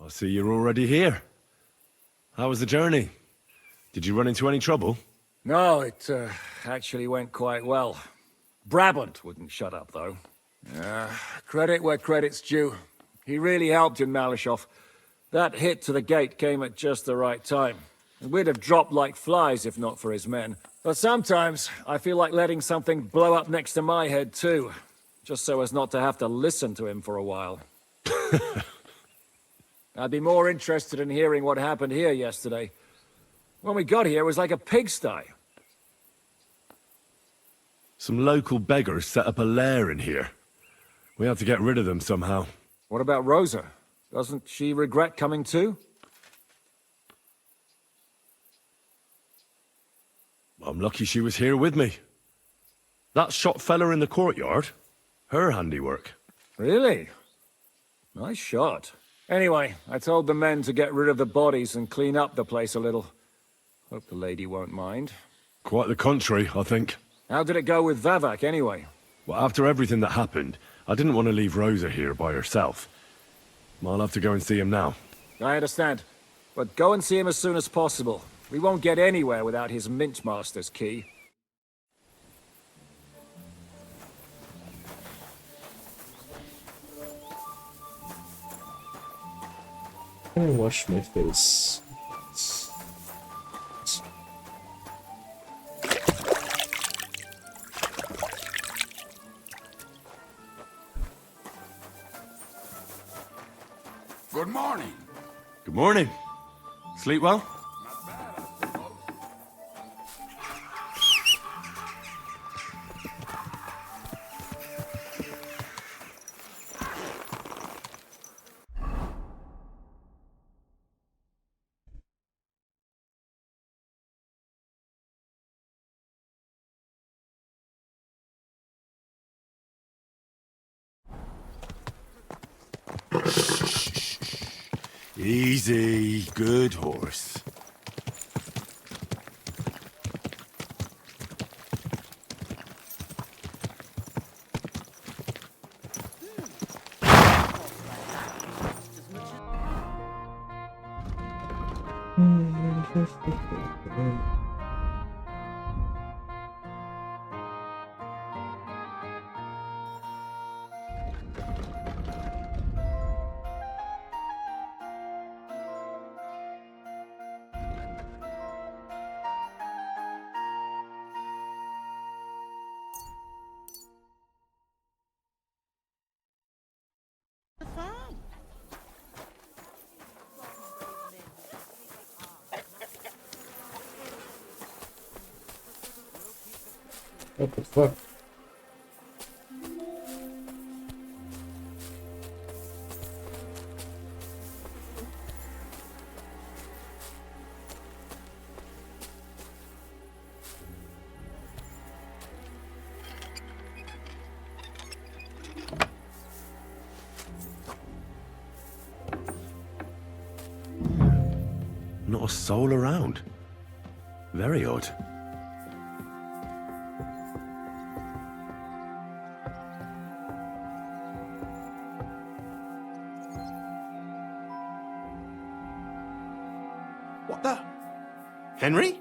I see you're already here. How was the journey? Did you run into any trouble? No, it actually went quite well. Brabant wouldn't shut up, though. Credit where credit's due. He really helped in Malishov. That hit to the gate came at just the right time. We'd have dropped like flies if not for his men. But sometimes, I feel like letting something blow up next to my head too. Just so as not to have to listen to him for a while. I'd be more interested in hearing what happened here yesterday. When we got here, it was like a pigsty. Some local beggars set up a lair in here. We had to get rid of them somehow. What about Rosa? Doesn't she regret coming too? I'm lucky she was here with me. That shot fella in the courtyard, her handiwork. Really? Nice shot. Anyway, I told the men to get rid of the bodies and clean up the place a little. Hope the lady won't mind. Quite the contrary, I think. How did it go with Vavak, anyway? Well, after everything that happened, I didn't want to leave Rosa here by herself. I'll have to go and see him now. I understand. But go and see him as soon as possible. We won't get anywhere without his Mintmaster's key. I'm gonna wash my face. Good morning. Good morning. Sleep well? Not bad, I suppose. Easy, good horse. What the fuck? Not a soul around. Very odd. What the? Henry?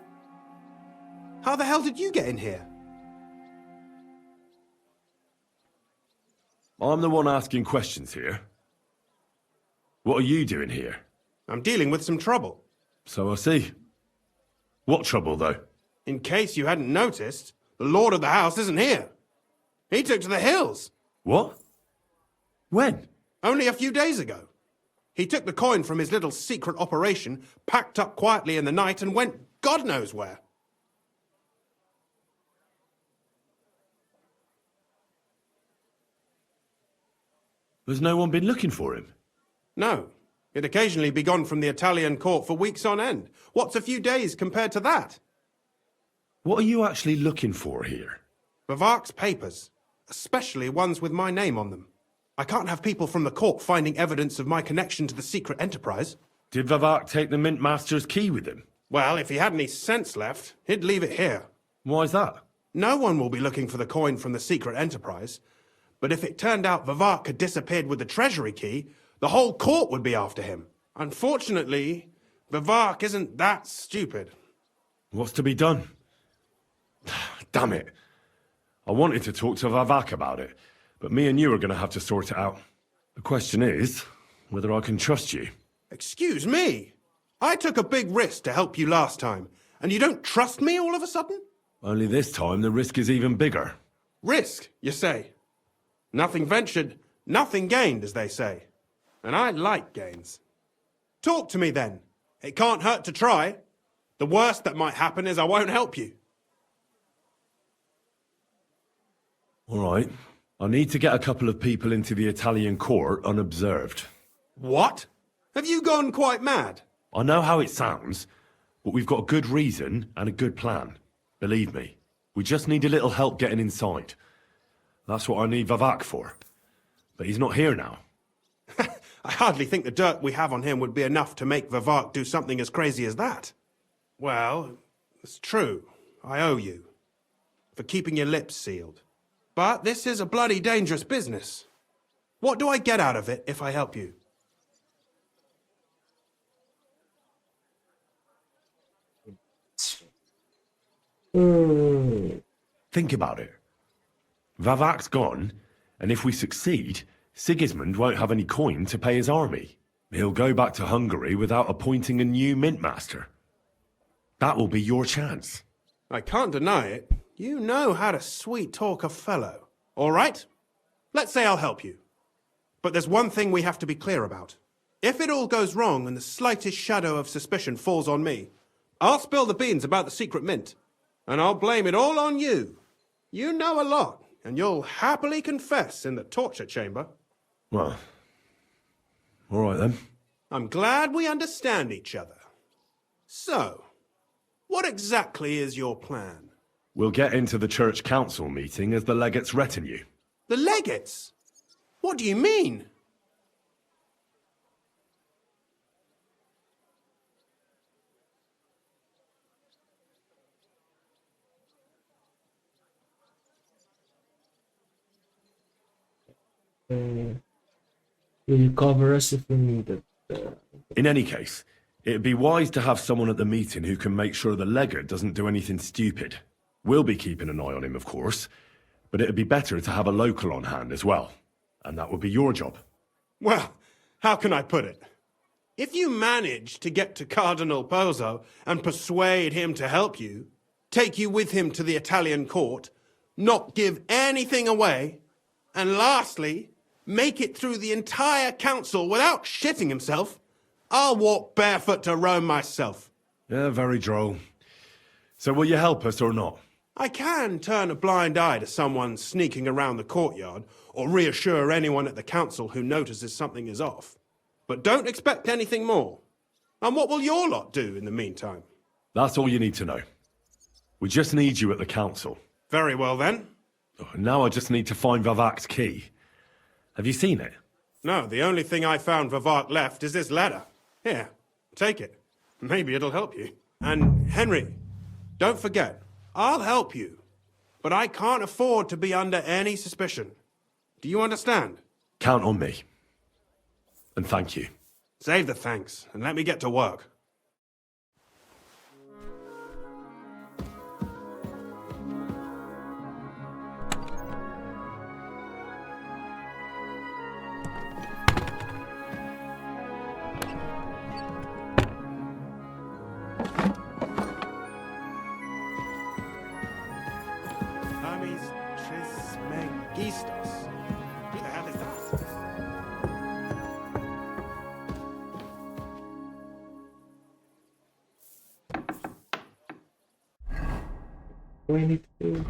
How the hell did you get in here? I'm the one asking questions here. What are you doing here? I'm dealing with some trouble. So I see. What trouble, though? In case you hadn't noticed, the lord of the house isn't here. He took to the hills. What? When? Only a few days ago. He took the coin from his little secret operation, packed up quietly in the night, and went God knows where. Has no one been looking for him? No. He'd occasionally be gone from the Italian court for weeks on end. What's a few days compared to that? What are you actually looking for here? Bavark's papers, especially ones with my name on them. I can't have people from the court finding evidence of my connection to the secret enterprise. Did Vavak take the Mint Master's key with him? Well, if he had any sense left, he'd leave it here. Why's that? No one will be looking for the coin from the secret enterprise. But if it turned out Vavark had disappeared with the treasury key, the whole court would be after him. Unfortunately, Vivek isn't that stupid. What's to be done? Damn it. I wanted to talk to Vivek about it, but me and you are going to have to sort it out. The question is whether I can trust you. Excuse me? I took a big risk to help you last time, and you don't trust me all of a sudden? Only this time the risk is even bigger. Risk, you say? Nothing ventured, nothing gained, as they say. And I like gains. Talk to me then. It can't hurt to try. The worst that might happen is I won't help you. All right. I need to get a couple of people into the Italian court unobserved. What? Have you gone quite mad? I know how it sounds, but we've got a good reason and a good plan. Believe me, we just need a little help getting inside. That's what I need Vivek for. But he's not here now. I hardly think the dirt we have on him would be enough to make Vivek do something as crazy as that. Well, it's true. I owe you. For keeping your lips sealed. But this is a bloody dangerous business. What do I get out of it if I help you? Think about it. Vivek's gone, and if we succeed, Sigismund won't have any coin to pay his army. He'll go back to Hungary without appointing a new mint master. That will be your chance. I can't deny it. You know how to sweet-talk a fellow. All right? Let's say I'll help you. But there's one thing we have to be clear about. If it all goes wrong and the slightest shadow of suspicion falls on me, I'll spill the beans about the secret mint. And I'll blame it all on you. You know a lot, and you'll happily confess in the torture chamber. Well, all right then. I'm glad we understand each other. So, what exactly is your plan? We'll get into the church council meeting as the legate's retinue. The legates? What do you mean? Will you cover us if we need it? In any case, it'd be wise to have someone at the meeting who can make sure the legate doesn't do anything stupid. We'll be keeping an eye on him, of course, but it'd be better to have a local on hand as well. And that would be your job. Well, how can I put it? If you manage to get to Cardinal Pozzo and persuade him to help you, take you with him to the Italian court, not give anything away, and lastly, make it through the entire council without shitting himself, I'll walk barefoot to Rome myself. Yeah, very droll. So will you help us or not? I can turn a blind eye to someone sneaking around the courtyard, or reassure anyone at the council who notices something is off. But don't expect anything more. And what will your lot do in the meantime? That's all you need to know. We just need you at the council. Very well then. Now I just need to find Vivek's key. Have you seen it? No, the only thing I found Vivek left is this letter. Here, take it. Maybe it'll help you. And Henry, don't forget, I'll help you. But I can't afford to be under any suspicion. Do you understand? Count on me. And thank you. Save the thanks, and let me get to work. Hermes Trismegistos. Who the hell is that? What do we need to do?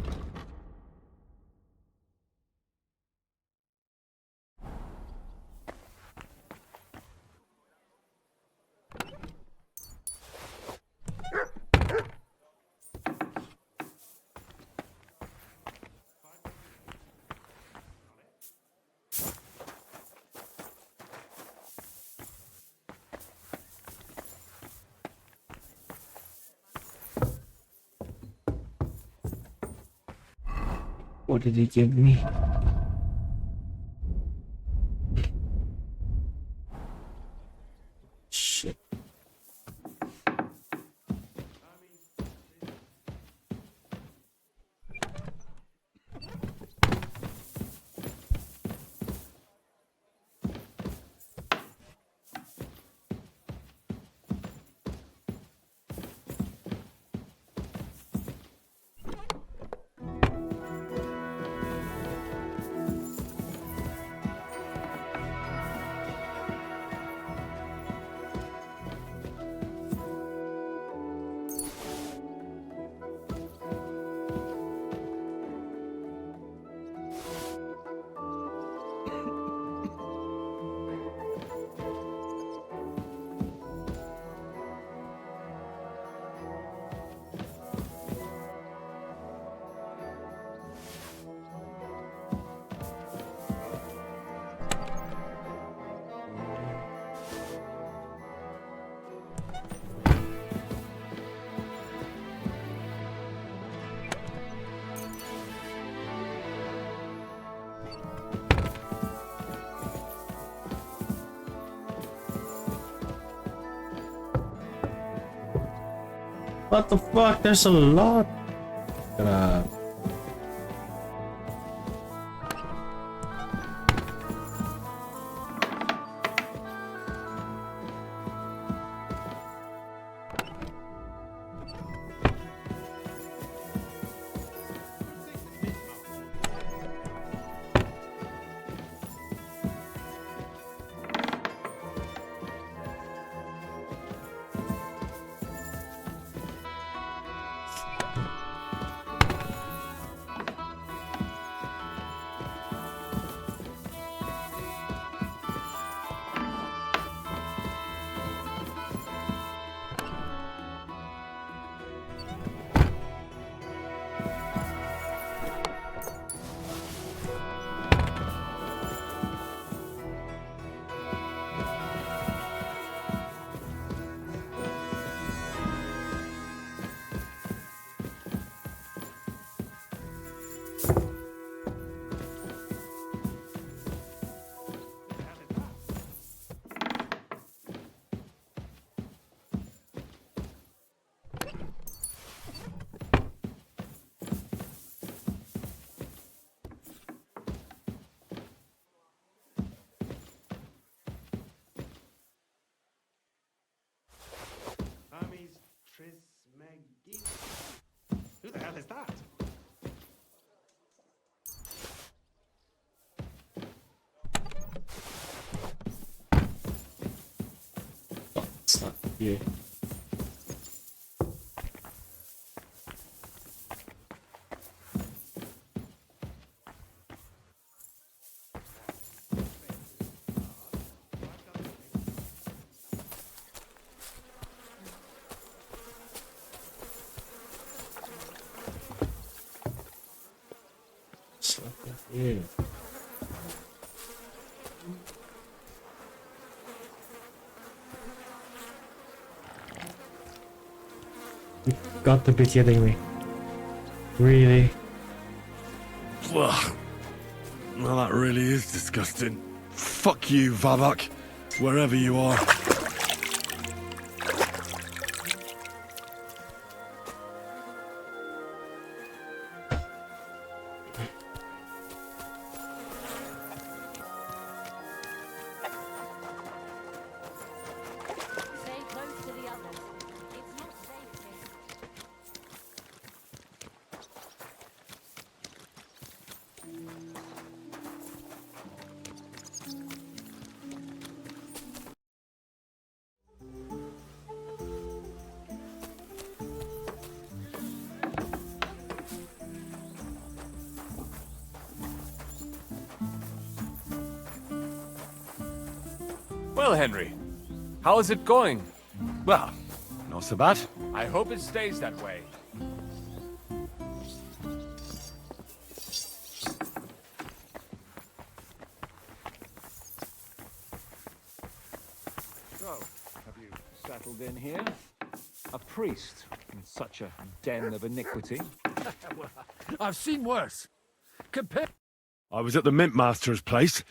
What did he give me? What the fuck? There's a lot. Crap. Who the hell is that? It's not here. It's not here. You've got to be kidding me. Really? Ugh. Well, that really is disgusting. Fuck you, Vavak. Wherever you are. Stay close to the others. It's not safe here. Well, Henry, how is it going? Well, not so bad. I hope it stays that way. So, have you settled in here? A priest in such a den of iniquity? I've seen worse. Compare. I was at the Mint Master's place.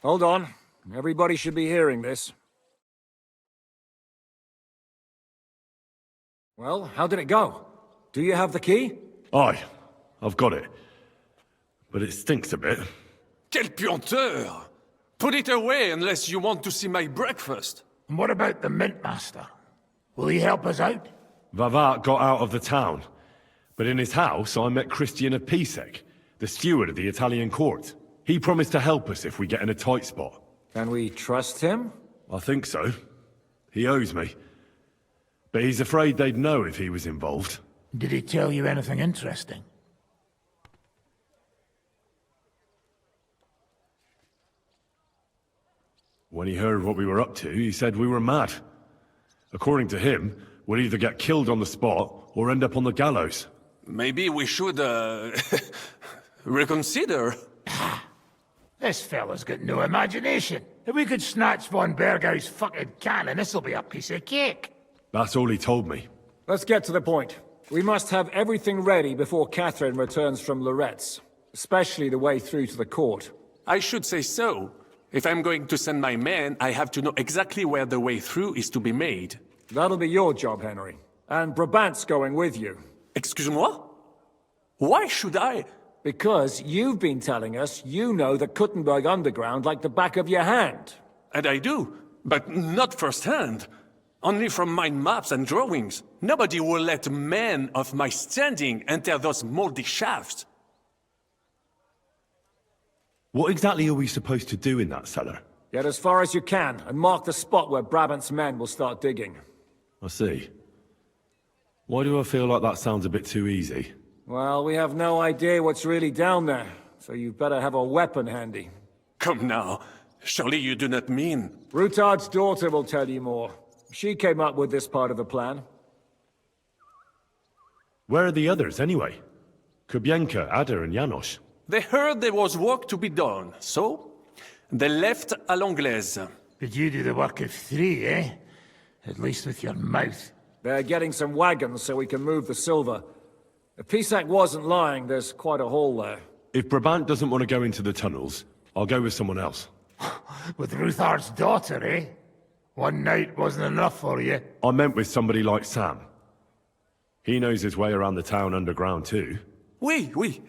Hold on. Everybody should be hearing this. Well, how did it go? Do you have the key? Aye, I've got it. But it stinks a bit. Quelle puanteur! Put it away unless you want to see my breakfast. And what about the Mint Master? Will he help us out? Vavak got out of the town. But in his house, I met Christian of Pisek, the steward of the Italian court. He promised to help us if we get in a tight spot. Can we trust him? I think so. He owes me. But he's afraid they'd know if he was involved. Did he tell you anything interesting? When he heard what we were up to, he said we were mad. According to him, we'll either get killed on the spot or end up on the gallows. Maybe we should, reconsider. This fella's got no imagination. If we could snatch von Bergau's fucking cannon, this'll be a piece of cake. That's all he told me. Let's get to the point. We must have everything ready before Catherine returns from Loretz, especially the way through to the court. I should say so. If I'm going to send my men, I have to know exactly where the way through is to be made. That'll be your job, Henry. And Brabant's going with you. Excuse-moi? Why should I? Because you've been telling us you know the Kuttenberg underground like the back of your hand. And I do, but not firsthand. Only from mind maps and drawings. Nobody will let men of my standing enter those moldy shafts. What exactly are we supposed to do in that cellar? Get as far as you can, and mark the spot where Brabant's men will start digging. I see. Why do I feel like that sounds a bit too easy? Well, we have no idea what's really down there, so you better have a weapon handy. Come now. Surely you do not mean... Rutard's daughter will tell you more. She came up with this part of the plan. Where are the others, anyway? Kubienka, Ada, and Janos. They heard there was work to be done, so... they left à l'anglaise. But you do the work of 3, eh? At least with your mouth. They're getting some wagons so we can move the silver. If Pisak wasn't lying, there's quite a haul there. If Brabant doesn't want to go into the tunnels, I'll go with someone else. With Ruthard's daughter, eh? One night wasn't enough for you. I meant with somebody like Sam. He knows his way around the town underground too. Oui.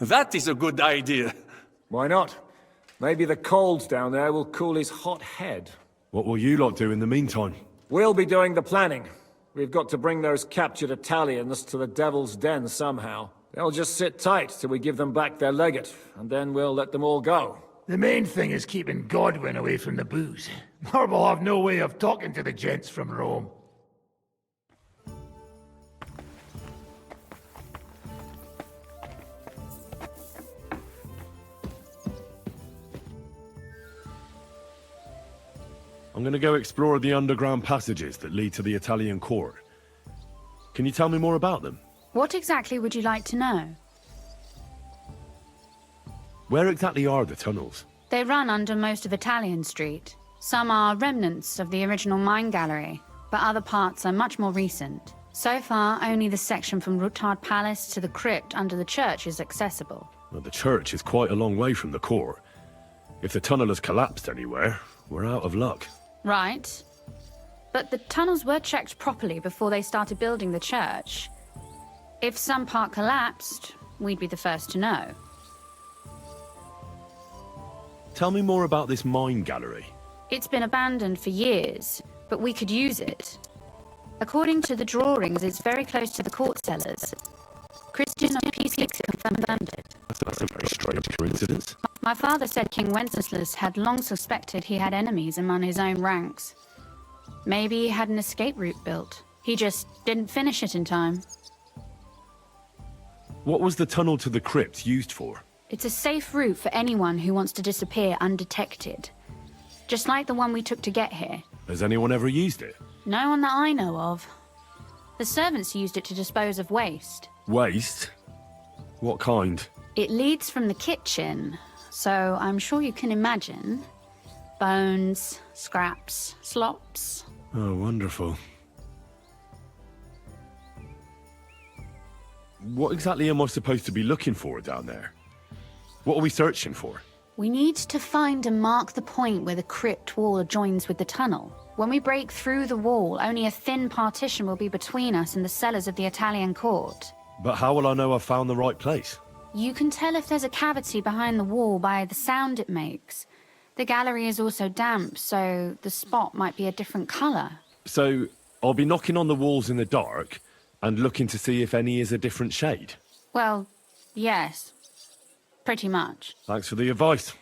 That is a good idea. Why not? Maybe the cold down there will cool his hot head. What will you lot do in the meantime? We'll be doing the planning. We've got to bring those captured Italians to the Devil's Den somehow. They'll just sit tight till we give them back their legate, and then we'll let them all go. The main thing is keeping Godwin away from the booze. Or we'll have no way of talking to the gents from Rome. I'm going to go explore the underground passages that lead to the Italian court. Can you tell me more about them? What exactly would you like to know? Where exactly are the tunnels? They run under most of Italian Street. Some are remnants of the original mine gallery, but other parts are much more recent. So far, only the section from Rutard Palace to the crypt under the church is accessible. Well, the church is quite a long way from the court. If the tunnel has collapsed anywhere, we're out of luck. Right. But the tunnels were checked properly before they started building the church. If some part collapsed, we'd be the first to know. Tell me more about this mine gallery. It's been abandoned for years, but we could use it. According to the drawings, it's very close to the court cellars. Christian of P6 confirmed it. That's a very strange coincidence. My father said King Wenceslas had long suspected he had enemies among his own ranks. Maybe he had an escape route built. He just didn't finish it in time. What was the tunnel to the crypt used for? It's a safe route for anyone who wants to disappear undetected. Just like the one we took to get here. Has anyone ever used it? No one that I know of. The servants used it to dispose of waste. Waste? What kind? It leads from the kitchen, so I'm sure you can imagine. Bones, scraps, slops. Oh, wonderful. What exactly am I supposed to be looking for down there? What are we searching for? We need to find and mark the point where the crypt wall joins with the tunnel. When we break through the wall, only a thin partition will be between us and the cellars of the Italian court. But how will I know I've found the right place? You can tell if there's a cavity behind the wall by the sound it makes. The gallery is also damp, so the spot might be a different color. So, I'll be knocking on the walls in the dark and looking to see if any is a different shade. Well, yes. Pretty much. Thanks for the advice.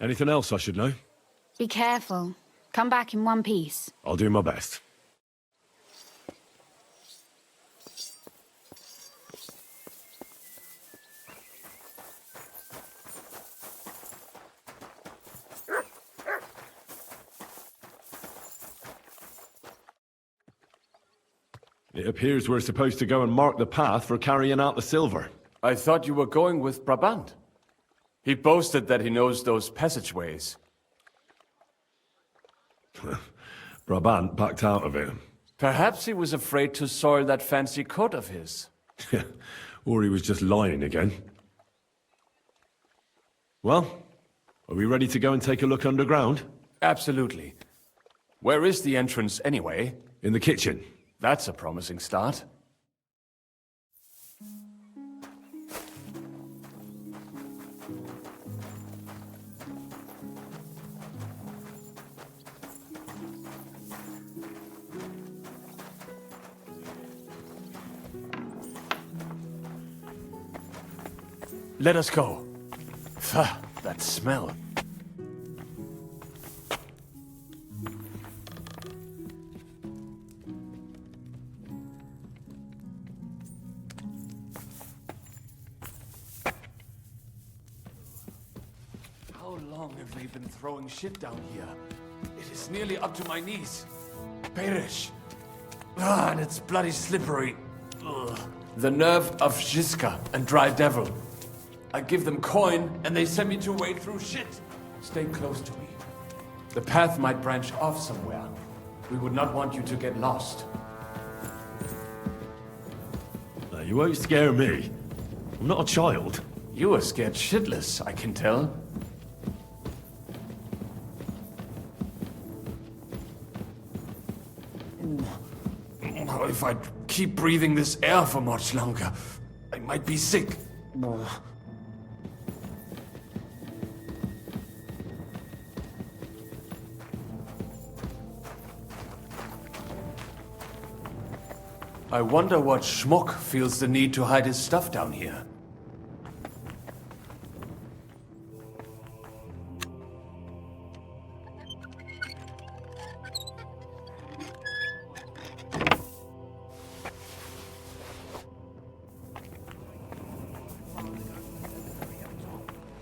Anything else I should know? Be careful. Come back in one piece. I'll do my best. It appears we're supposed to go and mark the path for carrying out the silver. I thought you were going with Brabant. He boasted that he knows those passageways. Brabant backed out of it. Perhaps he was afraid to soil that fancy coat of his. Or he was just lying again. Well, are we ready to go and take a look underground? Absolutely. Where is the entrance anyway? In the kitchen. That's a promising start. Let us go. Pah, that smell. How long have they been throwing shit down here? It is nearly up to my knees. Perish. Ah, and it's bloody slippery. Ugh. The nerve of Jiska and Dry Devil. I give them coin, and they send me to wade through shit. Stay close to me. The path might branch off somewhere. We would not want you to get lost. You won't scare me. I'm not a child. You are scared shitless, I can tell. If I keep breathing this air for much longer, I might be sick. I wonder what schmuck feels the need to hide his stuff down here.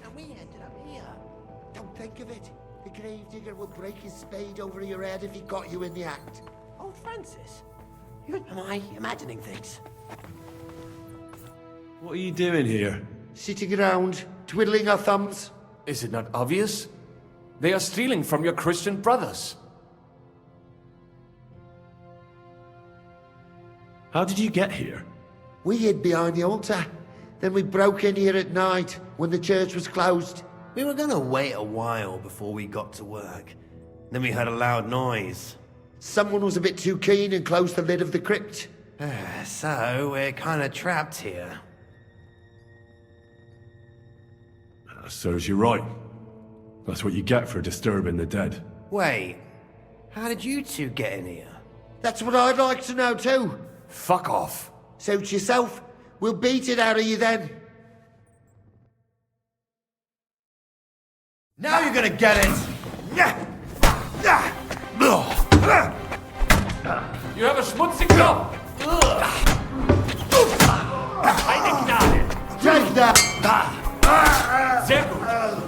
And we ended up here. Don't think of it. The gravedigger would break his spade over your head if he got you in the act. Oh, Francis. Am I imagining things? What are you doing here? Sitting around, twiddling our thumbs. Is it not obvious? They are stealing from your Christian brothers. How did you get here? We hid behind the altar. Then we broke in here at night, when the church was closed. We were gonna wait a while before we got to work. Then we heard a loud noise. Someone was a bit too keen and closed the lid of the crypt. So, we're kinda trapped here. Serves you right. That's what you get for disturbing the dead. Wait, how did you two get in here? That's what I'd like to know too. Fuck off. Suit yourself. We'll beat it out of you then. Now you're gonna get it! You have a schmutzig job! Eine Gnade! Take that! Sehr gut!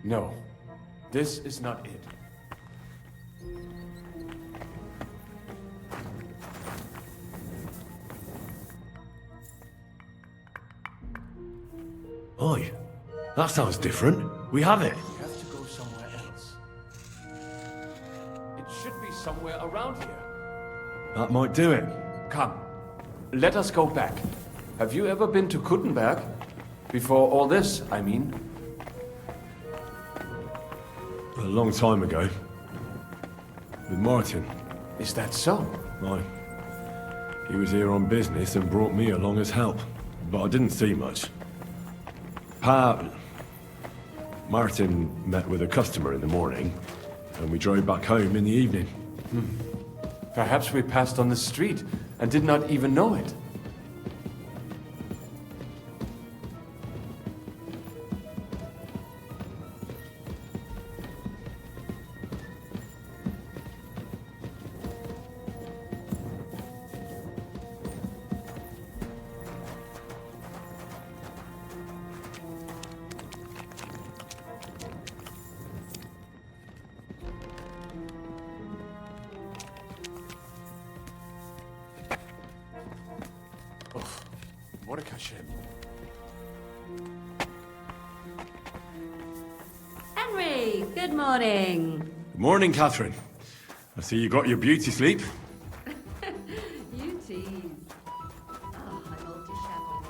No, this is not it. Oi, that sounds different. We have it. We have to go somewhere else. It should be somewhere around here. That might do it. Come, let us go back. Have you ever been to Kuttenberg? Before all this, I mean. A long time ago. With Martin. Is that so? Aye. He was here on business and brought me along as help. But I didn't see much. Martin met with a customer in the morning, and we drove back home in the evening. Perhaps we passed on the street and did not even know it. Vorkashem. Henry, good morning. Good morning, Catherine. I see you got your beauty sleep. You tease. Oh, I'm all disheveled.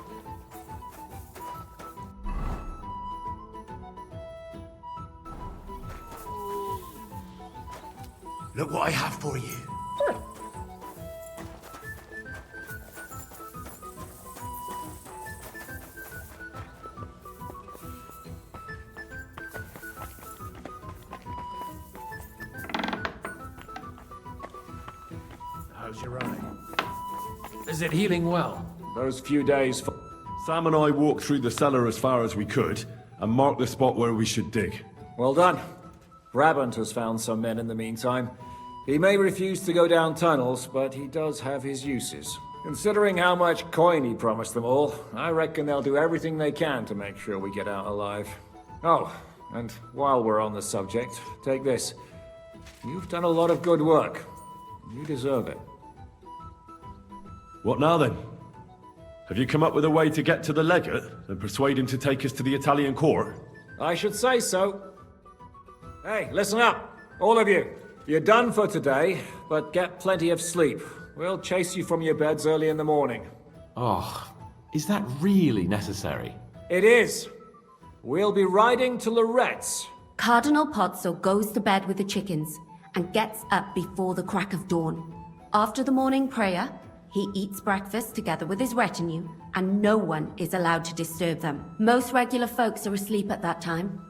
Look what I have for you. How's your eye? Is it healing well? Those few days. Sam and I walked through the cellar as far as we could and marked the spot where we should dig. Well done. Brabant has found some men in the meantime. He may refuse to go down tunnels, but he does have his uses. Considering how much coin he promised them all, I reckon they'll do everything they can to make sure we get out alive. Oh, and while we're on the subject, take this. You've done a lot of good work. You deserve it. What now then? Have you come up with a way to get to the legate and persuade him to take us to the Italian court? I should say so. Hey, listen up, all of you. You're done for today, but get plenty of sleep. We'll chase you from your beds early in the morning. Oh, is that really necessary? It is. We'll be riding to Loretz. Cardinal Pozzo goes to bed with the chickens and gets up before the crack of dawn. After the morning prayer, he eats breakfast together with his retinue, and no one is allowed to disturb them. Most regular folks are asleep at that time,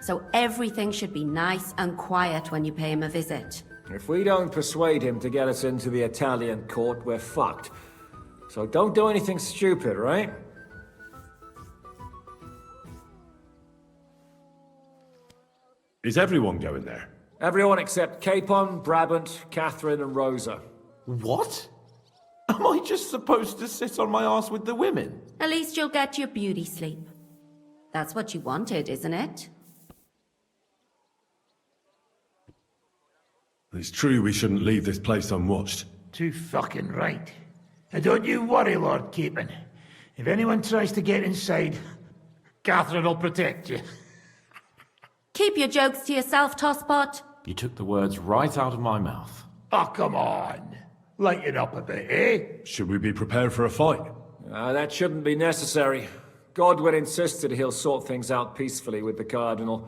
so everything should be nice and quiet when you pay him a visit. If we don't persuade him to get us into the Italian court, we're fucked. So don't do anything stupid, right? Is everyone going there? Everyone except Capon, Brabant, Catherine, and Rosa. What? Am I just supposed to sit on my ass with the women? At least you'll get your beauty sleep. That's what you wanted, isn't it? It's true we shouldn't leave this place unwatched. Too fucking right. And don't you worry, Lord Capon. If anyone tries to get inside, Catherine will protect you. Keep your jokes to yourself, Tosspot. You took the words right out of my mouth. Oh, come on. Lighten up a bit, eh? Should we be prepared for a fight? That shouldn't be necessary. Godwin insisted he'll sort things out peacefully with the Cardinal.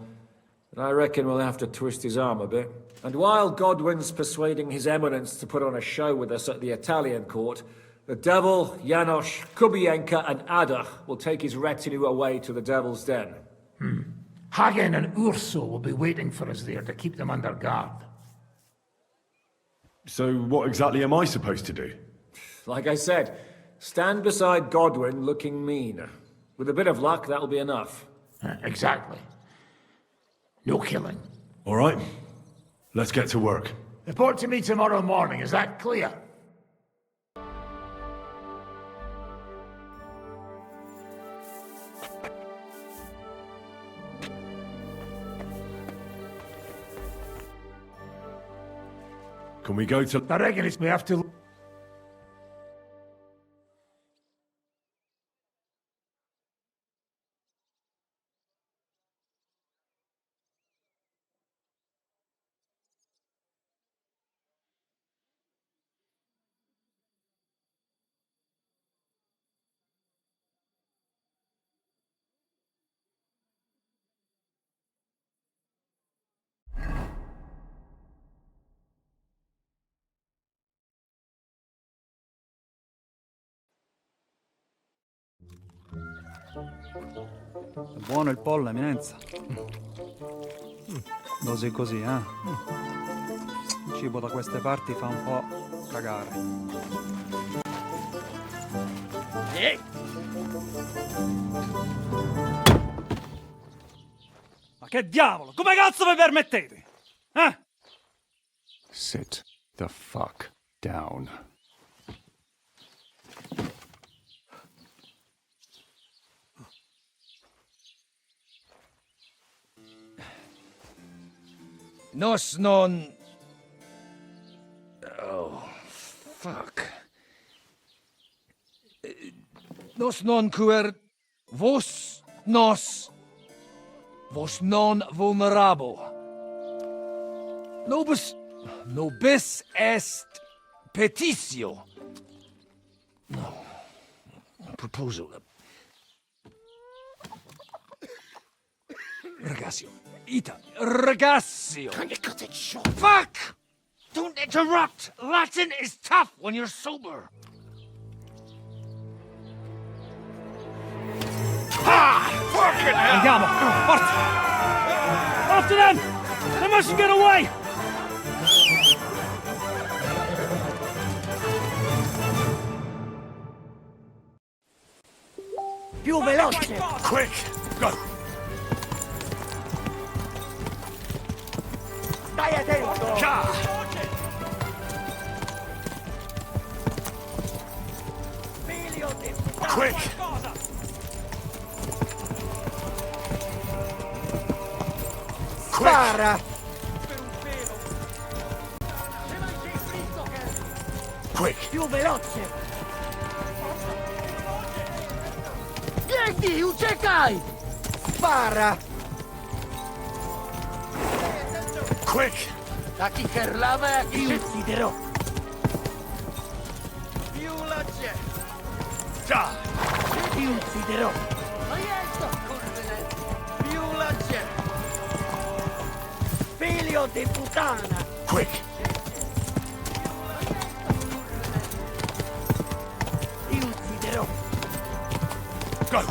But I reckon we'll have to twist his arm a bit. And while Godwin's persuading His Eminence to put on a show with us at the Italian court, the Devil, Janosch, Kubienka, and Ada will take his retinue away to the Devil's Den. Hagen and Urso will be waiting for us there to keep them under guard. So what exactly am I supposed to do? Like I said, stand beside Godwin looking mean. With a bit of luck, that'll be enough. Exactly. No killing. All right, let's get to work. Report to me tomorrow morning, is that clear? Can we go to... I reckon we have to... È buono il pollo, eminenza. Così così, eh? Il cibo da queste parti fa un po' cagare. Ma che diavolo? Come cazzo vi permettete? Eh? Sit the fuck down. Nos non... Oh, fuck. Nos non cuer vos non vulnerabo. Nobis est petitio. No. Proposal. Ragazio. Ita. Ragazio. Can you cut it short? Fuck! Don't interrupt! Latin is tough when you're sober. Ha! Fucking hell! Andiamo! Forza! After them! They mustn't get away! Più veloce! Quick! Go! Stai attento! Già! Figlio di... Quick! Spara! Quick! Più veloce! Vieni, uciekaj! Spara! Quick! Taki herlawe, jak i ucciderò! Più lacie! Già! Ti ucciderò! Ma io curvene! Più lacie! Figlio di puttana! Quick! Ti ucciderò! Go!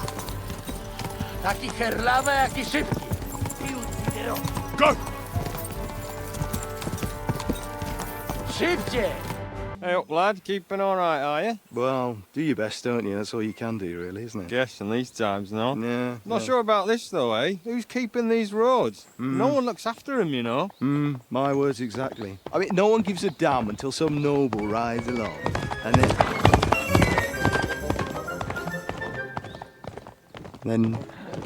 Taki herlawe, jak i szybki! Ti ucciderò! Go! Szybciej! Hey up, lad. Keeping all right, are you? Well, do your best, don't you? That's all you can do, really, isn't it? Guess in these times, no? Yeah. Not sure about this, though, eh? Who's keeping these roads? No one looks after them, you know. My words exactly. I mean, no one gives a damn until some noble rides along. And then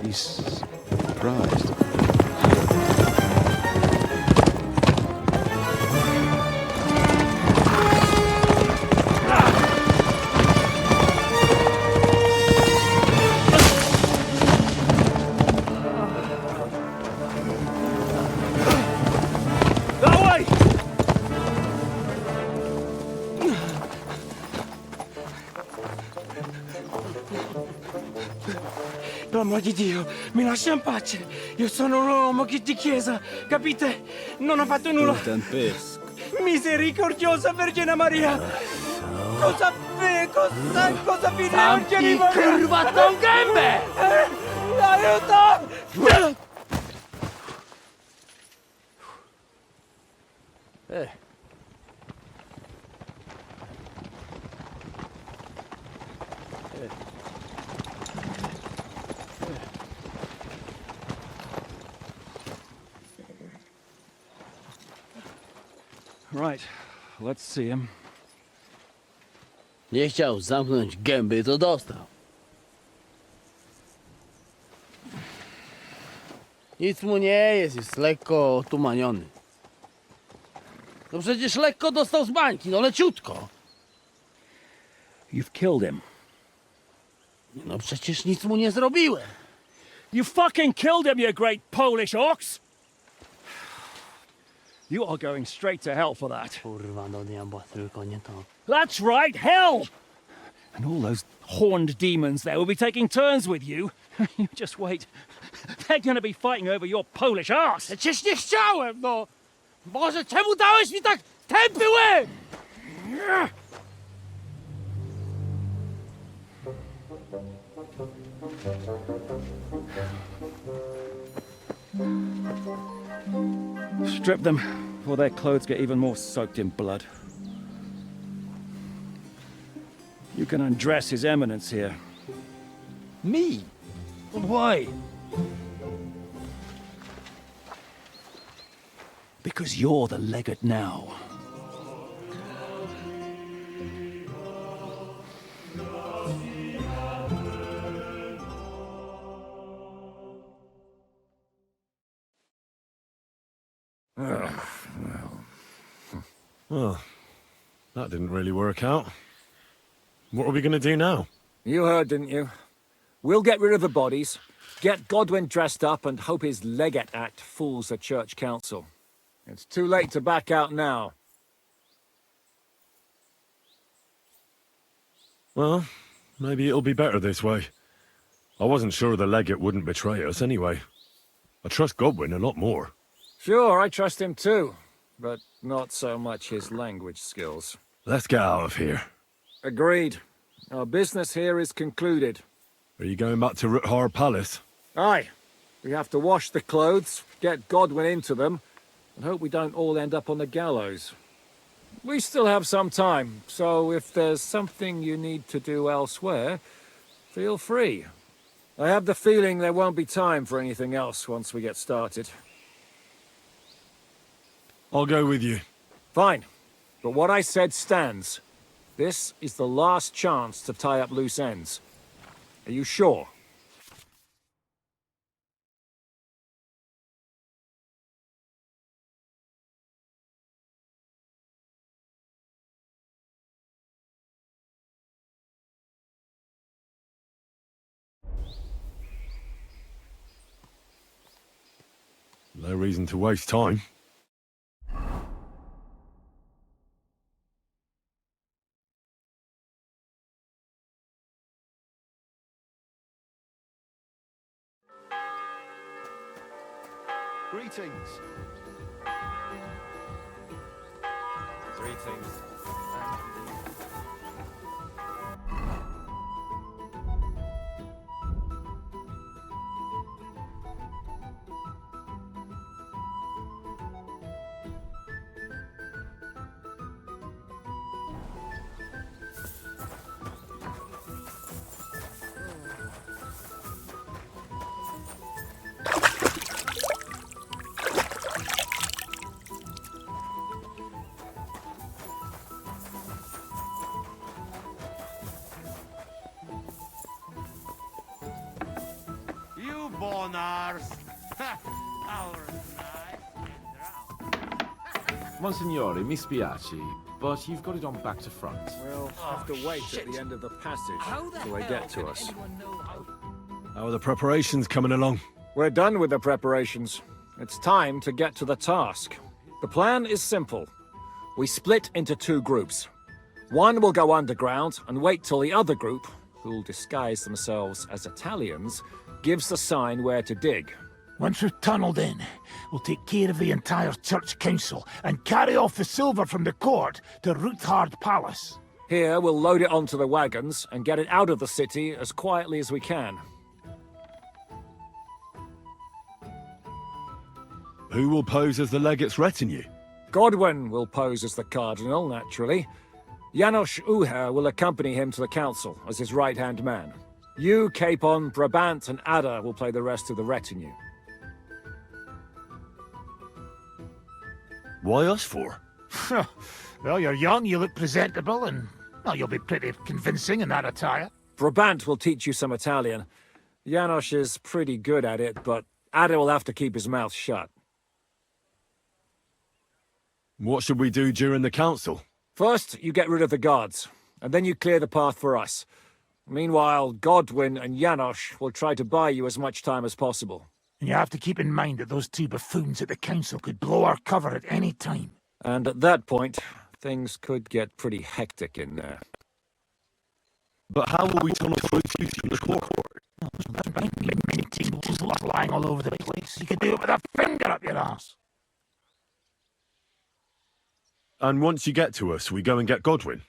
he's surprised. Per amor di Dio, mi lascia in pace. Io sono un uomo di chiesa, capite? Non ho fatto nulla. Misericordiosa Vergine Maria! Cosa fine Vergine Maria? Curvato in gambe! Aiuto! Right, let's see him. Nie chciał zamknąć gęby, to dostał. Nic mu nie jest lekko otumaniony. No przecież lekko dostał z bańki, no leciutko. You've killed him. No przecież nic mu nie zrobiłem. You fucking killed him, you great Polish ox! You are going straight to hell for that. Kurwa, do diabła, tylko nie to. That's right, hell! And all those horned demons there will be taking turns with you. You just wait. They're gonna be fighting over your Polish ass. Przecież nie chciałem, no! Boże, czemu dałeś mi tak tępy łeb? Strip them before their clothes get even more soaked in blood. You can undress His Eminence here. Me? But why? Because you're the legate now. Well, that didn't really work out. What are we going to do now? You heard, didn't you? We'll get rid of the bodies, get Godwin dressed up, and hope his Legate Act fools the Church Council. It's too late to back out now. Well, maybe it'll be better this way. I wasn't sure the legate wouldn't betray us anyway. I trust Godwin a lot more. Sure, I trust him too, but not so much his language skills. Let's get out of here. Agreed. Our business here is concluded. Are you going back to Ruthard Palace? Aye. We have to wash the clothes, get Godwin into them, and hope we don't all end up on the gallows. We still have some time, so if there's something you need to do elsewhere, feel free. I have the feeling there won't be time for anything else once we get started. I'll go with you. Fine. But what I said stands. This is the last chance to tie up loose ends. Are you sure? No reason to waste time. Greetings. Greetings. You bonars! Monsignore, mi spiace, but you've got it on back to front. We'll have to wait at the end of the passage till they get to us. How are the preparations coming along? We're done with the preparations. It's time to get to the task. The plan is simple. We split into two groups. One will go underground and wait till the other group, who'll disguise themselves as Italians, gives the sign where to dig. Once we've tunneled in, we'll take care of the entire Church Council and carry off the silver from the court to Ruthard Palace. Here, we'll load it onto the wagons and get it out of the city as quietly as we can. Who will pose as the legate's retinue? Godwin will pose as the cardinal, naturally. Janos Uher will accompany him to the council as his right-hand man. You, Capon, Brabant, and Ada will play the rest of the retinue. Why us for? Well, you're young, you look presentable, and well, you'll be pretty convincing in that attire. Brabant will teach you some Italian. Janos is pretty good at it, but Ada will have to keep his mouth shut. What should we do during the council? First, you get rid of the guards, and then you clear the path for us. Meanwhile, Godwin and Janos will try to buy you as much time as possible. And you have to keep in mind that those two buffoons at the council could blow our cover at any time. And at that point, things could get pretty hectic in there. But how will we tunnel through to the court? Many tables lying all over the place. You could do it with a finger up your ass. And once you get to us, we go and get Godwin.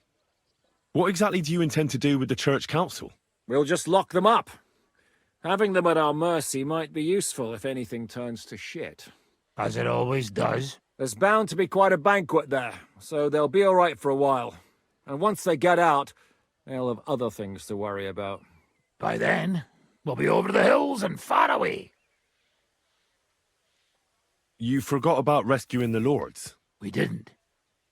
What exactly do you intend to do with the Church Council? We'll just lock them up. Having them at our mercy might be useful if anything turns to shit. As it always does. There's bound to be quite a banquet there, so they'll be all right for a while. And once they get out, they'll have other things to worry about. By then, we'll be over the hills and far away. You forgot about rescuing the lords. We didn't.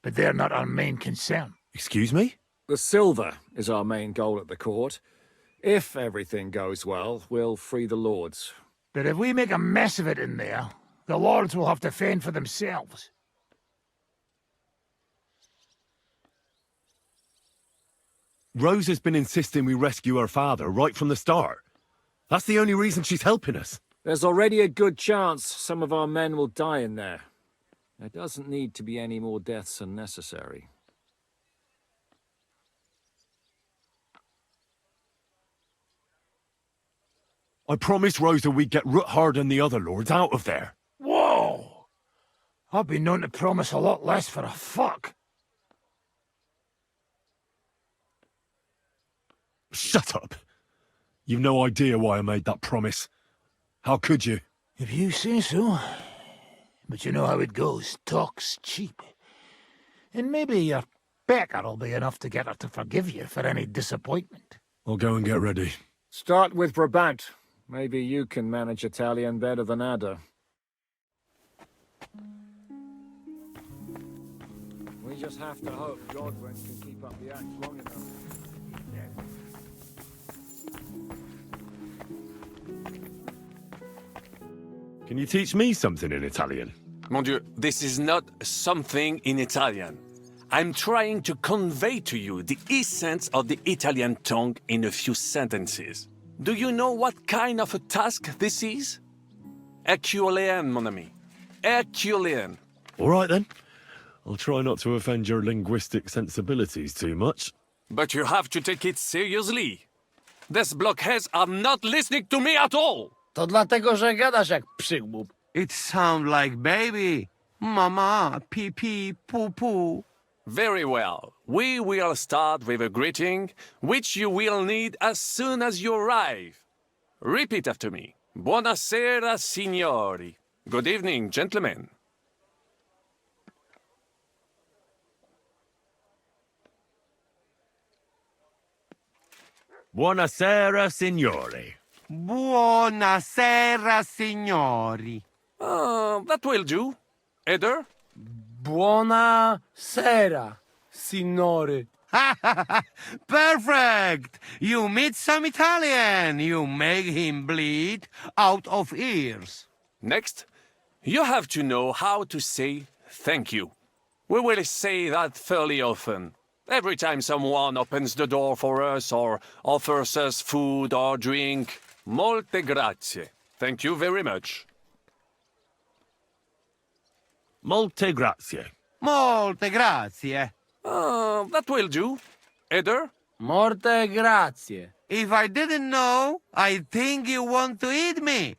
But they're not our main concern. Excuse me? The silver is our main goal at the court. If everything goes well, we'll free the lords. But if we make a mess of it in there, the lords will have to fend for themselves. Rose has been insisting we rescue her father right from the start. That's the only reason she's helping us. There's already a good chance some of our men will die in there. There doesn't need to be any more deaths than necessary. I promised Rosa we'd get Ruthard and the other lords out of there. Whoa! I've been known to promise a lot less for a fuck. Shut up. You've no idea why I made that promise. How could you? If you say so. But you know how it goes. Talk's cheap. And maybe your pecker'll be enough to get her to forgive you for any disappointment. I'll go and get ready. Start with Brabant. Maybe you can manage Italian better than Ada. We just have to hope Godwin can keep up the act long enough. Can you teach me something in Italian? Mon Dieu, this is not something in Italian. I'm trying to convey to you the essence of the Italian tongue in a few sentences. Do you know what kind of a task this is? Herculean, mon ami. Herculean. All right, then. I'll try not to offend your linguistic sensibilities too much. But you have to take it seriously. These blockheads are not listening to me at all. To dlatego, że gadasz jak przygłup. It sounds like baby. Mama, pee pee, poo poo. Very well. We will start with a greeting, which you will need as soon as you arrive. Repeat after me. Buonasera, signori. Good evening, gentlemen. Buonasera, signori. Buonasera, signori. That will do. Eder? Buona sera, signori. Perfect! You meet some Italian. You make him bleed out of ears. Next, you have to know how to say thank you. We will say that fairly often. Every time someone opens the door for us or offers us food or drink. Molte grazie. Thank you very much. Molte grazie. Molte grazie. That will do. Eder? Morte grazie. If I didn't know, I'd think you want to eat me.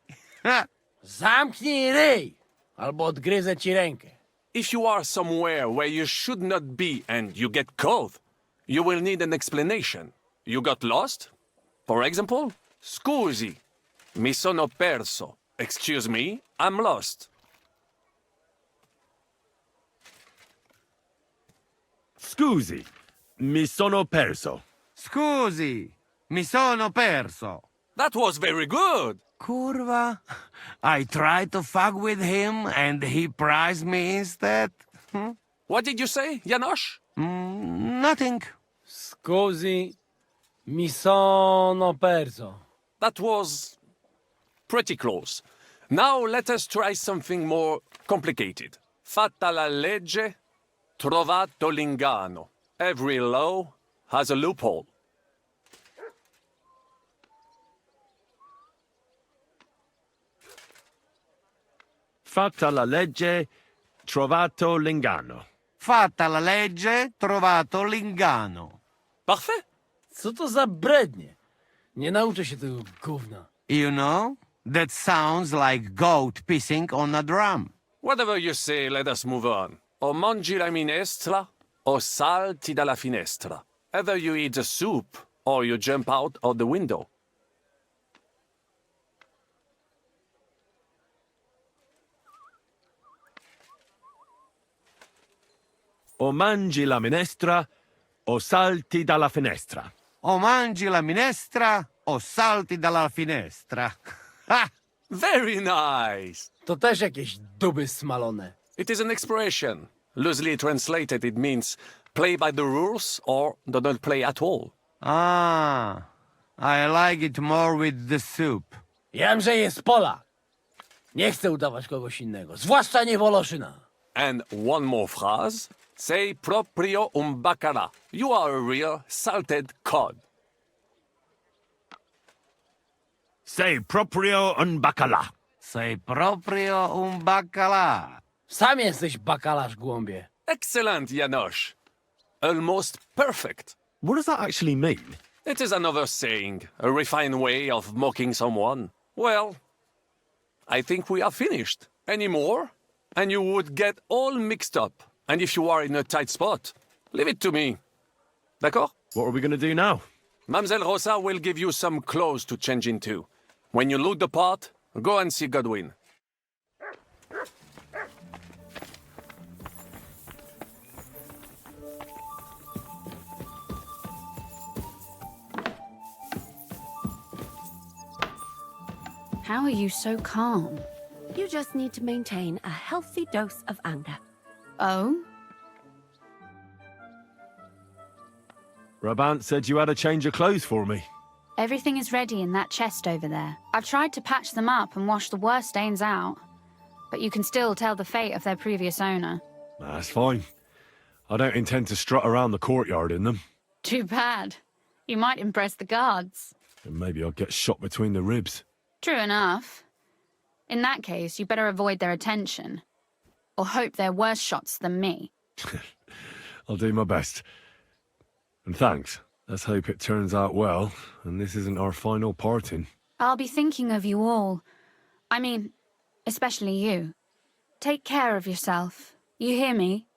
Zamknij ryj, albo odgryzę ci rękę. If you are somewhere where you should not be and you get caught, you will need an explanation. You got lost? For example, scusi, mi sono perso. Excuse me, I'm lost. Scusi, mi sono perso. Scusi, mi sono perso. That was very good. Curva. I tried to fuck with him and he prized me instead. What did you say, Janosch? Nothing. Scusi, mi sono perso. That was pretty close. Now let us try something more complicated. Fatta la legge, trovato l'inganno. Every law has a loophole. Fatta la legge, trovato l'inganno. Fatta la legge, trovato l'inganno. Parfait. Co to za brednie? Nie nauczę się tego gówna. You know, that sounds like goat pissing on a drum. Whatever you say, let us move on. O mangi la minestra, o salti dalla finestra. Either you eat the soup, or you jump out of the window. O mangi la minestra, o salti dalla finestra. O mangi la minestra, o salti dalla finestra. Ha! Very nice. To też jakieś duby smalone. It is an expression. Loosely translated, it means play by the rules or do not play at all. Ah, I like it more with the soup. Jam, że jest Polak. Nie chcę udawać kogoś innego, zwłaszcza nie Woloszyna. And one more phrase. Say proprio un bacala. You are a real salted cod. Say proprio un bacala. Say proprio un bacala. Sam jesteś bakalarz, głąbie. Excellent, Janosch. Almost perfect. What does that actually mean? It is another saying, a refined way of mocking someone. Well, I think we are finished. Any more? And you would get all mixed up. And if you are in a tight spot, leave it to me. D'accord? What are we going to do now? Mademoiselle Rosa will give you some clothes to change into. When you look the part, go and see Godwin. How are you so calm? You just need to maintain a healthy dose of anger. Oh? Brabant said you had a change of clothes for me. Everything is ready in that chest over there. I've tried to patch them up and wash the worst stains out, but you can still tell the fate of their previous owner. That's fine. I don't intend to strut around the courtyard in them. Too bad. You might impress the guards. And maybe I'll get shot between the ribs. True enough. In that case, you better avoid their attention. Or hope they're worse shots than me. I'll do my best. And thanks. Let's hope it turns out well, and this isn't our final parting. I'll be thinking of you all. I mean, especially you. Take care of yourself. You hear me?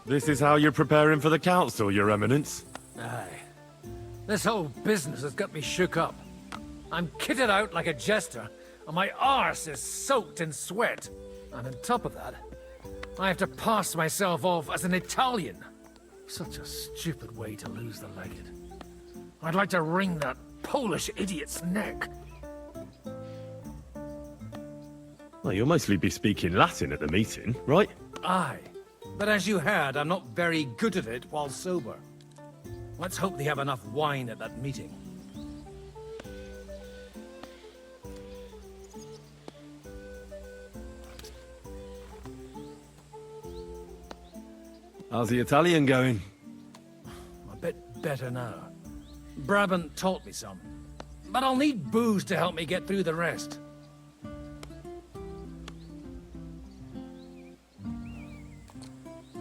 This is how you're preparing for the council, Your Eminence? Aye. This whole business has got me shook up. I'm kitted out like a jester, and my arse is soaked in sweat. And on top of that, I have to pass myself off as an Italian. Such a stupid way to lose the legate. I'd like to wring that Polish idiot's neck. Well, you'll mostly be speaking Latin at the meeting, right? Aye. But as you heard, I'm not very good at it while sober. Let's hope they have enough wine at that meeting. How's the Italian going? A bit better now. Brabant taught me some. But I'll need booze to help me get through the rest.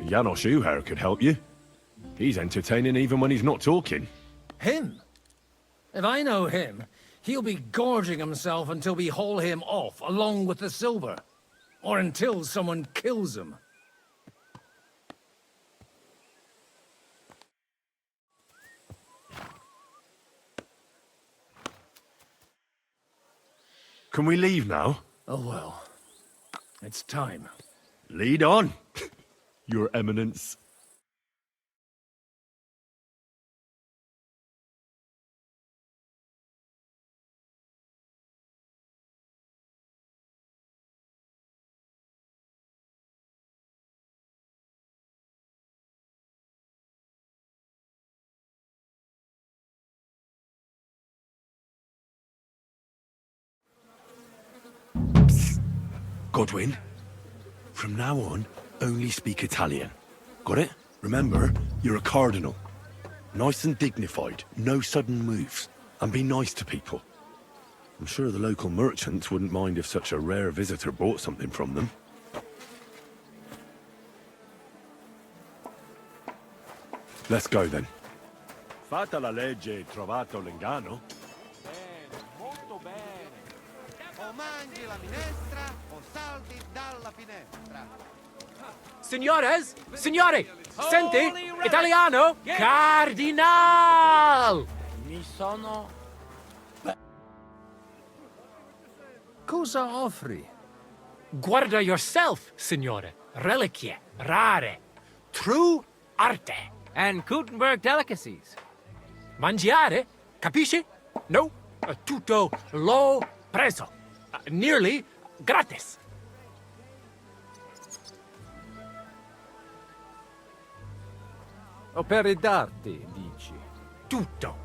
Janos Uher could help you. He's entertaining even when he's not talking. Him? If I know him, he'll be gorging himself until we haul him off, along with the silver. Or until someone kills him. Can we leave now? Oh well. It's time. Lead on, Your Eminence. Godwin, from now on, only speak Italian. Got it? Remember, you're a cardinal. Nice and dignified, no sudden moves, and be nice to people. I'm sure the local merchants wouldn't mind if such a rare visitor bought something from them. Let's go then. Fatta la legge, trovato l'inganno. O mangi la minestra o salti dalla finestra. Signores, signori, senti, italiano, cardinal! Mi sono... Cosa offri? Guarda yourself, signore. Reliquie, rare, true arte. And Gutenberg delicacies. Mangiare, capisci? No, tutto l'ho preso. Nearly gratis. Opere d'arte, dici? Tutto.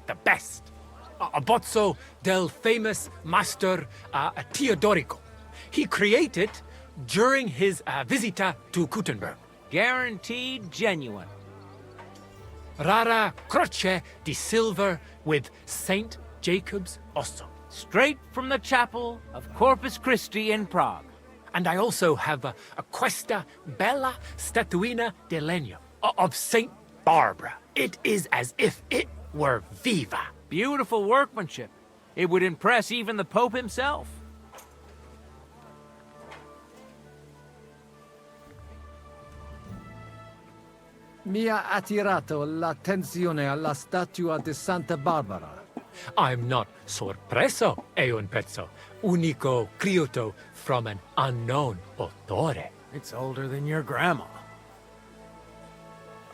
The best. A bozzo del famous master Teodorico. He created during his visita to Gutenberg. Guaranteed genuine. Rara croce di silver with Saint Jacob's osso. Straight from the chapel of Corpus Christi in Prague. And I also have a questa bella statuina di legno of Saint Barbara. It is as if it were viva. Beautiful workmanship. It would impress even the Pope himself. Mi ha attirato l'attenzione alla statua di Santa Barbara. I'm not sorpreso, è un pezzo. Unico creato from an unknown autore. It's older than your grandma.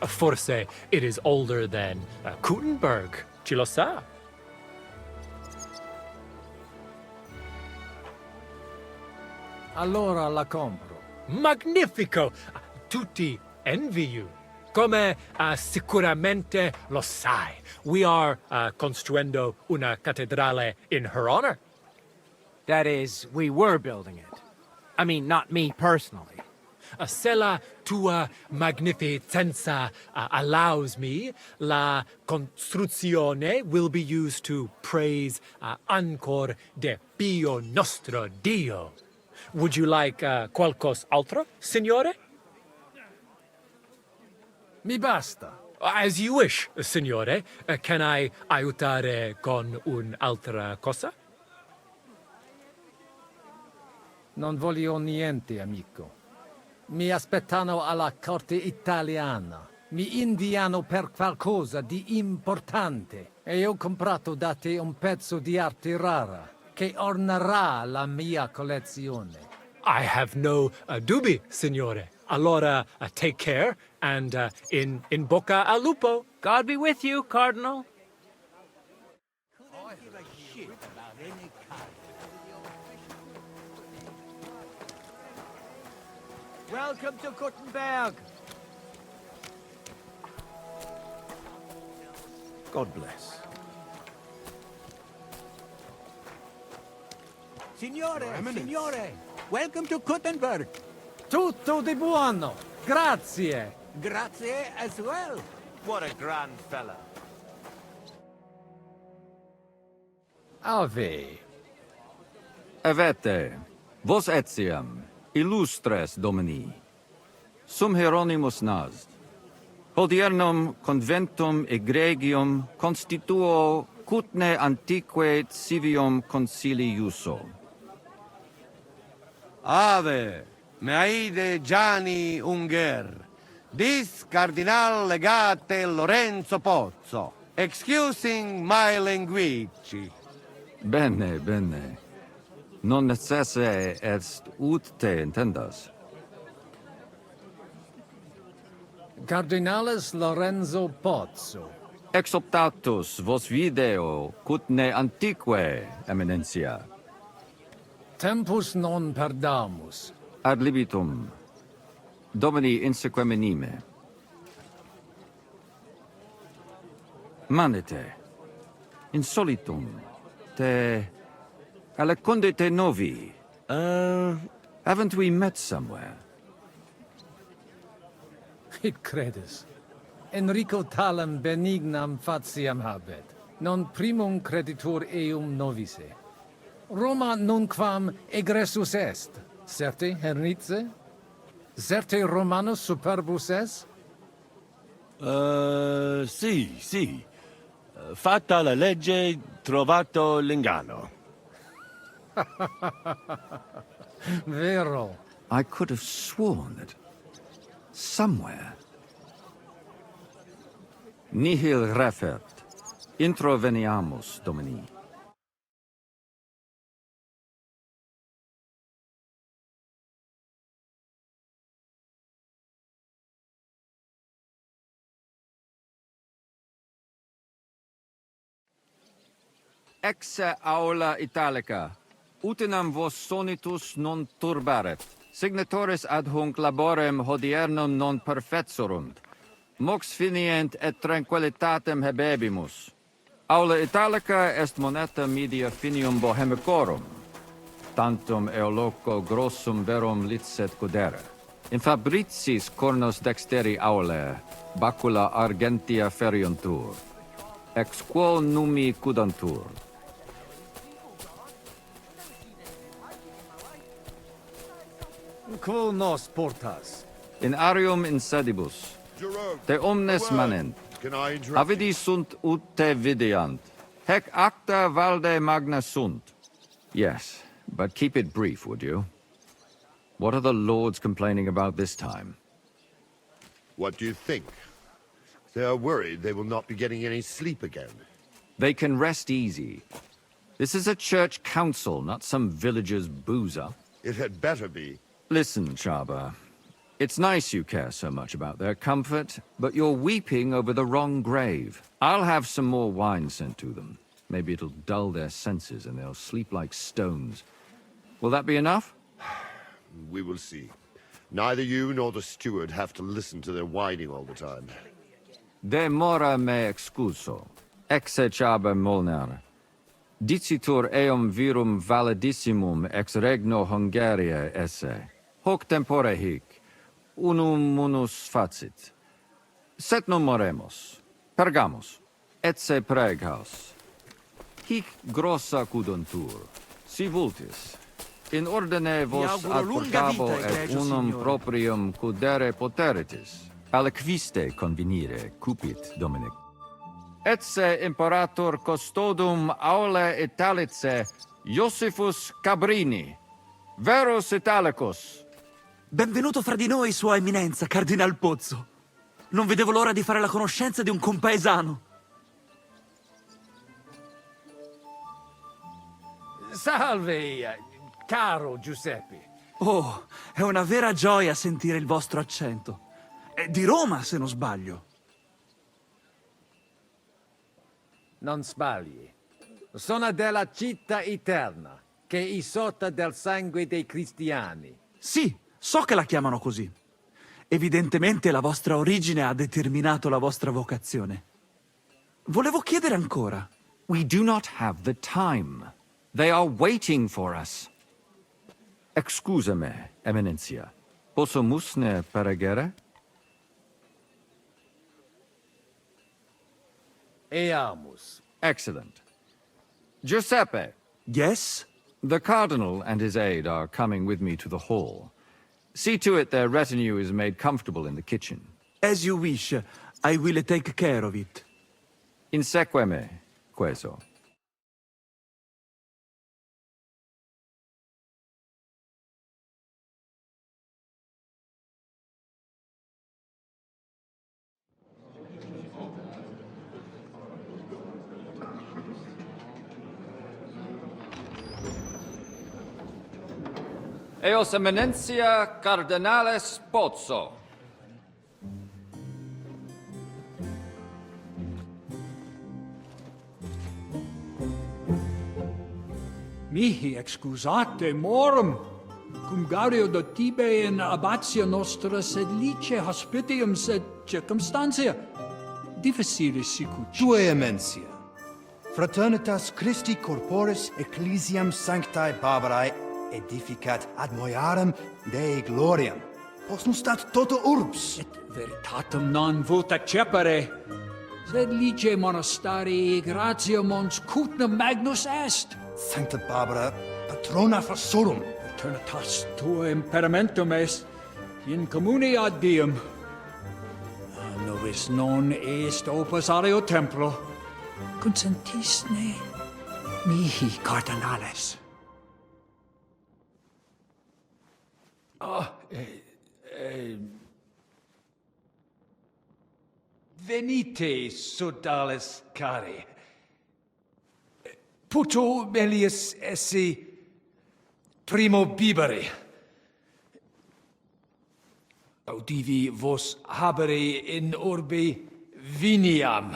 Forse it is older than Gutenberg. Ci lo sa? Allora la compro. Magnifico! Tutti envy you. Come sicuramente lo sai, we are construendo una cattedrale in her honor. That is, we were building it. I mean, not me personally. Se la tua magnificenza allows me, la costruzione will be used to praise ancor de Pio nostro Dio. Would you like qualcos altro, signore? Mi basta. As you wish, signore. Can I aiutare con un'altra cosa? Non voglio niente, amico. Mi aspettano alla corte italiana. Mi inviano per qualcosa di importante. E ho comprato da te un pezzo di arte rara che ornerà la mia collezione. I have no dubbi, signore. Allora, take care, and in bocca al lupo. God be with you, Cardinal. Welcome to Kuttenberg. God bless. Signore, welcome to Kuttenberg. Tutto di buono. Grazie. Grazie as well. What a grand fella. Ave. Avete, vos etiam, illustres domini, sum Hieronymus nas, hodiernum conventum egregium constituo cutne antique civium concili iuso. Ave, meaide Gianni Unger, dis Cardinal Legate Lorenzo Pozzo, excusing my language. Bene, bene. Non necesse est ut te intendas. Cardinales Lorenzo Pozzo. Ex optatus vos video cutne antique, eminencia. Tempus non perdamus. Ad libitum. Domini insequem anime. Manete. Insolitum. Te... Alecunde te novi. Haven't we met somewhere? Hic credis. Enrico talam benignam fatiam habet. Non primum creditur eum novice. Roma nunquam egressus est. Certe, Hernice? Certe Romanus superbus est? Sì. Fatta la legge, trovato l'inganno. Vero. I could have sworn that somewhere. Nihil refert. Introveniamus, Domini. Exe aula italica. Utinam vos sonitus non turbaret. Signatoris ad hunc laborem hodiernum non perfetsurunt. Mox finient et tranquillitatem habebimus. Aula italica est moneta media finium bohemicorum. Tantum eoloco grossum verum licet cudere. In fabricis cornos dexteri aulae, bacula argentia feriuntur. Ex quo numi cudantur. Quo nos portas? In arium insedibus. Te omnes manent. Avidi sunt ut te videant. Hec acta valde magna sunt. Yes, but keep it brief, would you? What are the lords complaining about this time? What do you think? They are worried they will not be getting any sleep again. They can rest easy. This is a church council, not some villager's boozer. It had better be. Listen, Chaba. It's nice you care so much about their comfort, but you're weeping over the wrong grave. I'll have some more wine sent to them. Maybe it'll dull their senses and they'll sleep like stones. Will that be enough? We will see. Neither you nor the steward have to listen to their whining all the time. De mora me excuso. Exe Chaba Molnar. Dicitur eum virum validissimum ex regno Hungaria esse. Hoc tempore hic. Unum munus facit. Set non moremus. Pergamus. Etse preghaus. Hic grossa cuduntur. Si vultis. In ordine vos ad portabo et unum proprium cudere poteritis. Aliquiste convenire cupit, Dominic. Etse imperator custodum aule Italice Iosifus Cabrini. Verus Italicus. Benvenuto fra di noi, Sua Eminenza, Cardinal Pozzo. Non vedevo l'ora di fare la conoscenza di un compaesano. Salve, caro Giuseppe. Oh, è una vera gioia sentire il vostro accento. È di Roma, se non sbaglio. Non sbagli. Sono della città eterna, che è isotta del sangue dei cristiani. Sì, so che la chiamano così. Evidentemente la vostra origine ha determinato la vostra vocazione. Volevo chiedere ancora. We do not have the time. They are waiting for us. Excusami, Eminencia. Posso musne pregare? Eamus. Excellent. Giuseppe. Yes? The Cardinal and his aide are coming with me to the hall. See to it their retinue is made comfortable in the kitchen. As you wish. I will take care of it. Insequeme, queso. Eos Eminencia Cardenales Pozzo. Mihi excusate morum, cum gario de tibe in abatia nostra sed lice hospitium sed circumstantia difficile sicut. Tue emensia. Fraternitas Christi corporis ecclesiam sanctae Barbarae edificat ad moiarem Dei gloriam. Posnustat toto urbs. Et veritatem non vult accepere, sed lice monastarii gratia mons cutnam magnus est. Sancta Barbara, patrona forsorum. Eternitas tua imperamentum est, in communi ad diem. Nobis non est opus aleo templo. Consentisne mihi cardinales. Venite, sodales cari. Puto melius esse primo bibere. Audivi vos habere in orbe viniam.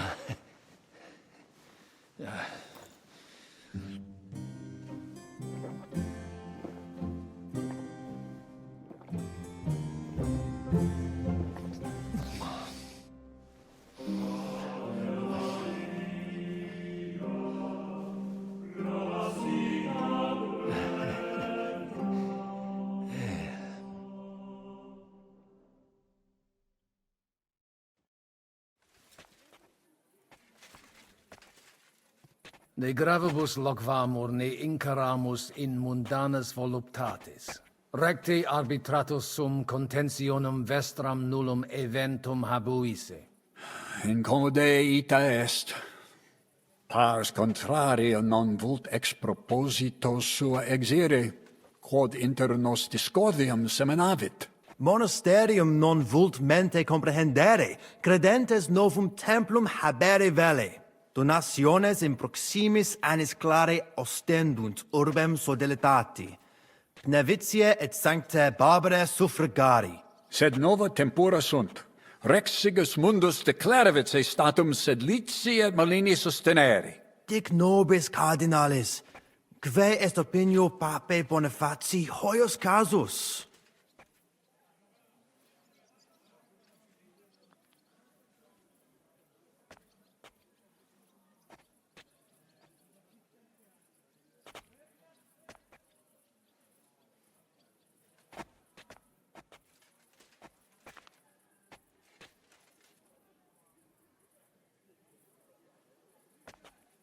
De gravibus loquamur ne incaramus in mundanas voluptatis. Recte arbitratus sum contentionum vestram nullum eventum habuisse. Incomode ita est. Pars contrario non vult ex proposito sua exire, quod inter nos discordium seminavit. Monasterium non vult mente comprehendere, credentes novum templum habere vele. Donationes in proximis annis clare ostendunt urbem sodelitati. Pnevitiae et sanctae Barbarae suffragari. Sed nova tempora sunt. Rex sigus mundus declaravit se statum sed lici et malini sostenere. Dic nobis cardinalis, quae est opinio pape Bonifaci hoius casus?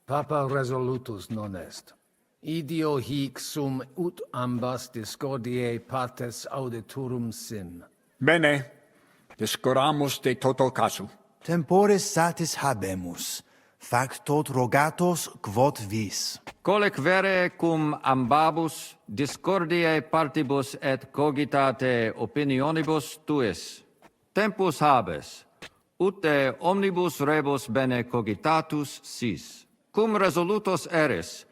Papa resolutus non est. Idio hic sum ut ambas discordiae partes auditorum sim. Bene, discuramus de toto casu. Temporis satis habemus, fac tot rogatos quod vis. Colec vere cum ambabus discordiae partibus et cogitate opinionibus tuis. Tempus habes, ute omnibus rebus bene cogitatus sis. Cum resolutos eris,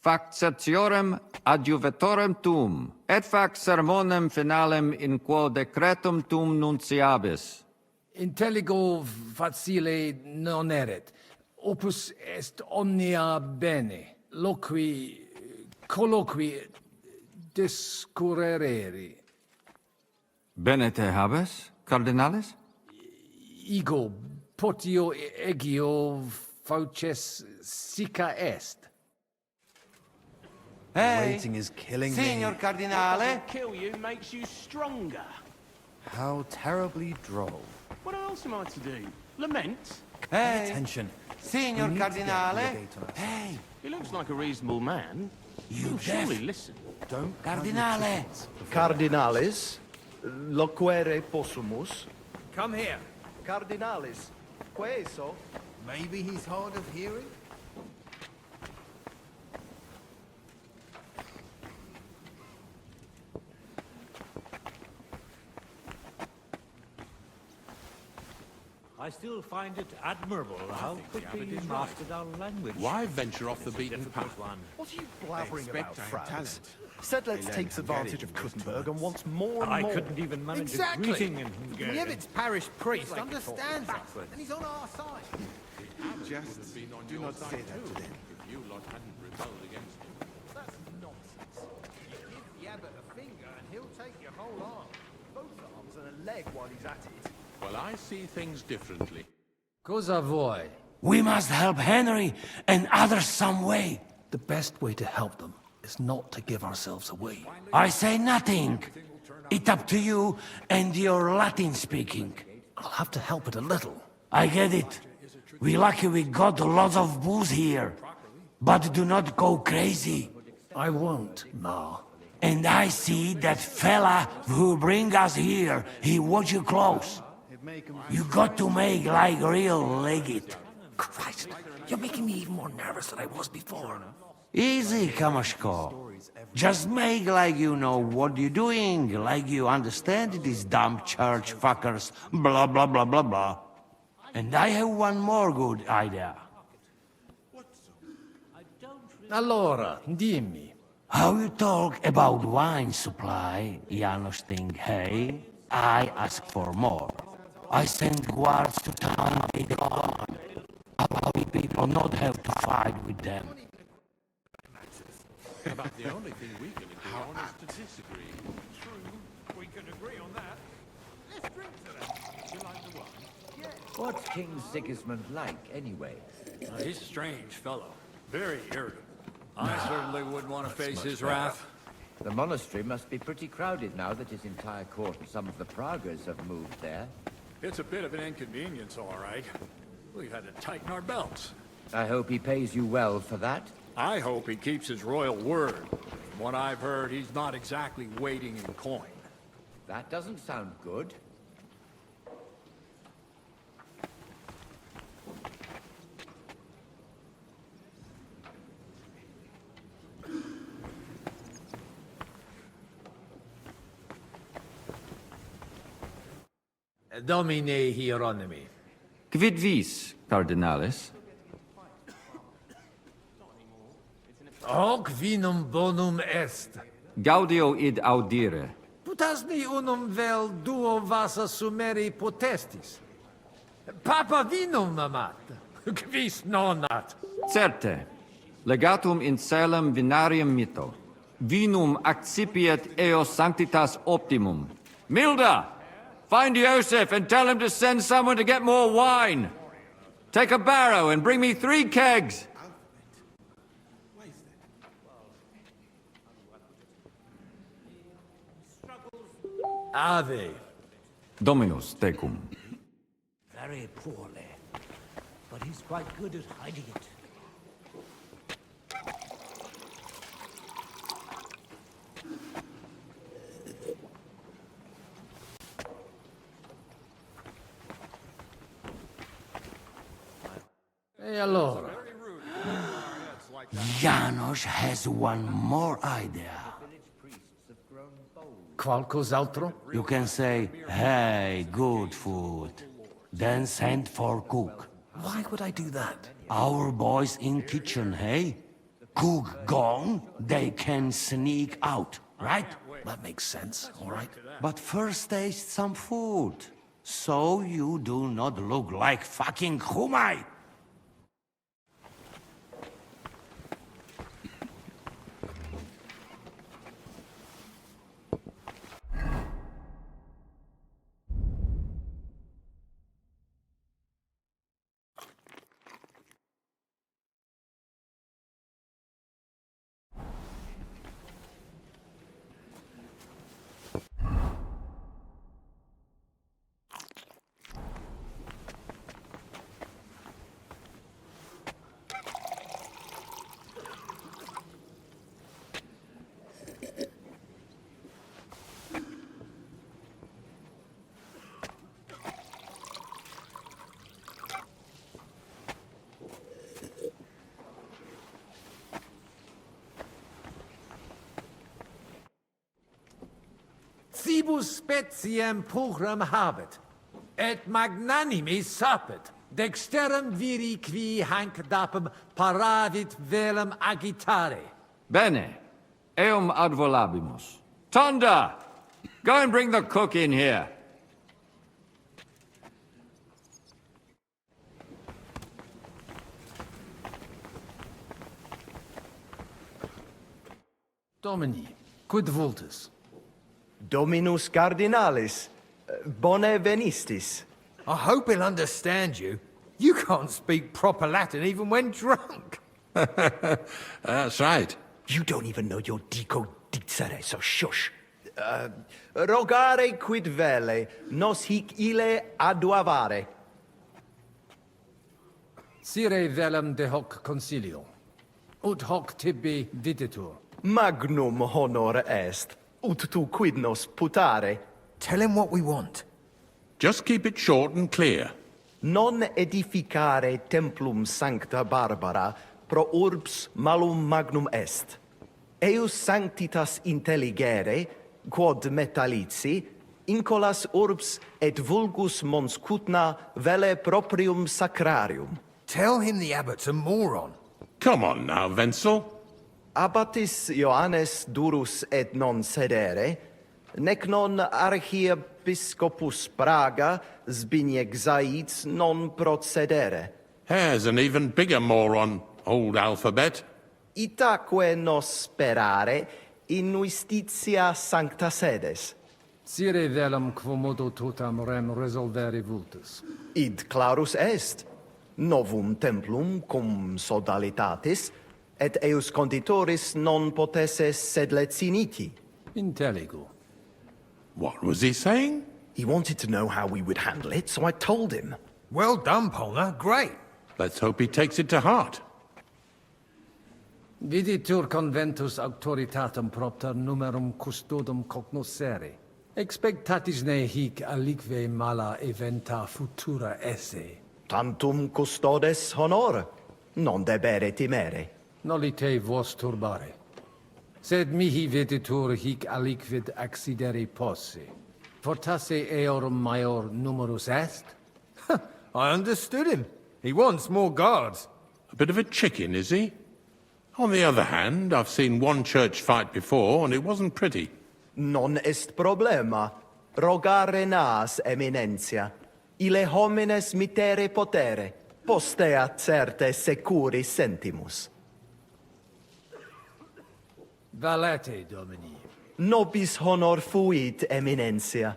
fac certiorem adjuvetorem tuum, et fac sermonem finalem in quo decretum tuum nunciabis. Intelligo facile non erit. Opus est omnia bene. colloqui discurrere. Bene te habes, cardinalis? Ego potio egio fauces sica est. Hey, Waiting is killing Signor me. Cardinale. Kill you makes you stronger. How terribly droll. What else am I to do? Lament? Hey, Attention. Signor We need to get Cardinale. Legate on our side. Hey, He looks like a reasonable man. You He'll deaf. surely listen. Don't Cardinale. Cardinalis, loquere possumus. Come here. Cardinalis, queso. Maybe he's hard of hearing? I still find it admirable how quickly you mastered our language. Why venture off the beaten path? What are you blabbering about, I have Franz? talent. Said let's They take learn advantage of Hungarian Kuttenberg and wants more and I more. couldn't even manage Exactly. a greeting in Hungarian. Yevit's parish priest understands us, and he's on our side. Just do not say that to them. If you lot hadn't rebelled against him. That's nonsense. You give Yabbit a finger and he'll take your whole arm. Both arms and a leg while he's at it. Well, I see things differently. Cosa voi? We must help Henry and others some way. The best way to help them is not to give ourselves away. I say nothing. It's up to you and your Latin speaking. I'll have to help it a little. I get it. We lucky we got lots of booze here. But do not go crazy. I won't, Ma. And I see that fella who bring us here. He watch you close. You got to make like real legit. Christ, you're making me even more nervous than I was before. Easy, Kamashko. Just make like you know what you're doing, like you understand these dumb church fuckers, blah blah blah blah blah. And I have one more good idea. Allora, dimmi. How you talk about wine supply, Janos think, hey? I ask for more. I send guards to town, they gone. Allow people not have to fight with them. About the only thing we can agree on is to disagree. True, we can agree on that. Let's drink to that. You like the wine? What's King Sigismund like, anyway? He's a strange fellow. Very irritable. I certainly wouldn't want to face his wrath. The monastery must be pretty crowded now that his entire court and some of the Pragas have moved there. It's a bit of an inconvenience, all right. We've had to tighten our belts. I hope he pays you well for that. I hope he keeps his royal word. From what I've heard, he's not exactly waiting in coin. That doesn't sound good. Domine Hieronymi. Quid vis, cardinalis? Hoc vinum bonum est. Gaudio id audire. Putasni unum vel duo vasa sumeri potestis. Papa vinum amat. Quis nonat. Certe. Legatum in celem vinarium mito. Vinum accipiet eos sanctitas optimum. Milda! Find Joseph and tell him to send someone to get more wine. Take a barrow and bring me 3 kegs. Ave. Dominus tecum. Very poorly. But he's quite good at hiding it. E allora? Janos has one more idea. Qualcos'altro? You can say, hey, good food. Then send for cook. Why would I do that? Our boys in kitchen, hey? Cook gone, they can sneak out, right? That makes sense, all right. But first taste some food. So you do not look like fucking Humai. quibus speciem pugram habet, et magnanimis sapet, dexterum viri qui hanc dapem paravit velum agitare. Bene. Eum ad volabimus. Tonda! Go and bring the cook in here. Domini, quid vultus? Dominus Cardinalis, bone venistis. I hope he'll understand you. You can't speak proper Latin even when drunk. That's right. You don't even know your dico dicere, so shush. Rogare quid vele, nos hic ille aduavare. Sire velum de hoc concilio, ut hoc tibi videtur. Magnum honor est, ut tu quid nos putare. Tell him what we want. Just keep it short and clear. Non edificare templum sancta Barbara pro urbs malum magnum est. Eius sanctitas intelligere, quod metallici, incolas urbs et vulgus mons cutna vele proprium sacrarium. Tell him the abbot's a moron. Come on now, Wenzel. Abbatis Johannes durus et non sedere, nec non archiepiscopus Praga Zbigniew Zaitz non procedere. Here's an even bigger moron, old alphabet. Itaque nos sperare in justitia sancta sedes. Sire velum quomodo totam rem resolvere vultus. Id clarus est. Novum templum cum sodalitatis, et eius conditoris non potesses sed leciniti. Intelligo. What was he saying? He wanted to know how we would handle it, so I told him. Well done, Ponga. Great. Let's hope he takes it to heart. Viditur conventus auctoritatem propter numerum custodum cognoscere. Expectatis ne hic alique mala eventa futura esse. Tantum custodes honor, non debere timere. Nolite vos turbare. Sed mihi viditur hic aliquid accidere posse. Fortasse eorum maior numerus est? I understood him. He wants more guards. A bit of a chicken, is he? On the other hand, I've seen one church fight before, and it wasn't pretty. Non est problema. Rogare nas, eminentia. Ille homines mitere potere. Postea certe securi sentimus. Valete, Domini. Nobis honor fuit, eminentia.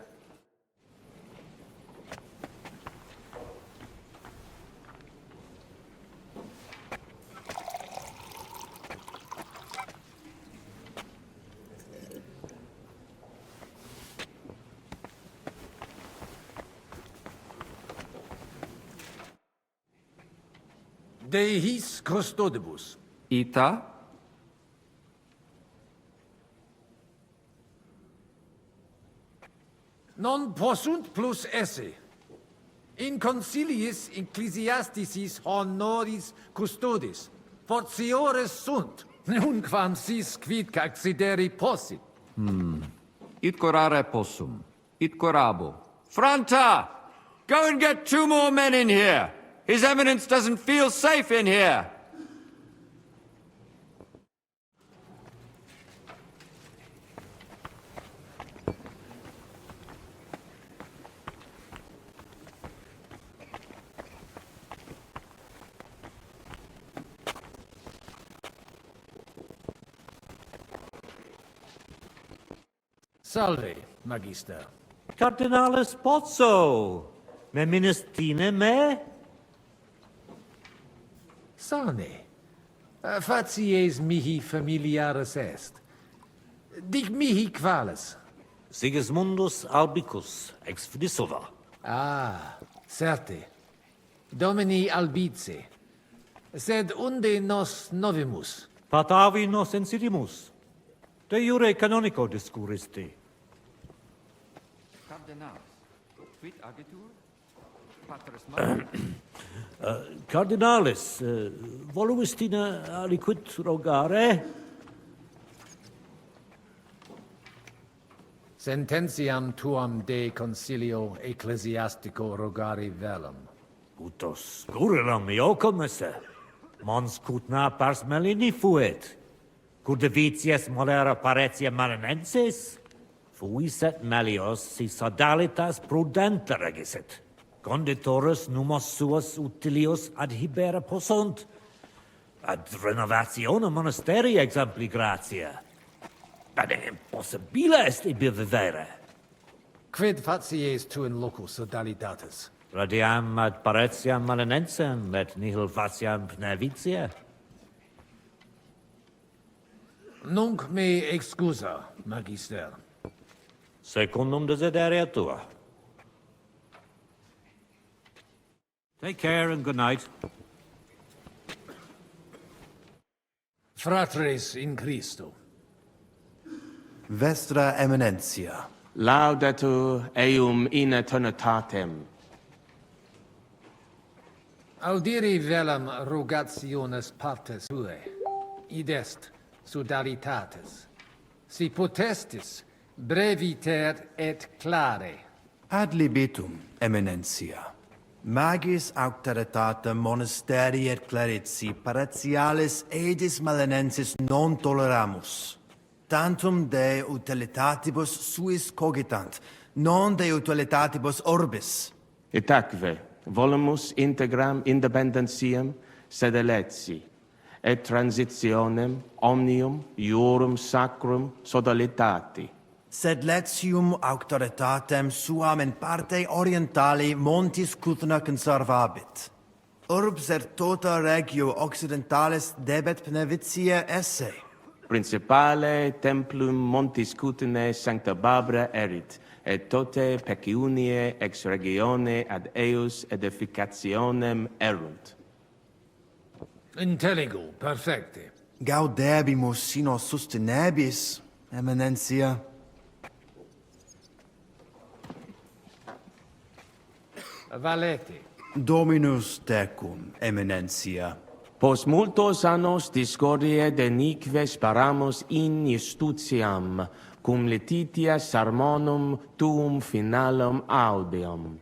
De his custodibus. Ita? Non possunt plus esse. In conciliis ecclesiasticis honoris custodis. Fortiores sunt. Nunquam sis quid accideri possit. It corare possum. It corabo. Franta! Go and get 2 more men in here! His Eminence doesn't feel safe in here! Salve, Magister. Cardinalis Pozzo! Me ministine me? Sane. Facies mihi familiaris est. Dic mihi qualis. Sigismundus Albicus, ex Fidisova. Ah, certe. Domini Albice. Sed unde nos novimus? Patavi nos insidimus. De jure canonico discuristi. Cardinal, quid agitur? Patris Cardinalis, voluistina aliquid rogare? Sententiam tuam de concilio ecclesiastico rogari velum. Utos skurelam iocomus. Mons cutna pars melini fuit. Cudevitius molera paretia marinensis. Fuis et melios si sodalitas prudenta regisit. Conditorus numos suos utilius adhibere possunt. Ad renovatione monasteri exempli gratia. Ad impossibile est ibi vivere. Quid facies tu in loco sodalitatis? Radiam ad paretiam malinensem, et nihil faciam pnevitia. Nunc me excusa, magister. Secundum desideria tua. Take care and good night. Fratres in Christo. Vestra Eminentia. Laudetur eum in eternitatem. Audiri velam rogationes partes tue. Id est sodalitatis. Si potestis breviter et clare. Ad libitum, Eminentia. Magis auctoritatem monasteri et clerici paratialis edis malinensis non toleramus. Tantum de utilitatibus suis cogitant, non de utilitatibus orbis. Itaque, volumus integram independentiam sed eletsi, et transitionem omnium iorum sacrum sodalitati. Sed letium auctoritatem suam in parte orientali montis Cuthna conservabit. Urbs et tota regio occidentalis debet pnevitia esse. Principale templum montis Cuthnae sancta Barbara erit, et tote peciunie ex regione ad eius edificationem erunt. Intelligo, perfecte. Gaudebimus sino sustenebis, Eminentia. Valete. Dominus tecum, Eminentia. Post multos annos discordie denique sparamus in justitiam, cum letitia sermonum tuum finalum audium.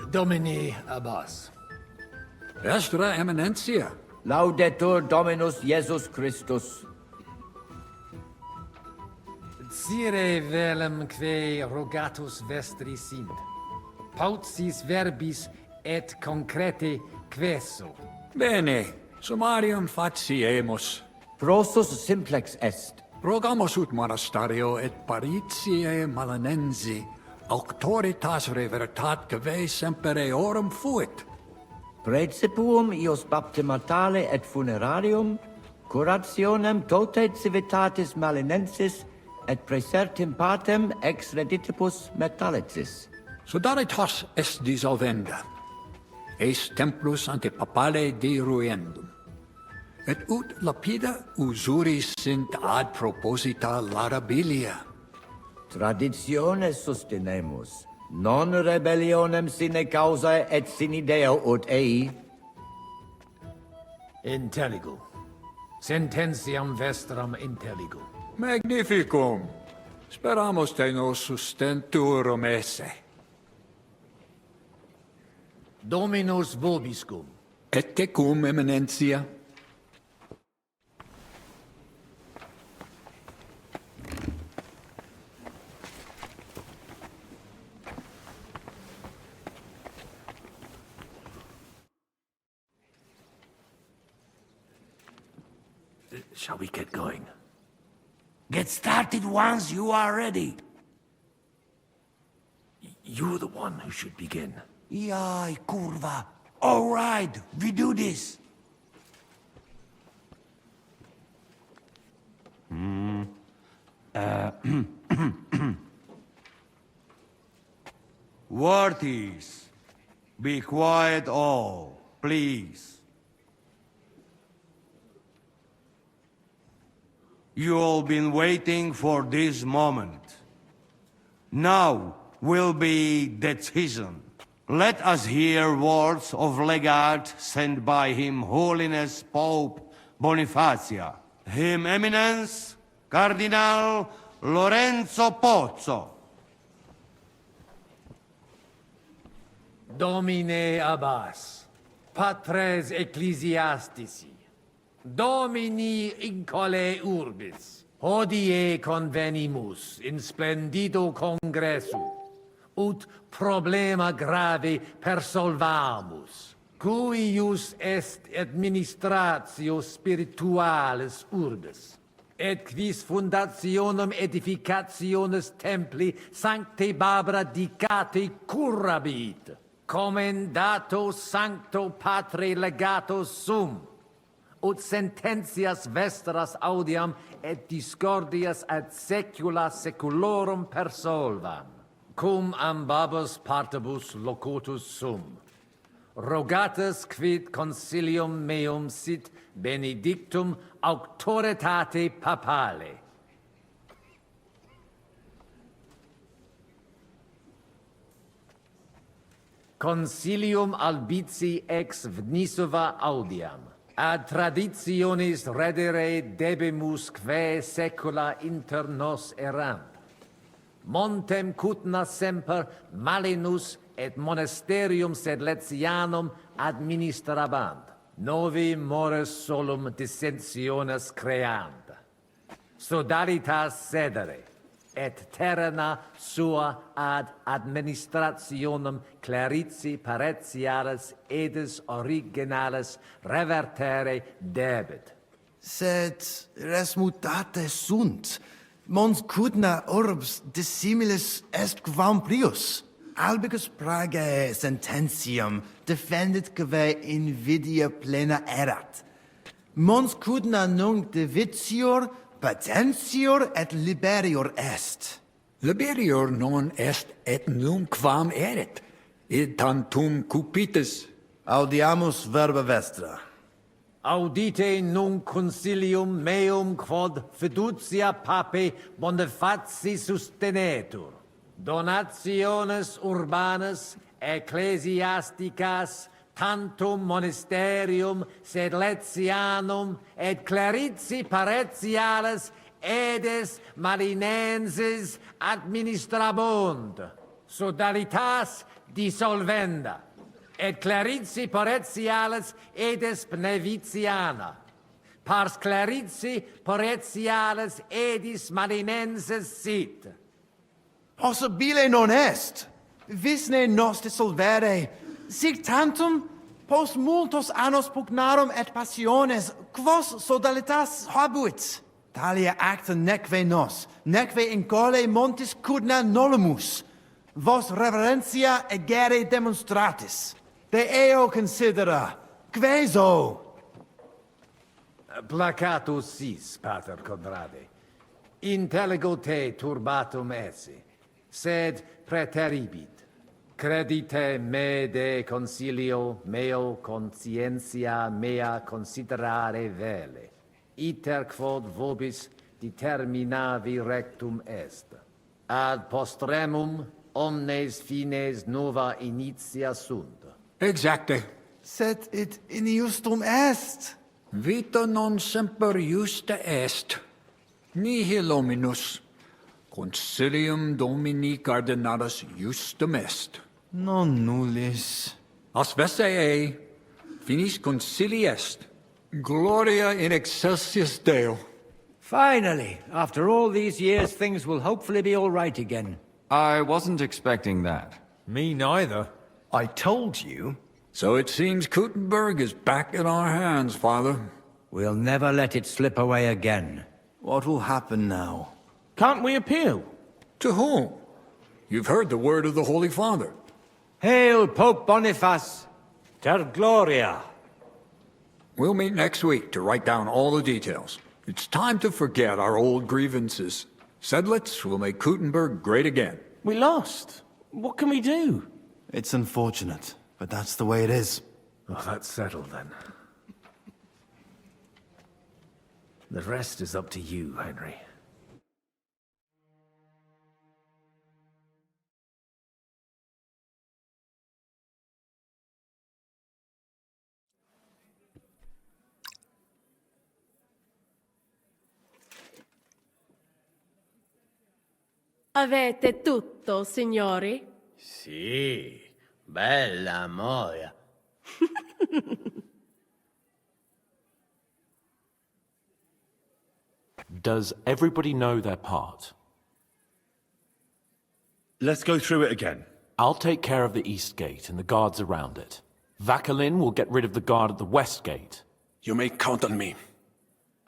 Domini Abbas. Vestra Eminentia. Laudetur Dominus Iesus Christus. Sire velum que rogatus vestri sint. Pautsis verbis et concrete queso. Bene, summarium faciemus. Prosus simplex est. Rogamus ut monasterio et paritiae malinensi auctoritas revertat que semper eorum fuit. Praecipuum ios baptimatale et funerarium, curationem tote civitatis malinensis et praesertim patem ex reditibus metallicis. Sodalitas est dissolvenda. Eis templus ante papale deruendum. Et ut lapida usuris sint ad proposita larabilia. Traditiones sustenemus, non rebellionem sine causa et sine Deo ut ei. Intelligo. Sententiam vestram intelligo. Magnificum. Speramus te nos sustenturum esse. Dominus vobiscum. Et tecum, Eminentia. Shall we get going? Get started once you are ready. You're the one who should begin. Yai, curva. All right, we do this. Worthies, be quiet all. please. You all been waiting for this moment. Now will be decision. Let us hear words of legate sent by Him Holiness Pope Bonifacia, Him Eminence Cardinal Lorenzo Pozzo. Domine Abbas, Patres Ecclesiastici, Domini incole urbis, hodie convenimus in splendido congressu, ut problema grave persolvamus, cuius est administratio spiritualis urbis, et quis fundationem edificationis templi sancte Barbara dicate curabit, commendato sancto patre legato sum, ut sententias vestras audiam et discordias ad secula seculorum persolvam, cum ambabus partibus locutus sum. Rogatus quid consilium meum sit benedictum auctoritate papale. Consilium albici ex Vnisova audiam. Ad traditionis redere debemus quae secula inter nos erant. Montem cutna semper malinus et monasterium sed Letianum administrabant. Novi mores solum dissensiones creant. Sodalitas sedere, et terrena sua ad administrationem clerici paretialis edis originales revertere debet. Sed res mutate sunt. Mons cudna urbs dissimilis est quam prius. Albicus pragae sententiam defendit quae invidia plena erat. Mons cudna nunc divitior, patentior et liberior est. Liberior non est et nunc quam erit, id tantum cupitis. Audiamus verba vestra. Audite nunc consilium meum quod fiducia pape Bonifaci sustenetur. Donationes urbanas ecclesiasticas tantum monasterium sed Letianum et clerici paretialis edes marinenses administrabunt, sodalitas dissolvenda, et clerici paretialis edes Pneviciana, pars clerici paretialis edis marinenses sit. Possibile non est. Visne nos dissolvere. Sic tantum post multos annos pugnarum et passiones quos sodalitas habuit. Talia acta neque nos, neque incole montis cudna nolumus. Vos reverentia egere demonstratis. De eo considera. Queso. Placatus sis, pater Conrade. Intelligo te turbatum esse, sed preteribit. Credite me de consilio meo conscientia mea considerare vele, iter quod vobis determinavi rectum est. Ad postremum omnes fines nova initia sunt. Exacte. Sed it injustum est. Vita non semper justa est. Nihil hominus. Consilium Domini Cardinalis justum est. Non nullis. Aspece ei, finis concili est. Gloria in excelsis Deo. Finally, after all these years, things will hopefully be all right again. I wasn't expecting that. Me neither. I told you. So it seems Kuttenberg is back in our hands, Father. We'll never let it slip away again. What will happen now? Can't we appeal? To whom? You've heard the word of the Holy Father. Hail, Pope Boniface! Ter Gloria! We'll meet next week to write down all the details. It's time to forget our old grievances. Sedlitz will make Kuttenberg great again. We lost. What can we do? It's unfortunate, but that's the way it is. Oh, that's settled then. The rest is up to you, Henry. Avete tutto, signori? Sì, bella moia. Does everybody know their part? Let's go through it again. I'll take care of the east gate and the guards around it. Vakalin will get rid of the guard at the west gate. You may count on me.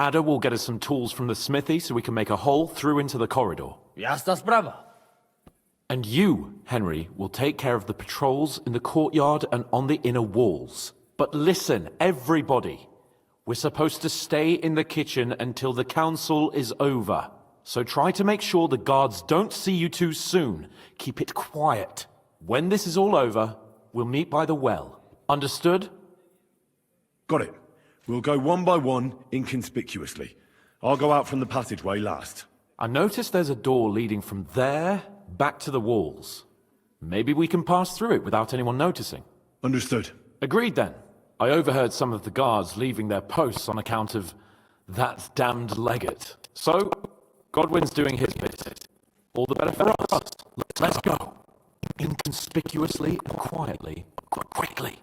Ada will get us some tools from the smithy so we can make a hole through into the corridor. Jasna sprawa. And you, Henry, will take care of the patrols in the courtyard and on the inner walls. But listen, everybody. We're supposed to stay in the kitchen until the council is over. So try to make sure the guards don't see you too soon. Keep it quiet. When this is all over, we'll meet by the well. Understood? Got it. We'll go one by one, inconspicuously. I'll go out from the passageway last. I noticed there's a door leading from there back to the walls. Maybe we can pass through it without anyone noticing. Understood. Agreed then. I overheard some of the guards leaving their posts on account of that damned legate. So, Godwin's doing his bit. All the better for us. Let's go. Inconspicuously and quietly, but quickly.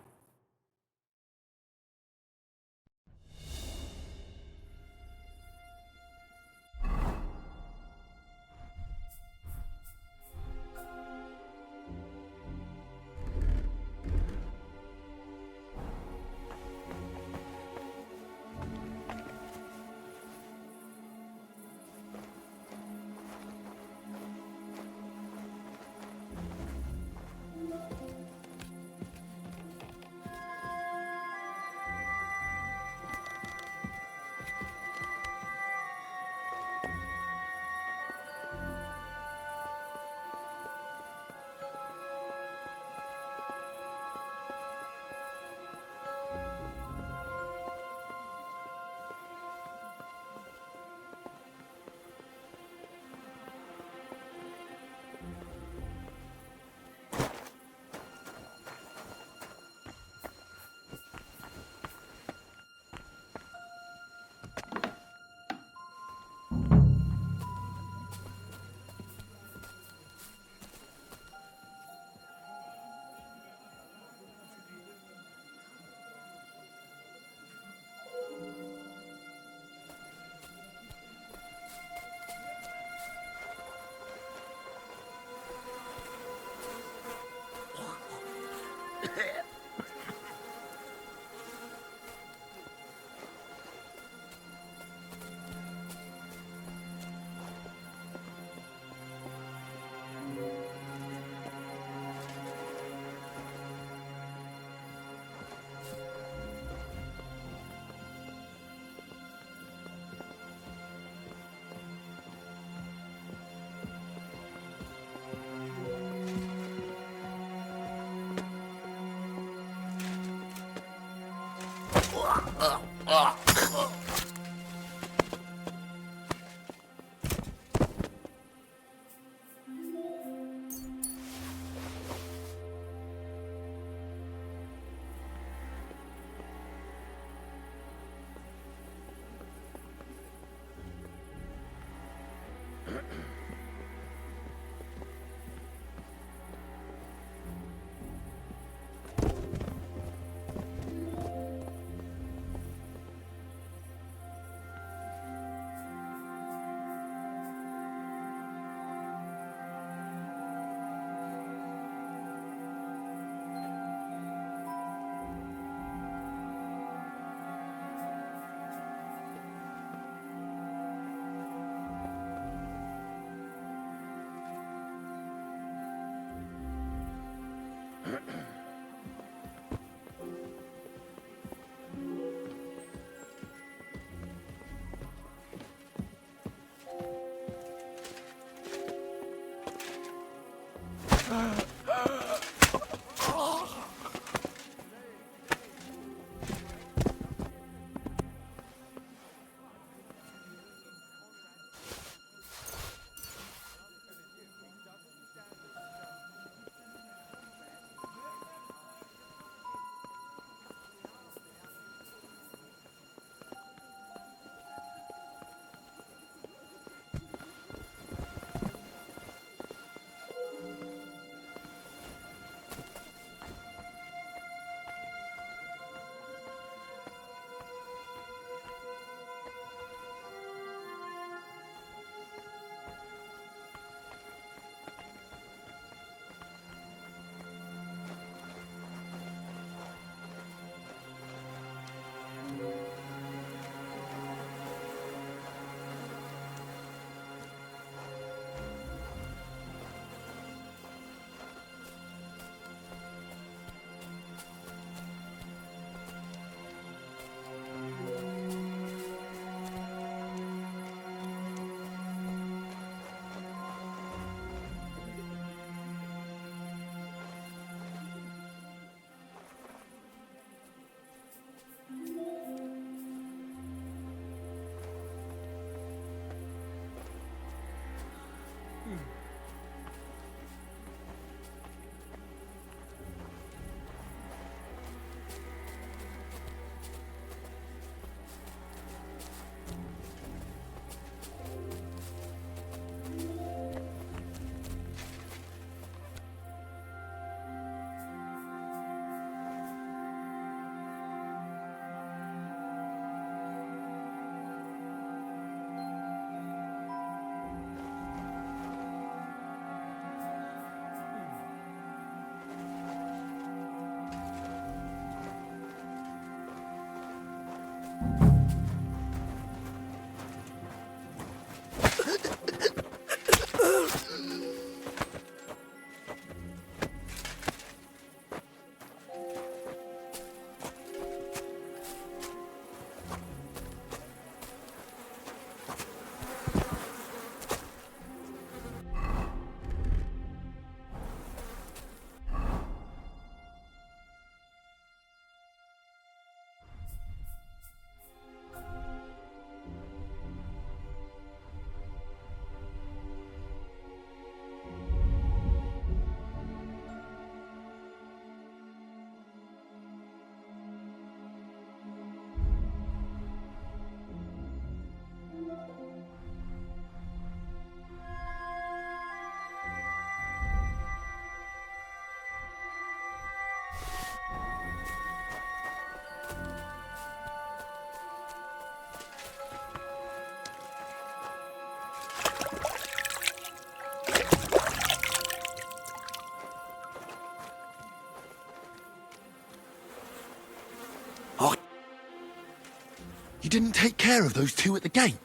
You didn't take care of those two at the gate.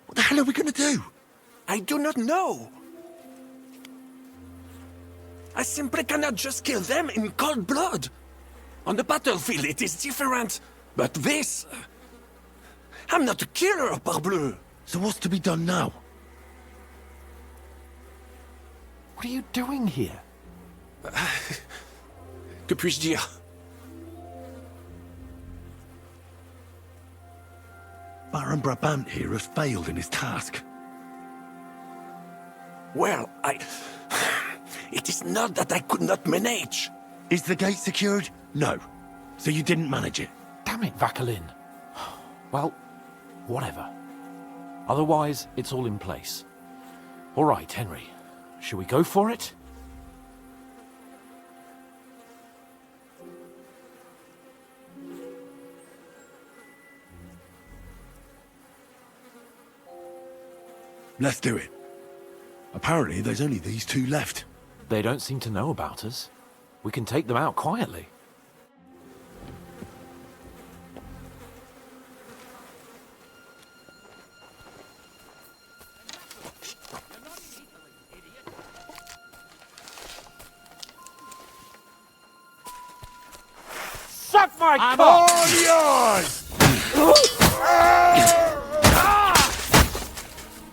What the hell are we gonna do? I do not know. I simply cannot just kill them in cold blood. On the battlefield, it is different. But this... I'm not a killer, parbleu. So what's to be done now? What are you doing here? Que puis-je dire? Baron Brabant here has failed in his task. Well, It is not that I could not manage. Is the gate secured? No. So you didn't manage it? Damn it, Vakalin. Well, whatever. Otherwise, it's all in place. All right, Henry. Shall we go for it? Let's do it. Apparently, there's only these two left. They don't seem to know about us. We can take them out quietly. Suck my I'm cock! all yours!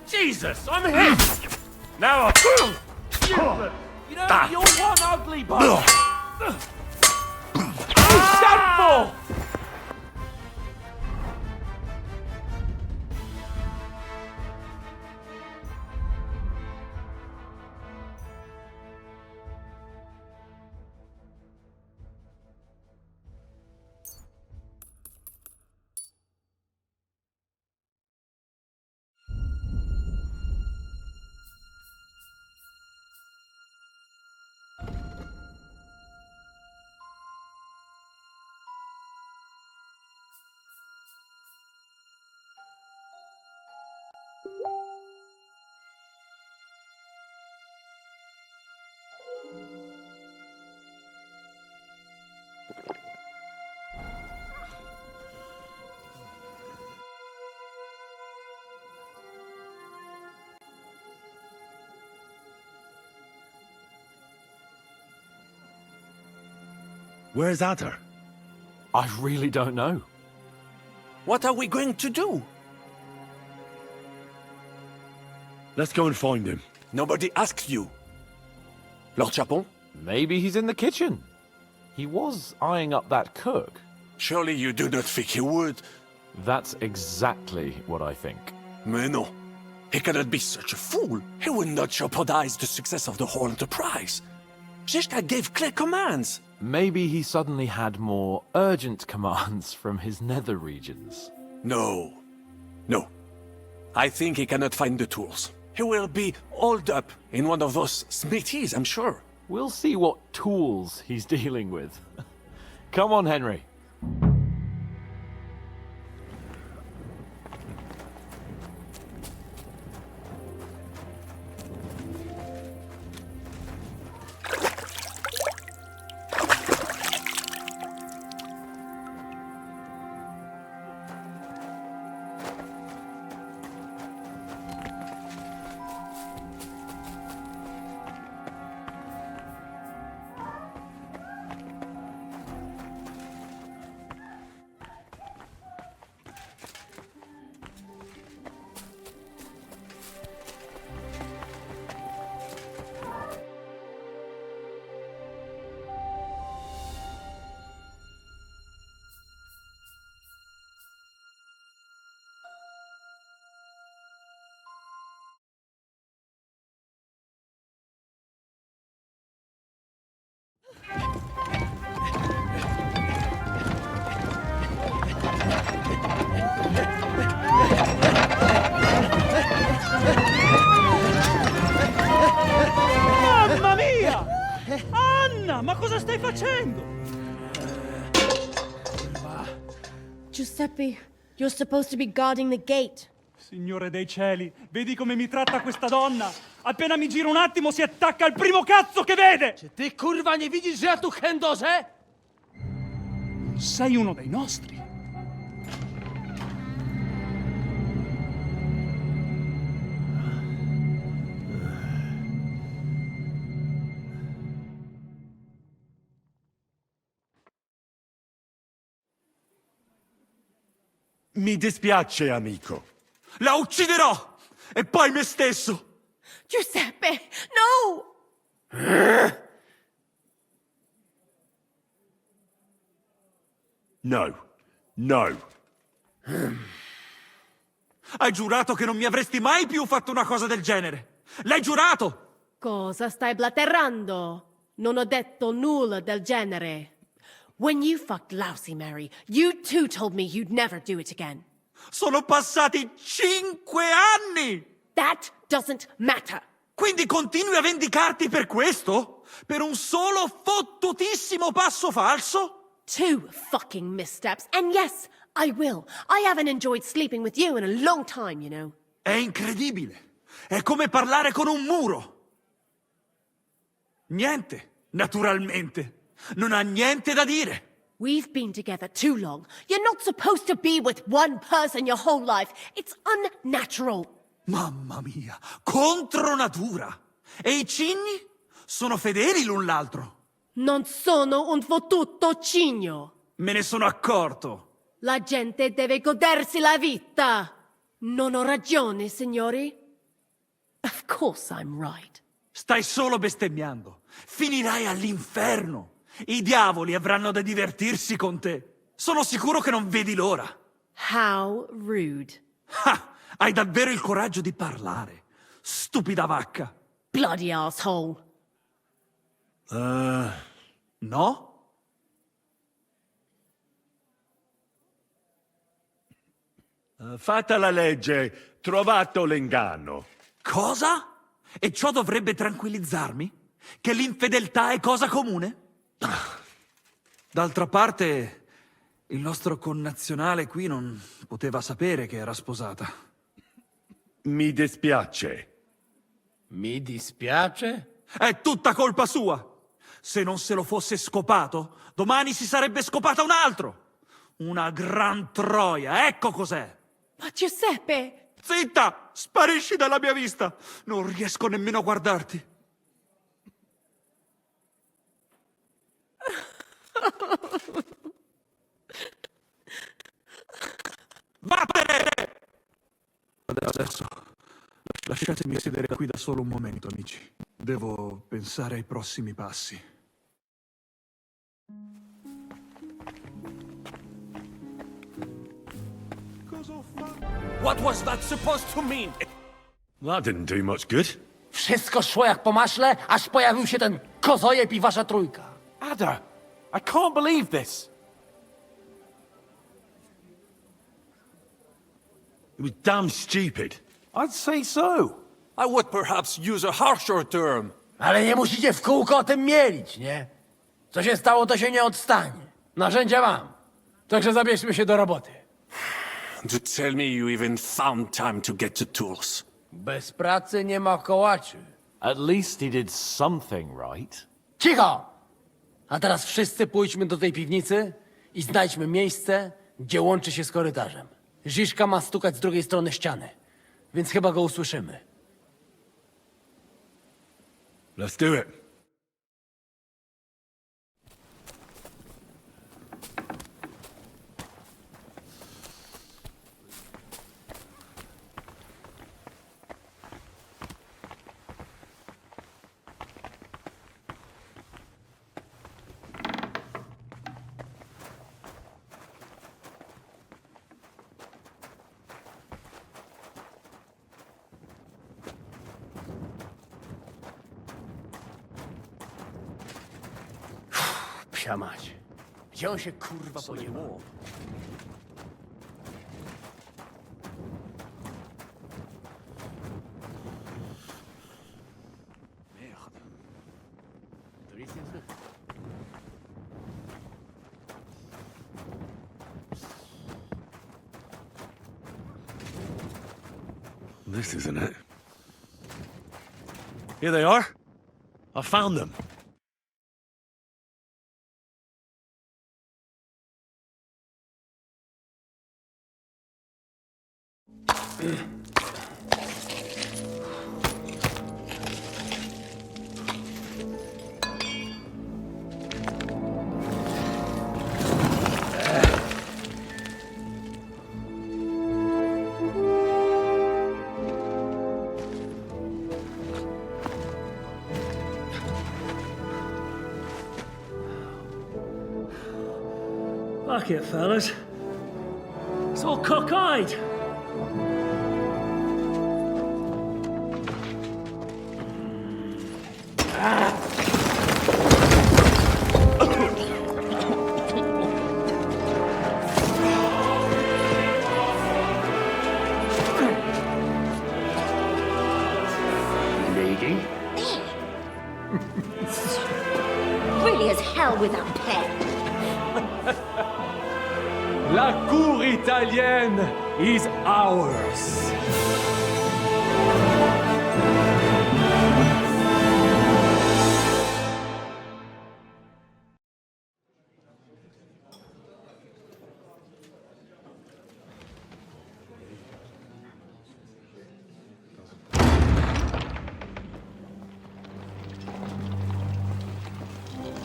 Jesus, I'm hit! Now You know, you're one ugly bug! Shameful! Where's Adder? I really don't know. What are we going to do? Let's go and find him. Nobody asked you. Lord Chapon? Maybe he's in the kitchen. He was eyeing up that cook. Surely you do not think he would. That's exactly what I think. Mais non. He cannot be such a fool. He will not jeopardize the success of the whole enterprise. Zizka gave clear commands. Maybe he suddenly had more urgent commands from his nether regions. No. No. I think he cannot find the tools. He will be holed up in one of those smithies, I'm sure. We'll see what tools he's dealing with. Come on, Henry. Mamma mia! Anna, ma cosa stai facendo? Giuseppe, you're supposed to be guarding the gate. Signore dei cieli, vedi come mi tratta questa donna? Appena mi giro un attimo si attacca al primo cazzo che vede! Czy ty kurwa nie widzisz, że ja tu chędożę? Sei uno dei nostri. Mi dispiace, amico. La ucciderò! E poi me stesso! Giuseppe, no! No. No. Hai giurato che non mi avresti mai più fatto una cosa del genere! L'hai giurato! Cosa stai blaterando? Non ho detto nulla del genere. When you fucked Lousy Mary, you too told me you'd never do it again. Sono passati 5 anni! That doesn't matter. Quindi continui a vendicarti per questo? Per un solo fottutissimo passo falso? 2 fucking missteps, and yes, I will. I haven't enjoyed sleeping with you in a long time, you know. È incredibile. È come parlare con un muro. Niente, naturalmente. Non ha niente da dire. We've been together too long. You're not supposed to be with one person your whole life. It's unnatural. Mamma mia, contro natura. E i cigni? Sono fedeli l'un l'altro. Non sono un fottuto cigno. Me ne sono accorto. La gente deve godersi la vita. Non ho ragione, signori? Of course I'm right. Stai solo bestemmiando. Finirai all'inferno. I diavoli avranno da divertirsi con te. Sono sicuro che non vedi l'ora. How rude. Ah, hai davvero il coraggio di parlare. Stupida vacca. Bloody asshole. No? Fatta la legge, trovato l'inganno. Cosa? E ciò dovrebbe tranquillizzarmi? Che l'infedeltà è cosa comune? D'altra parte, il nostro connazionale qui non poteva sapere che era sposata. Mi dispiace. Mi dispiace? È tutta colpa sua! Se non se lo fosse scopato, domani si sarebbe scopata un altro! Una gran troia, ecco cos'è! Ma Giuseppe! Zitta! Sparisci dalla mia vista! Non riesco nemmeno a guardarti. Vattene! Adesso lasciatemi sedere qui da solo un momento, amici. Devo pensare ai prossimi passi. What was that supposed to mean? That didn't do much good. Wszystko szło jak po maśle, aż pojawił się ten kozojeb i wasza trójka. Ada, I can't believe this. It was damn stupid. I'd say so. I would perhaps use a harsher term. Ale nie musicie w kółko o tym mielić, nie? Co się stało, to się nie odstanie. Narzędzia mam. Także zabierzmy się do roboty. To tell me you even found time to get to tools. Bez pracy nie ma kołaczy. At least he did something right. Cicho! A teraz wszyscy pójdźmy do tej piwnicy i znajdźmy miejsce, gdzie łączy się z korytarzem. Ziszka ma stukać z drugiej strony ściany, więc chyba go usłyszymy. Let's do it. Psia mać. Gdzie on się kurwa podziewał? This isn't it. Here they are. I found them. Fuck it, fellas. It's all cockeyed. Lady? Pretty as hell without pay. La cour italienne is ours.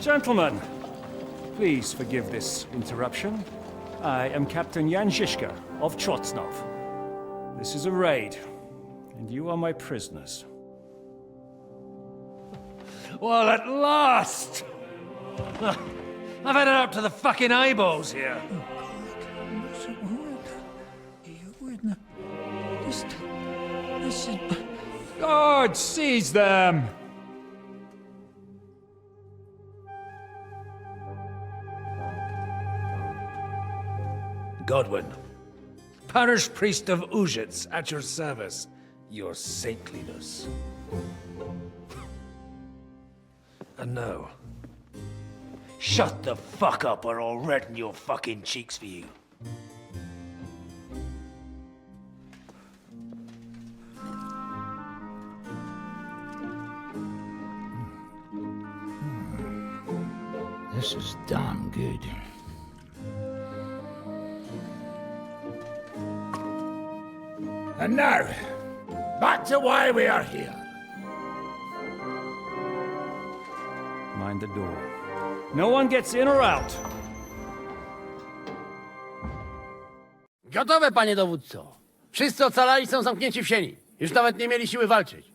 Gentlemen, please forgive this interruption. I am Captain Jan Žižka of Trotznov. This is a raid, and you are my prisoners. Well, at last! I've had it up to the fucking eyeballs here. Guard, seize them! Godwin, parish priest of Uzhitz, at your service, your saintliness. And now, shut the fuck up or I'll redden your fucking cheeks for you. This is damn good. And now, back to why we are here. Mind the door. No one gets in or out. Gotowe, panie dowódco. Wszyscy ocalali są zamknięci w sieni. Już nawet nie mieli siły walczyć.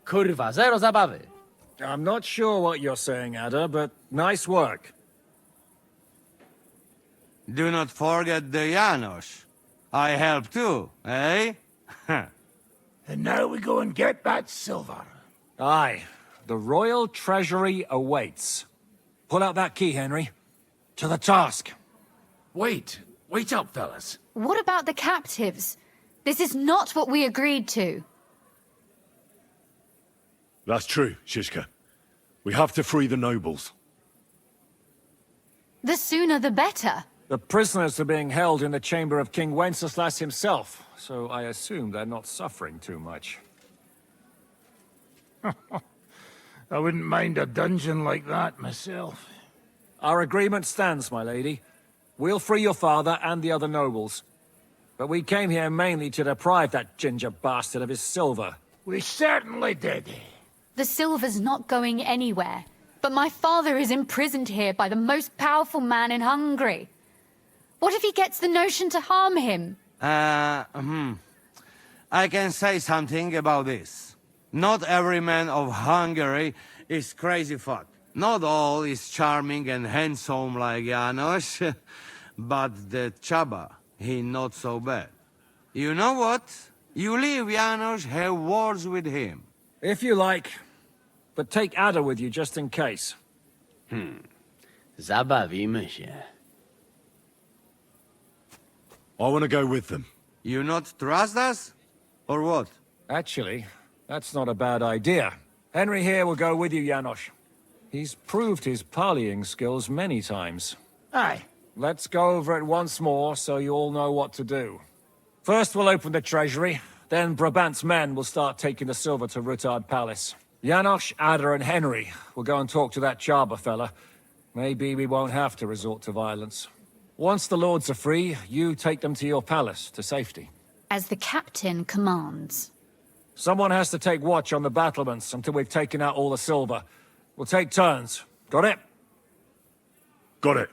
Kurwa, zero zabawy. I'm not sure what you're saying, Ada, but nice work. Do not forget the Janos. I help too, eh? And now we go and get that silver. Aye. The royal treasury awaits. Pull out that key, Henry. To the task. Wait up, fellas. What about the captives? This is not what we agreed to. That's true, Žižka. We have to free the nobles. The sooner the better. The prisoners are being held in the chamber of King Wenceslas himself, so I assume they're not suffering too much. I wouldn't mind a dungeon like that myself. Our agreement stands, my lady. We'll free your father and the other nobles. But we came here mainly to deprive that ginger bastard of his silver. We certainly did. The silver's not going anywhere. But my father is imprisoned here by the most powerful man in Hungary. What if he gets the notion to harm him? I can say something about this. Not every man of Hungary is crazy fuck. Not all is charming and handsome like Janos, but the Chaba, he not so bad. You know what? You leave Janos, have words with him. If you like, but take Ada with you just in case. Zabawimy się. I want to go with them. You not trust us? Or what? Actually, that's not a bad idea. Henry here will go with you, Janos. He's proved his parleying skills many times. Aye. Let's go over it once more so you all know what to do. First we'll open the treasury, then Brabant's men will start taking the silver to Rutard Palace. Janos, Ada and Henry will go and talk to that Chaba fella. Maybe we won't have to resort to violence. Once the lords are free, you take them to your palace, to safety. As the captain commands. Someone has to take watch on the battlements until we've taken out all the silver. We'll take turns. Got it? Got it.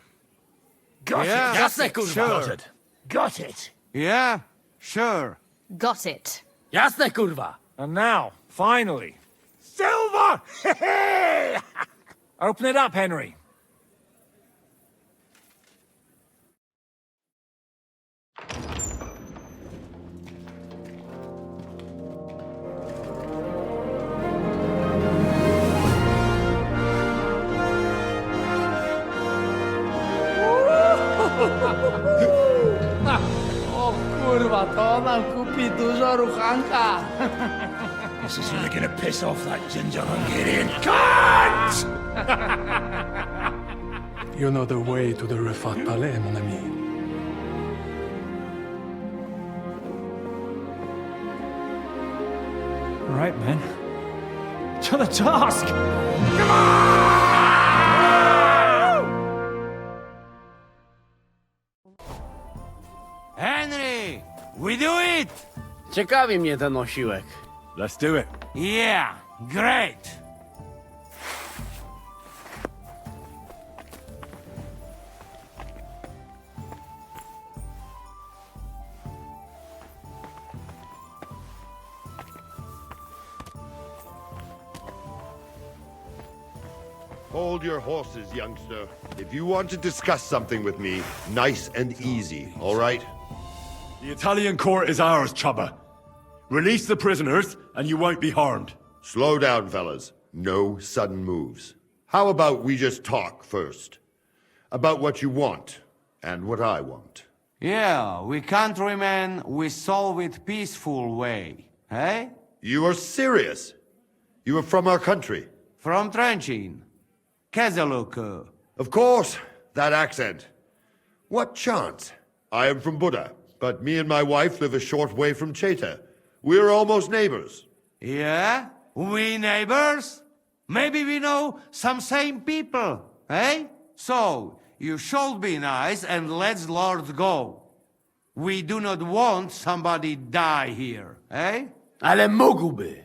Got Yeah, it. Jasne, kurwa. sure. Got it. Yeah, sure. Got it. Jasne, kurwa. And now, finally, Silver! open it up, Henry. O kurwa, to nam kupi dużo ruchanka. This is really gonna piss off that ginger Hungarian cunt! You know the way to the Rufat Palais, mon ami. Right, men. To the task! Henry! We do it! Ciekawi mnie ten osiłek. Let's do it. Yeah, great! Hold your horses, youngster. If you want to discuss something with me, nice and easy, all right? The Italian court is ours, Chubba. Release the prisoners, and you won't be harmed. Slow down, fellas. No sudden moves. How about we just talk first? About what you want, and what I want. Yeah, we countrymen, we solve it peaceful way, eh? You are serious? You are from our country? From Trenchin. Kezeluk. Of course, that accent. What chance? I am from Buda, but me and my wife live a short way from Cheta. We're almost neighbors. Yeah? We neighbors? Maybe we know some same people, eh? So, you should be nice and let's Lord go. We do not want somebody die here, eh? Ale mógłby.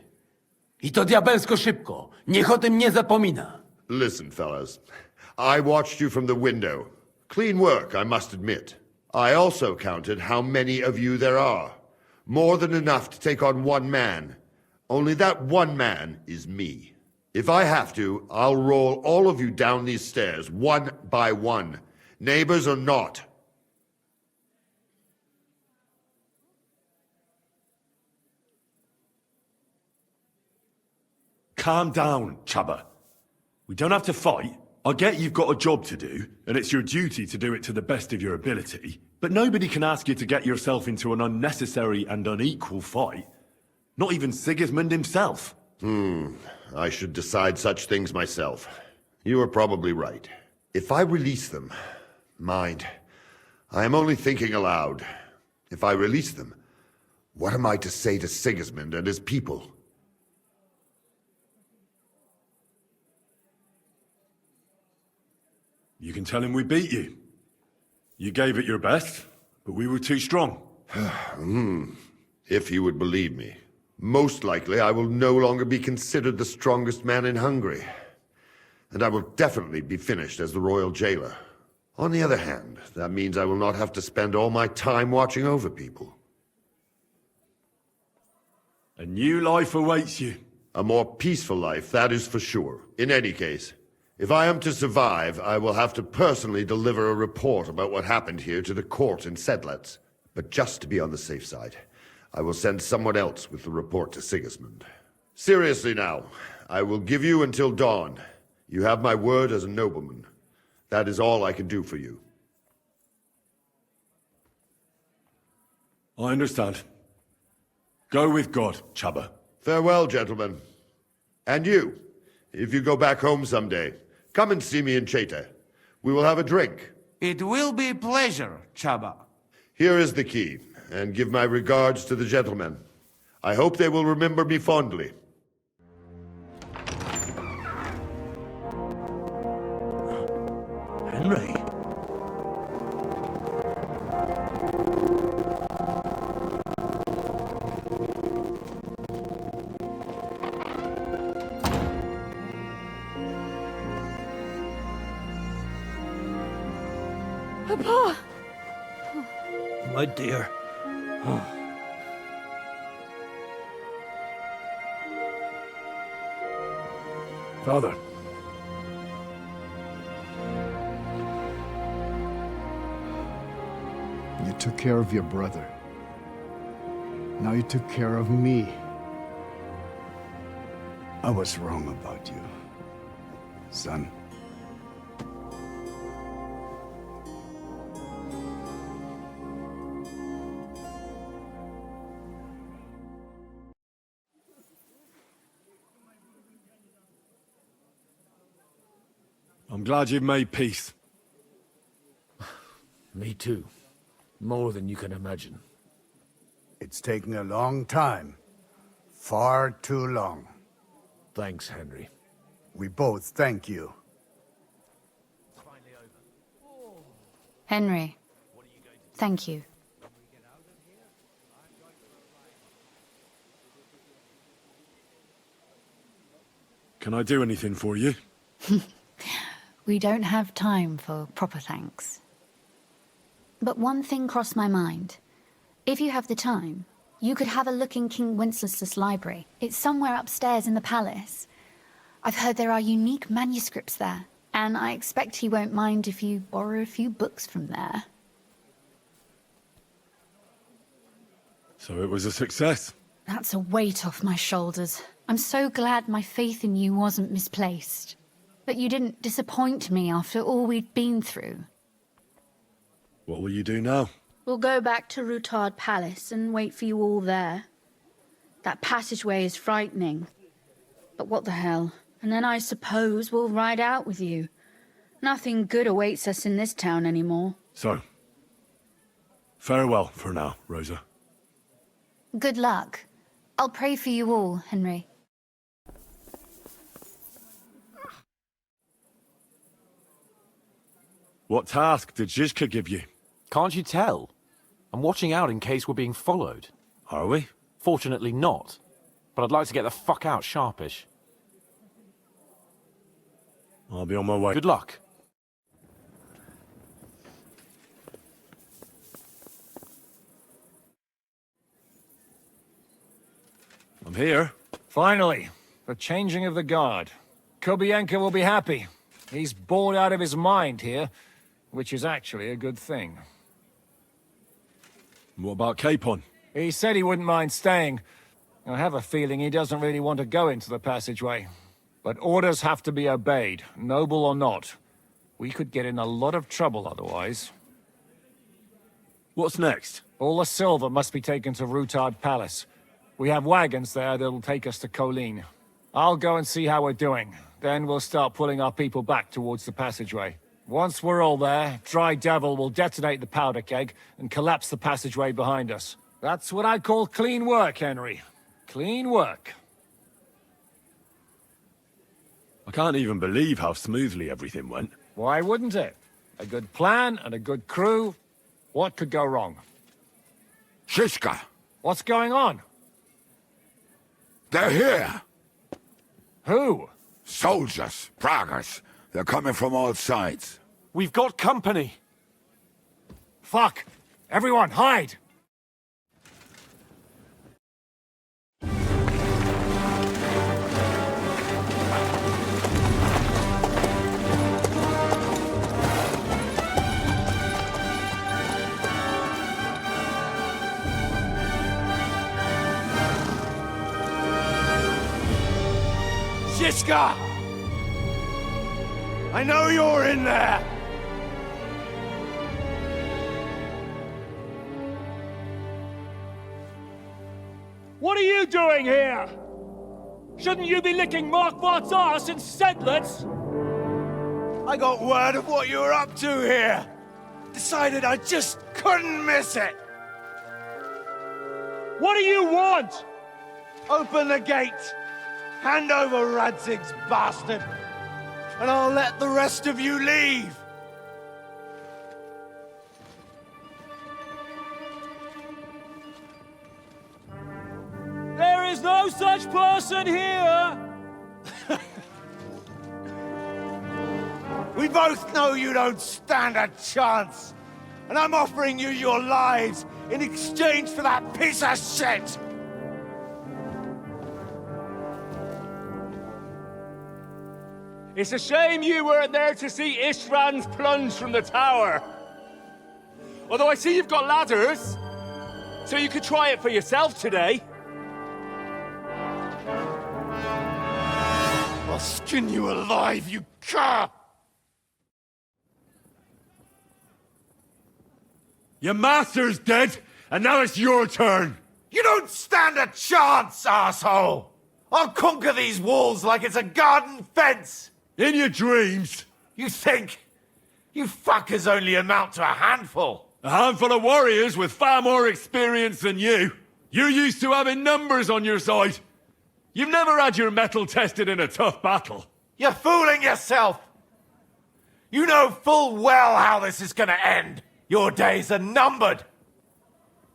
I to diabelsko szybko. Niech o tym nie zapomina. Listen, fellas. I watched you from the window. Clean work, I must admit. I also counted how many of you there are. More than enough to take on one man. Only that one man is me. If I have to, I'll roll all of you down these stairs, one by one. Neighbors or not. Calm down, Chubba. We don't have to fight. I get you've got a job to do, and it's your duty to do it to the best of your ability, but nobody can ask you to get yourself into an unnecessary and unequal fight. Not even Sigismund himself. I should decide such things myself. You are probably right. If I release them, mind, I am only thinking aloud. If I release them, what am I to say to Sigismund and his people? You can tell him we beat you. You gave it your best, but we were too strong. If he would believe me. Most likely I will no longer be considered the strongest man in Hungary. And I will definitely be finished as the royal jailer. On the other hand, that means I will not have to spend all my time watching over people. A new life awaits you. A more peaceful life, that is for sure. In any case, if I am to survive, I will have to personally deliver a report about what happened here to the court in Sedlec. But just to be on the safe side, I will send someone else with the report to Sigismund. Seriously now, I will give you until dawn. You have my word as a nobleman. That is all I can do for you. I understand. Go with God, Chubba. Farewell, gentlemen. And you, if you go back home someday, come and see me in Cheta. We will have a drink. It will be a pleasure, Chaba. Here is the key, and give my regards to the gentlemen. I hope they will remember me fondly. Henry? Papa! My dear. Father. You took care of your brother. Now you took care of me. I was wrong about you, son. I'm glad you've made peace. Me too. More than you can imagine. It's taken a long time. Far too long. Thanks, Henry. We both thank you. Henry, thank you. Can I do anything for you? We don't have time for proper thanks. But one thing crossed my mind. If you have the time, you could have a look in King Wenceslas' library. It's somewhere upstairs in the palace. I've heard there are unique manuscripts there, and I expect he won't mind if you borrow a few books from there. So it was a success? That's a weight off my shoulders. I'm so glad my faith in you wasn't misplaced. That you didn't disappoint me after all we'd been through. What will you do now? We'll go back to Rutard Palace and wait for you all there. That passageway is frightening. But what the hell? And then I suppose we'll ride out with you. Nothing good awaits us in this town anymore. So, farewell for now, Rosa. Good luck. I'll pray for you all, Henry. What task did Zizka give you? Can't you tell? I'm watching out in case we're being followed. Are we? Fortunately not. But I'd like to get the fuck out sharpish. I'll be on my way. Good luck. I'm here. Finally, the changing of the guard. Kobienko will be happy. He's bored out of his mind here, which is actually a good thing. What about Capon? He said he wouldn't mind staying. I have a feeling he doesn't really want to go into the passageway. But orders have to be obeyed, noble or not. We could get in a lot of trouble otherwise. What's next? All the silver must be taken to Rutard Palace. We have wagons there that'll take us to Colleen. I'll go and see how we're doing. Then we'll start pulling our people back towards the passageway. Once we're all there, Dry Devil will detonate the powder keg and collapse the passageway behind us. That's what I call clean work, Henry. Clean work. I can't even believe how smoothly everything went. Why wouldn't it? A good plan and a good crew. What could go wrong? Shishka! What's going on? They're here! Who? Soldiers, Pragas. They're coming from all sides. We've got company! Fuck! Everyone, hide! Shishka! I know you're in there! What are you doing here? Shouldn't you be licking Markvart's arse in Sedlitz? I got word of what you were up to here. Decided I just couldn't miss it. What do you want? Open the gate. Hand over Radzig's bastard. And I'll let the rest of you leave. There is no such person here! We both know you don't stand a chance. And I'm offering you your lives in exchange for that piece of shit! It's a shame you weren't there to see Ishrand's plunge from the tower. Although I see you've got ladders, so you could try it for yourself today. I'll skin you alive, you cur! Your master's dead, and now it's your turn! You don't stand a chance, asshole! I'll conquer these walls like it's a garden fence! In your dreams! You think? You fuckers only amount to a handful. A handful of warriors with far more experience than you. You're used to having numbers on your side. You've never had your mettle tested in a tough battle. You're fooling yourself. You know full well how this is gonna end. Your days are numbered.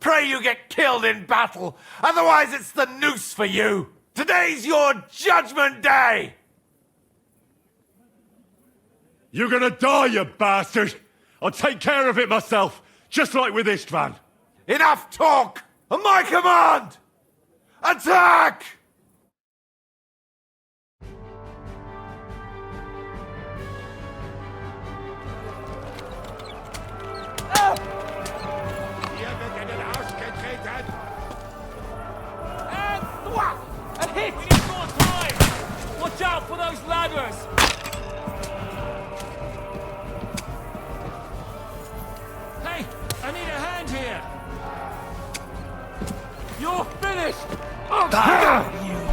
Pray you get killed in battle, otherwise it's the noose for you. Today's your judgment day. You're gonna die, you bastard! I'll take care of it myself, just like with Istvan. Enough talk! On my command! Attack! A hit! We need more time! Watch out for those ladders! Hey, I need a hand here! You're finished!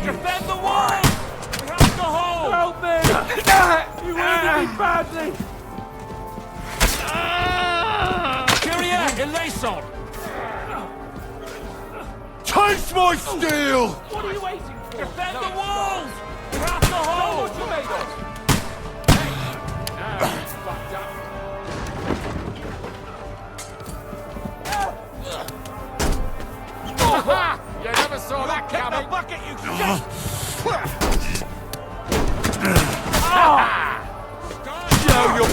Defend the wall! We have to hold! Help me! You wounded me badly! Kyrie, Elason! Taste my steel! What are you waiting for? Defend the walls! We have to hold! What you made of? Hey! Now it's fucked up. You never saw that coming! The bucket, you Show your...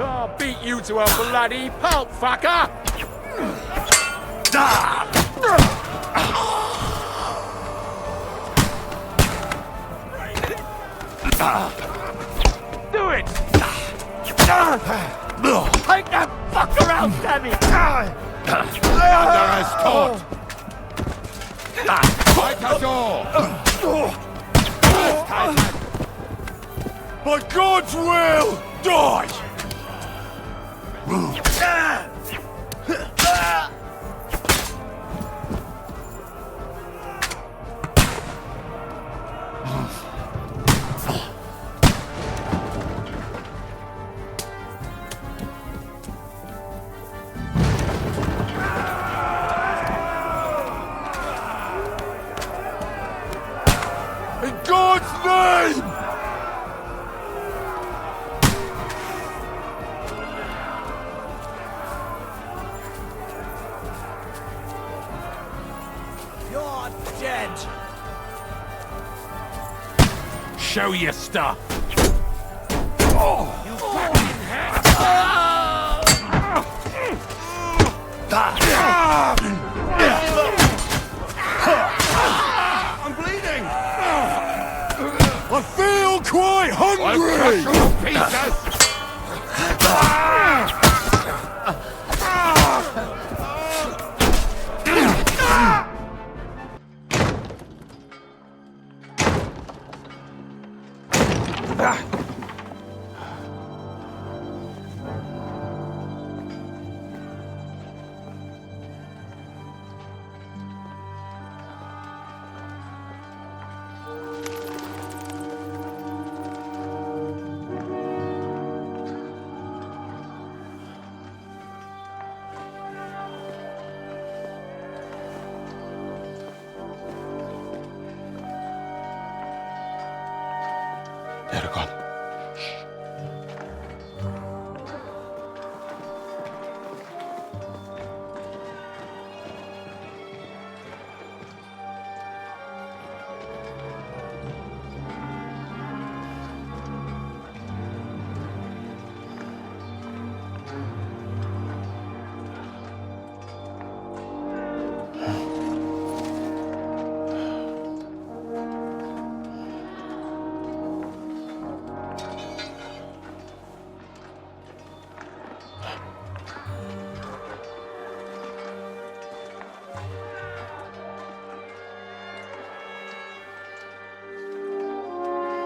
I'll beat you to a bloody pulp, fucker! Do it! Take that fucker out, Sammy! Under escort! Fight us all! By God's will, die! In God's name! You're dead. Show your stuff! You fucking head! I'm bleeding! I feel quite hungry! I'll crush you to pieces! They're gone.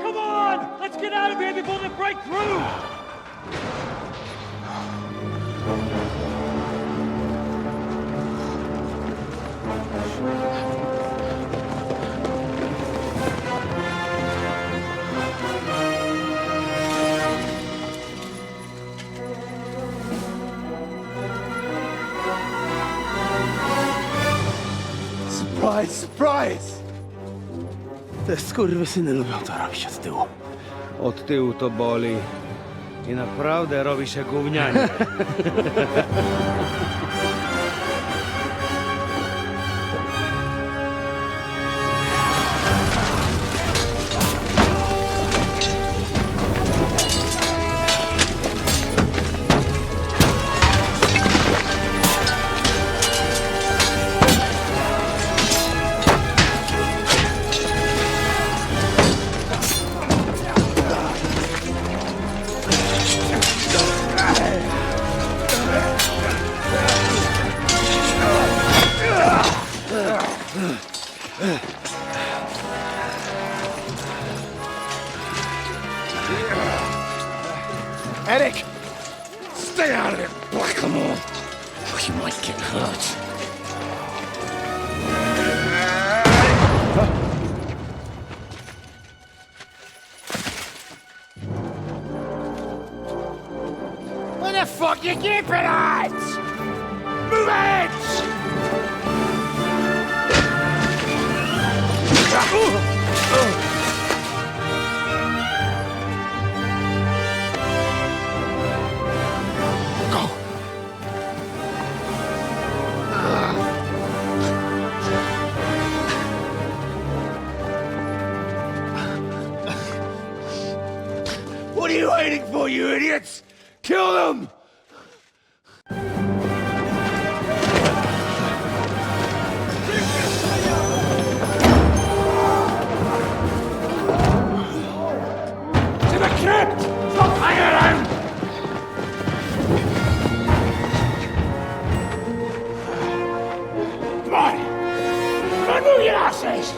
Come on! Let's get out of here before they break through! Te skurwysyny lubią to robić od tyłu. Od tyłu to boli. I naprawdę robi się gównianie. Eric! Stay out of it, Blackamoor! Or you might get hurt. Where the fuck you keeping at? Move it! What are you waiting for, you idiots? Kill them! To the crypt! Stop hanging around! Come on! Come on, move your asses!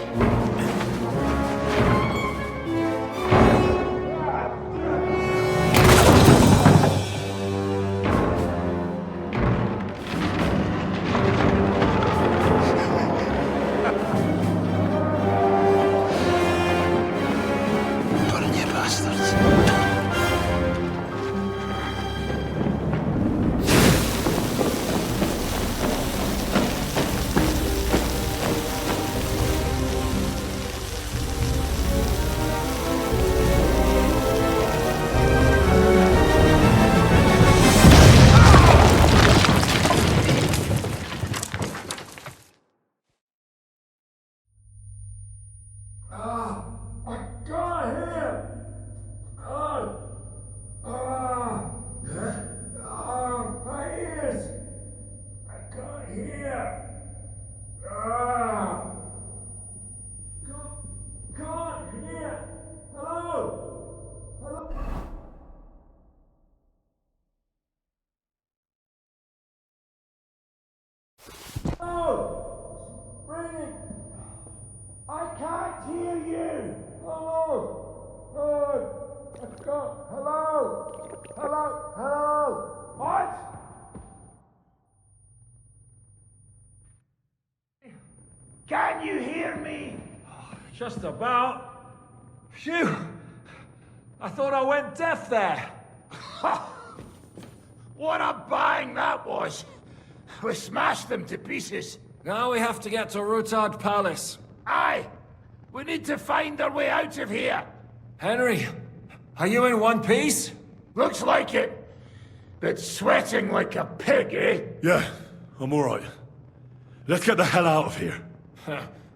I can't hear you! Hello? Hello? Hello? What? Can you hear me? Just about. Phew! I thought I went deaf there. What a bang that was! We smashed them to pieces. Now we have to get to Rutard Palace. Aye! We need to find our way out of here! Henry, are you in one piece? Looks like it. But sweating like a pig, eh? Yeah, I'm alright. Let's get the hell out of here.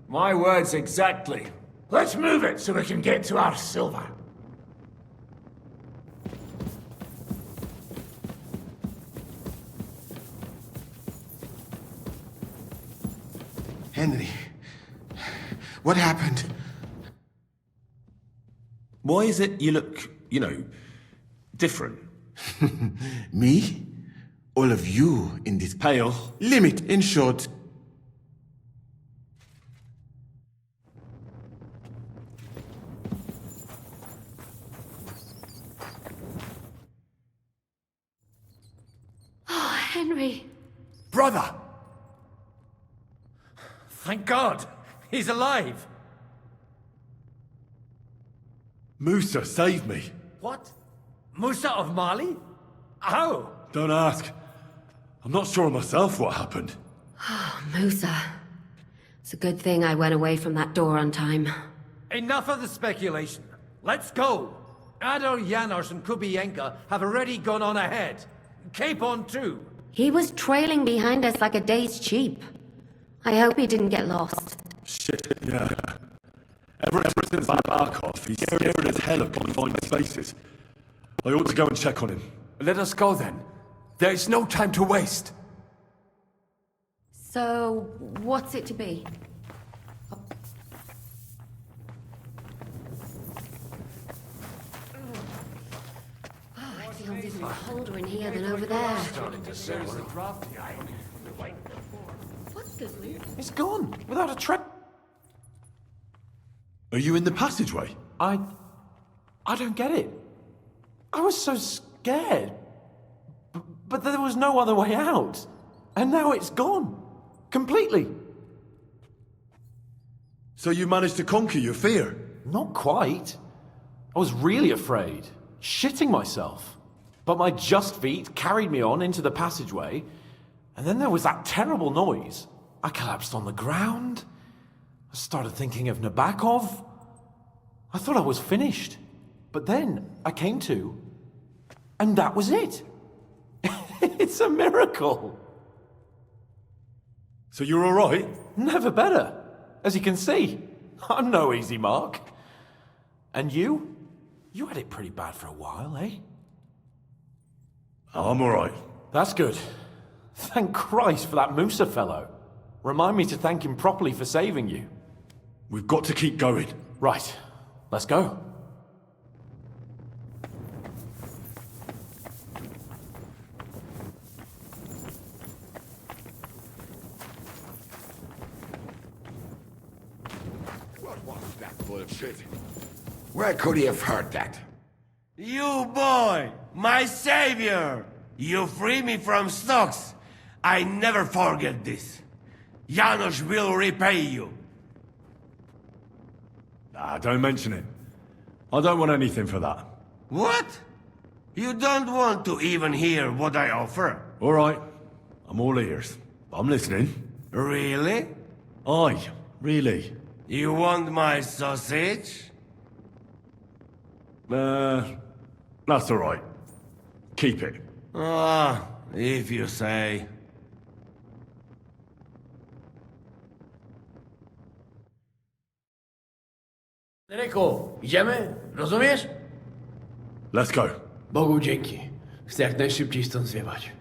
My words exactly. Let's move it so we can get to our silver. Henry, what happened? Why is it you look, different? Me? All of you in this Pale. limit, in short. Oh, Henry. Brother! Thank God! He's alive! Musa, save me. What? Musa of Mali? How? Don't ask. I'm not sure myself what happened. Oh, Musa. It's a good thing I went away from that door on time. Enough of the speculation. Let's go. Adar Janos and Kubienka have already gone on ahead. Capon too. He was trailing behind us like a day's sheep. I hope he didn't get lost. Shit, yeah. Ever since that Barkov, he's scared as hell of confined spaces. I ought to go and check on him. Let us go then. There is no time to waste. So, what's it to be? It feels even colder in here than over there. What's good news? It's gone, without a trace. Are you in the passageway? I don't get it. I was so scared. But there was no other way out. And now it's gone. Completely. So you managed to conquer your fear? Not quite. I was really afraid. Shitting myself. But my just feet carried me on into the passageway. And then there was that terrible noise. I collapsed on the ground. I started thinking of Nabokov. I thought I was finished. But then I came to, and that was it. It's a miracle. So you're all right? Never better. As you can see, I'm no easy mark. And you? You had it pretty bad for a while, eh? I'm all right. That's good. Thank Christ for that Musa fellow. Remind me to thank him properly for saving you. We've got to keep going. Right. Let's go. What was that bullshit? Where could he have heard that? You boy, my savior! You free me from stocks. I never forget this. Janos will repay you. Ah, don't mention it. I don't want anything for that. What? You don't want to even hear what I offer? All right. I'm all ears. I'm listening. Really? Aye, really. You want my sausage? That's all right. Keep it. Ah, if you say. Ryku, idziemy? Rozumiesz? Let's go. Bogu dzięki. Chcę jak najszybciej stąd zwiebać.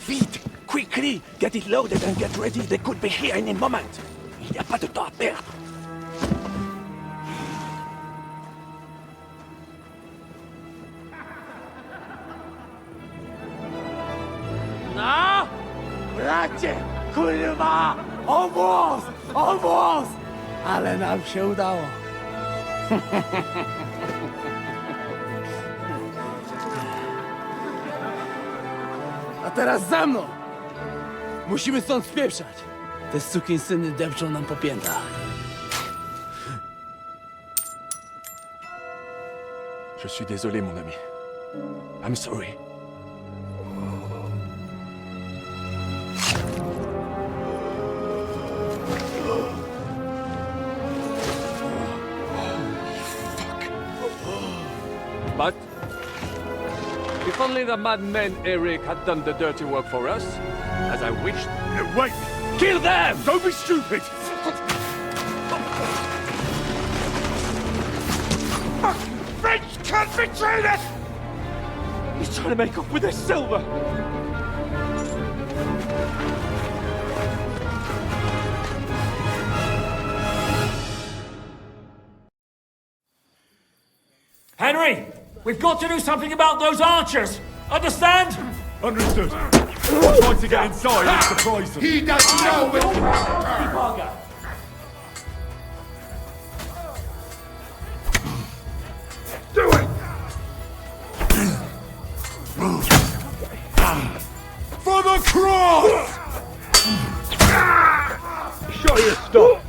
Vite! Quickly! Get it loaded and get ready. They could be here any moment. Il n'y a pas de temps à perdre. No! Bracie! Kurwa! Almost! Almost! Ale nam się udało. A teraz za mną! Musimy stąd spieprzać. Te sukinsyny depczą nam po piętach. Je suis désolé, mon ami. I'm sorry. But before only the madmen Eric had done the dirty work for us, as I wished. Wait! Kill them! Don't be stupid! French can't betray us! He's trying to make up with his silver! Henry! We've got to do something about those archers! Understand? Understood. Try to get inside and surprise them. He doesn't know it! Do it! For the cross! Show your stuff!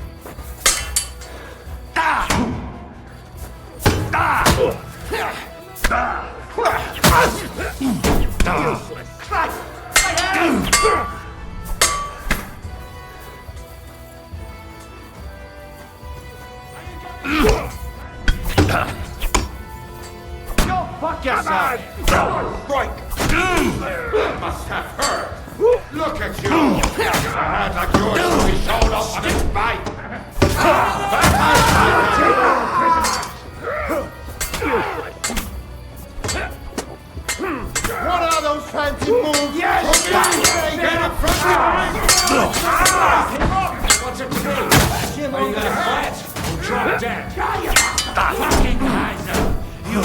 Go fuck yourself! Right! Must have hurt! Look at you! A hand like yours will be shown off on its bite! What are those fancy moves? Yes! Get up from behind! What's it to do? Are you gonna fight? Or drop dead? Fucking Kaiser! You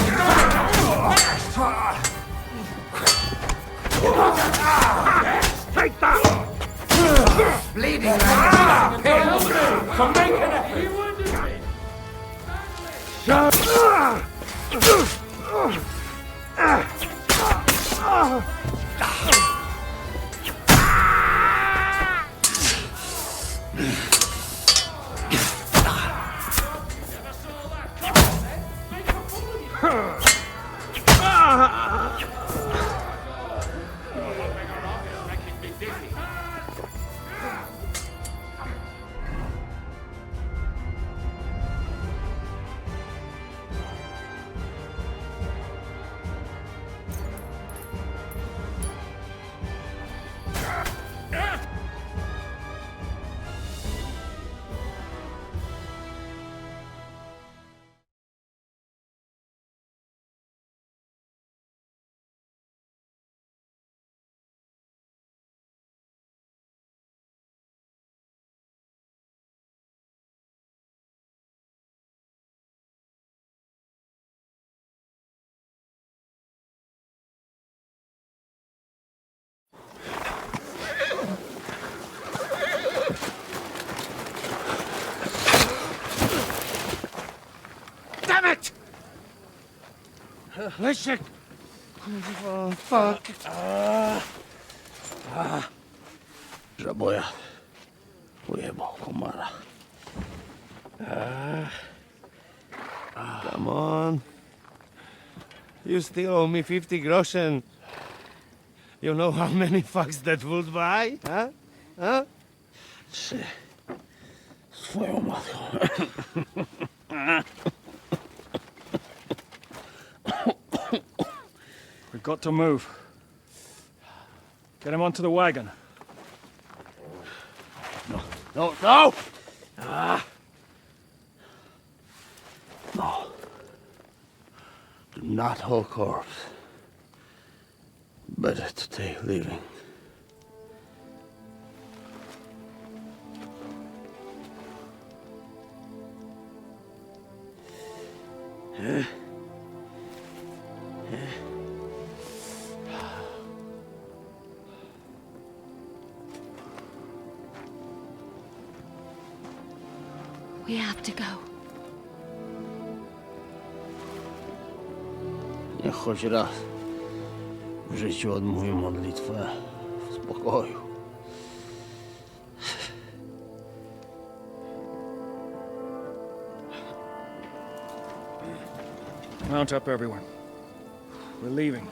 Take that! bleeding like a pig! So make an Damn it! Leszek! Oh, fuck. Żaboja. Ujebał komara. Come on. You still owe me 50 groschen. You know how many fucks that would buy? Huh? Huh? Swoją matką. We've got to move. Get him onto the wagon. No! No. Do not hold corpse. Better to take living. We have to go. Niech choć raz w życiu odmówię modlitwę w spokoju. Mount up, everyone. We're leaving.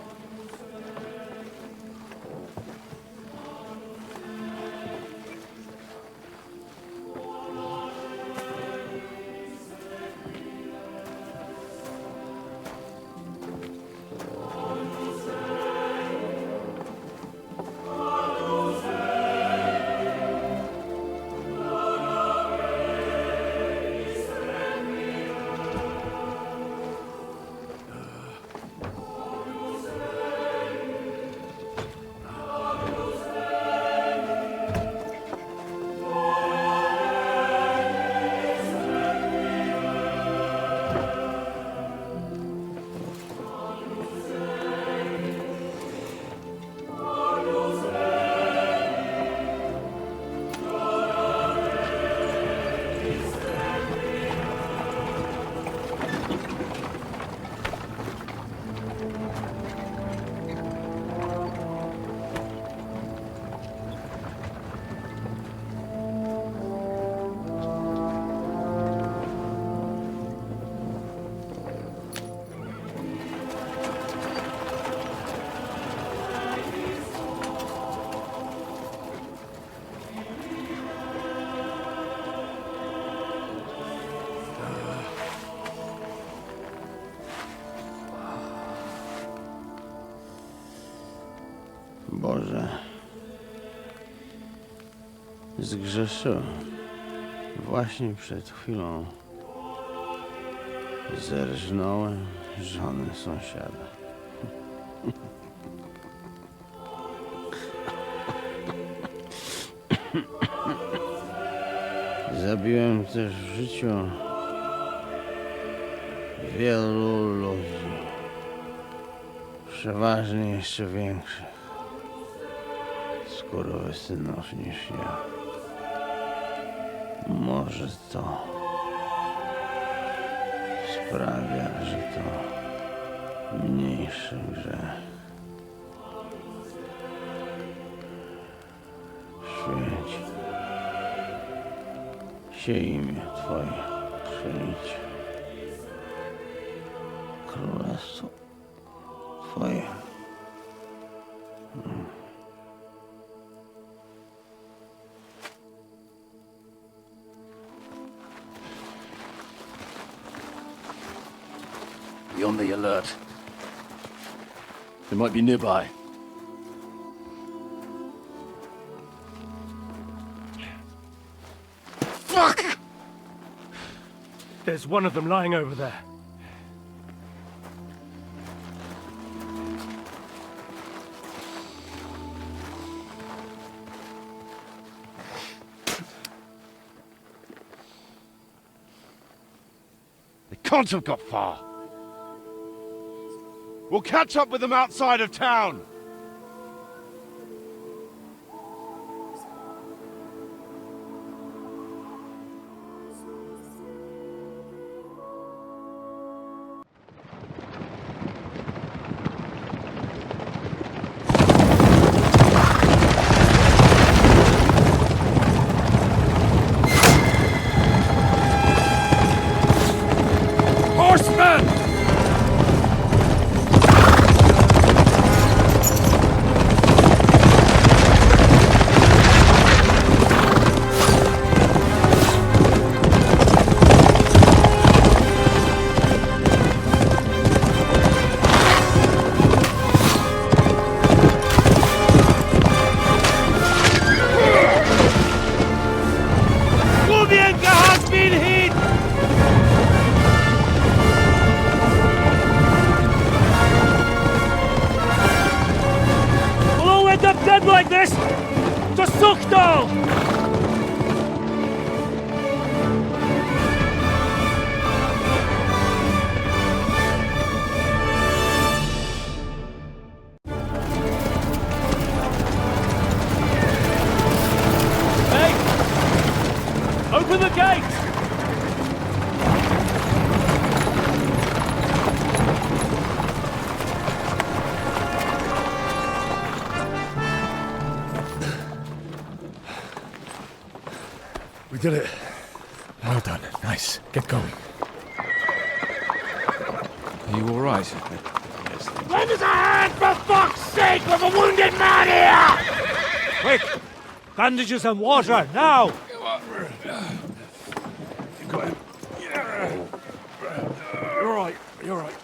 Boże. Zgrzeszyłem. Właśnie przed chwilą zerżnąłem żonę sąsiada. Zabiłem też w życiu wielu ludzi. Przeważnie jeszcze większych skurwysynów niż ja. Może to sprawia, że to mniejszy grzech. Świeć się imię Twoje, przyjdź królestwo Twoje. Be on the alert. They might be nearby. Fuck! There's one of them lying over there. They can't have got far. We'll catch up with them outside of town. Horsemen! has been hit! We'll all end up dead like this! To Sukdal! Open the gate! We did it. Well done. Nice. Get going. Are you all right? Lend us a hand, for fuck's sake! With a wounded man here! Quick! Bandages and water, now! You're right, you're right.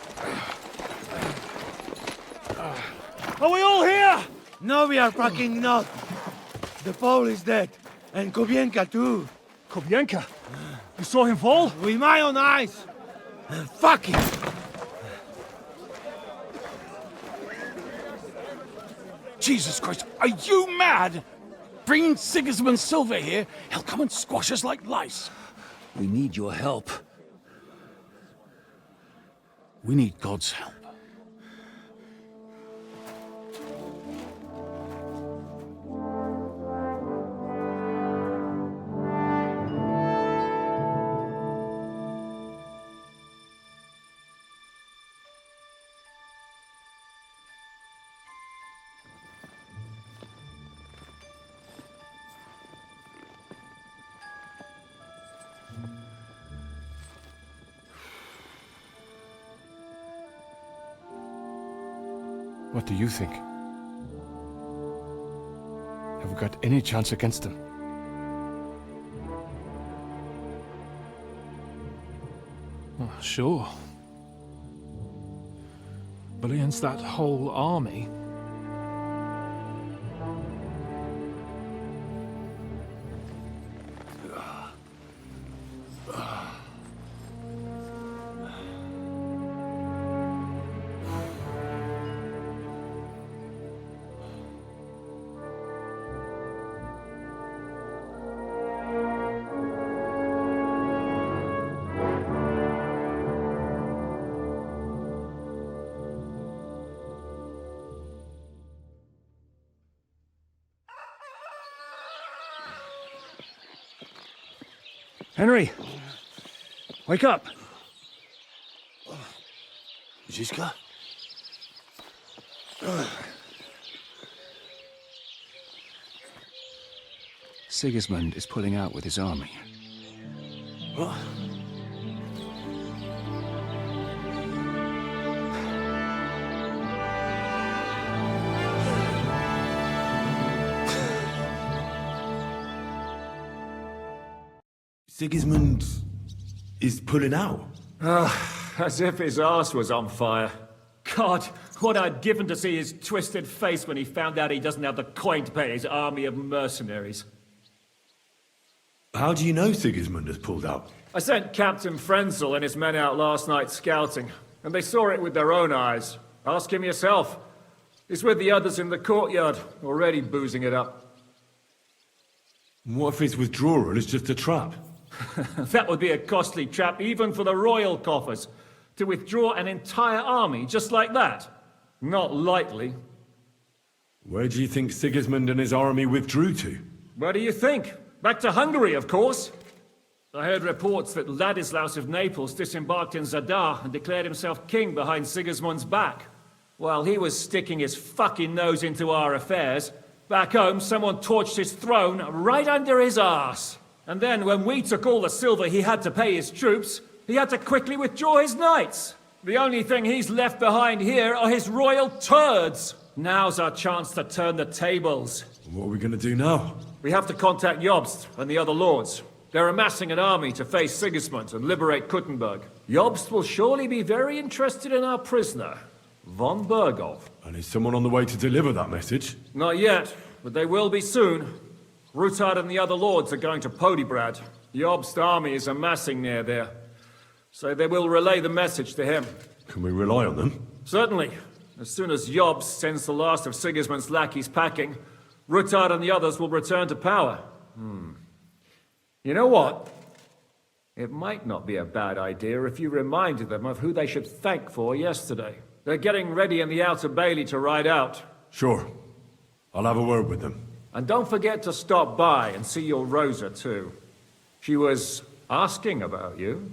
Are we all here? No, we are fucking not. The Pole is dead. And Kobienka too. Kobienka? You saw him fall? With my own eyes. Fuck it. Jesus Christ, are you mad? Bringing Sigismund Silver here, he'll come and squash us like lice. We need your help. We need God's help. What do you think? Have we got any chance against them? Well, sure. But against that whole army, Henry! Wake up! Ziska? Sigismund is pulling out with his army. What? Sigismund is pulling out? As if his arse was on fire. God, what I'd given to see his twisted face when he found out he doesn't have the coin to pay his army of mercenaries. How do you know Sigismund has pulled out? I sent Captain Frenzel and his men out last night scouting, and they saw it with their own eyes. Ask him yourself. He's with the others in the courtyard, already boozing it up. What if his withdrawal is just a trap? That would be a costly trap even for the royal coffers. To withdraw an entire army just like that? Not likely. Where do you think Sigismund and his army withdrew to? Where do you think? Back to Hungary, of course. I heard reports that Ladislaus of Naples disembarked in Zadar and declared himself king behind Sigismund's back. While he was sticking his fucking nose into our affairs, back home someone torched his throne right under his arse. And then when we took all the silver he had to pay his troops, he had to quickly withdraw his knights. The only thing he's left behind here are his royal turds. Now's our chance to turn the tables. What are we going to do now? We have to contact Jobst and the other lords. They're amassing an army to face Sigismund and liberate Kuttenberg. Jobst will surely be very interested in our prisoner, von Berghoff. And is someone on the way to deliver that message? Not yet, but they will be soon. Rutard and the other lords are going to Podibrad. Jobst's army is amassing near there. So they will relay the message to him. Can we rely on them? Certainly. As soon as Jobst sends the last of Sigismund's lackeys packing, Rutard and the others will return to power. You know what? It might not be a bad idea if you reminded them of who they should thank for yesterday. They're getting ready in the Outer Bailey to ride out. Sure. I'll have a word with them. And don't forget to stop by and see your Rosa, too. She was asking about you.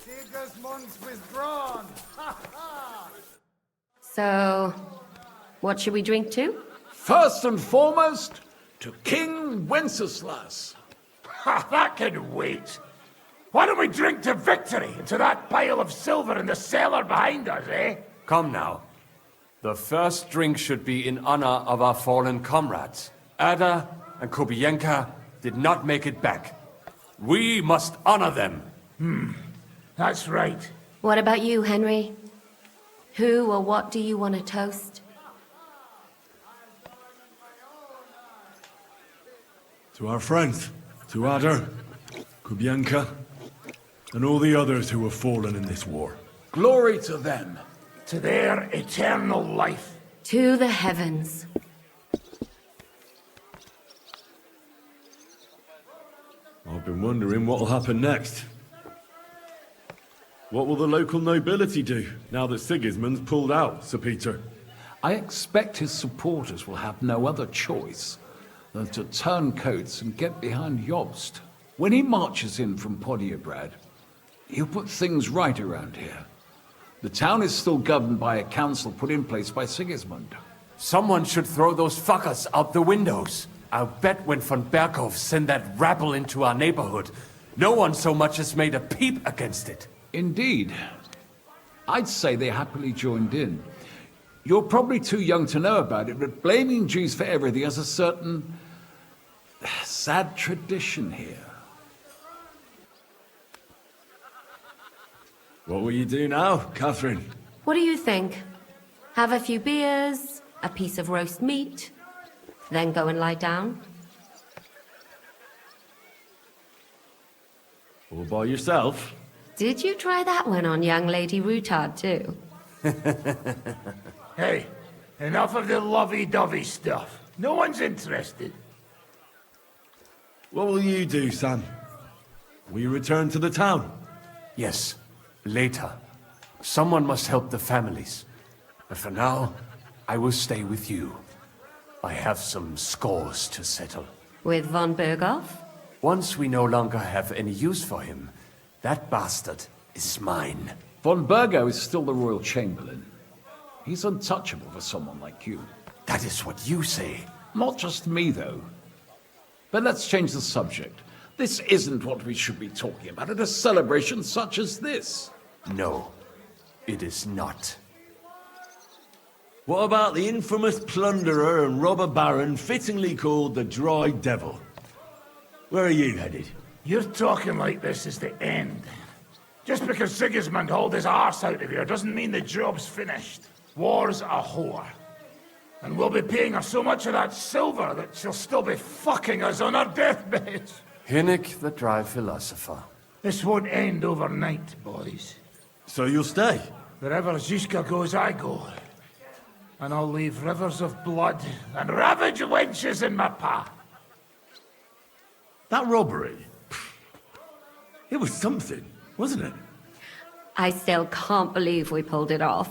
Sigismund's withdrawn! So, what should we drink to? First and foremost, to King Wenceslas. Ha, that can wait. Why don't we drink to victory and to that pile of silver in the cellar behind us, eh? Come now. The first drink should be in honor of our fallen comrades. Ada and Kubienka did not make it back. We must honor them. That's right. What about you, Henry? Who or what do you want to toast? To our friends. To Ada, Kubienka, and all the others who have fallen in this war. Glory to them. To their eternal life. To the heavens. I've been wondering what'll happen next. What will the local nobility do, now that Sigismund's pulled out, Sir Peter? I expect his supporters will have no other choice than to turn coats and get behind Jobst. When he marches in from Podiebrad, he'll put things right around here. The town is still governed by a council put in place by Sigismund. Someone should throw those fuckers out the windows. I'll bet when von Berghoff sent that rabble into our neighborhood, no one so much as made a peep against it. Indeed. I'd say they happily joined in. You're probably too young to know about it, but blaming Jews for everything has a certain sad tradition here. What will you do now, Catherine? What do you think? Have a few beers, a piece of roast meat? Then go and lie down? All by yourself? Did you try that one on young Lady Routard too? Hey, enough of the lovey-dovey stuff. No one's interested. What will you do, Sam? Will you return to the town? Yes, later. Someone must help the families. But for now, I will stay with you. I have some scores to settle. With von Berghoff? Once we no longer have any use for him, that bastard is mine. Von Bergo is still the Royal Chamberlain. He's untouchable for someone like you. That is what you say. Not just me, though. But let's change the subject. This isn't what we should be talking about at a celebration such as this. No, it is not. What about the infamous plunderer and robber baron fittingly called the Dry Devil? Where are you headed? You're talking like this is the end. Just because Sigismund hauled his arse out of here doesn't mean the job's finished. War's a whore. And we'll be paying her so much of that silver that she'll still be fucking us on her deathbed. Hinnick, the dry philosopher. This won't end overnight, boys. So you'll stay? Wherever Zizka goes, I go. And I'll leave rivers of blood and ravaged wenches in my path. That robbery? It was something, wasn't it? I still can't believe we pulled it off.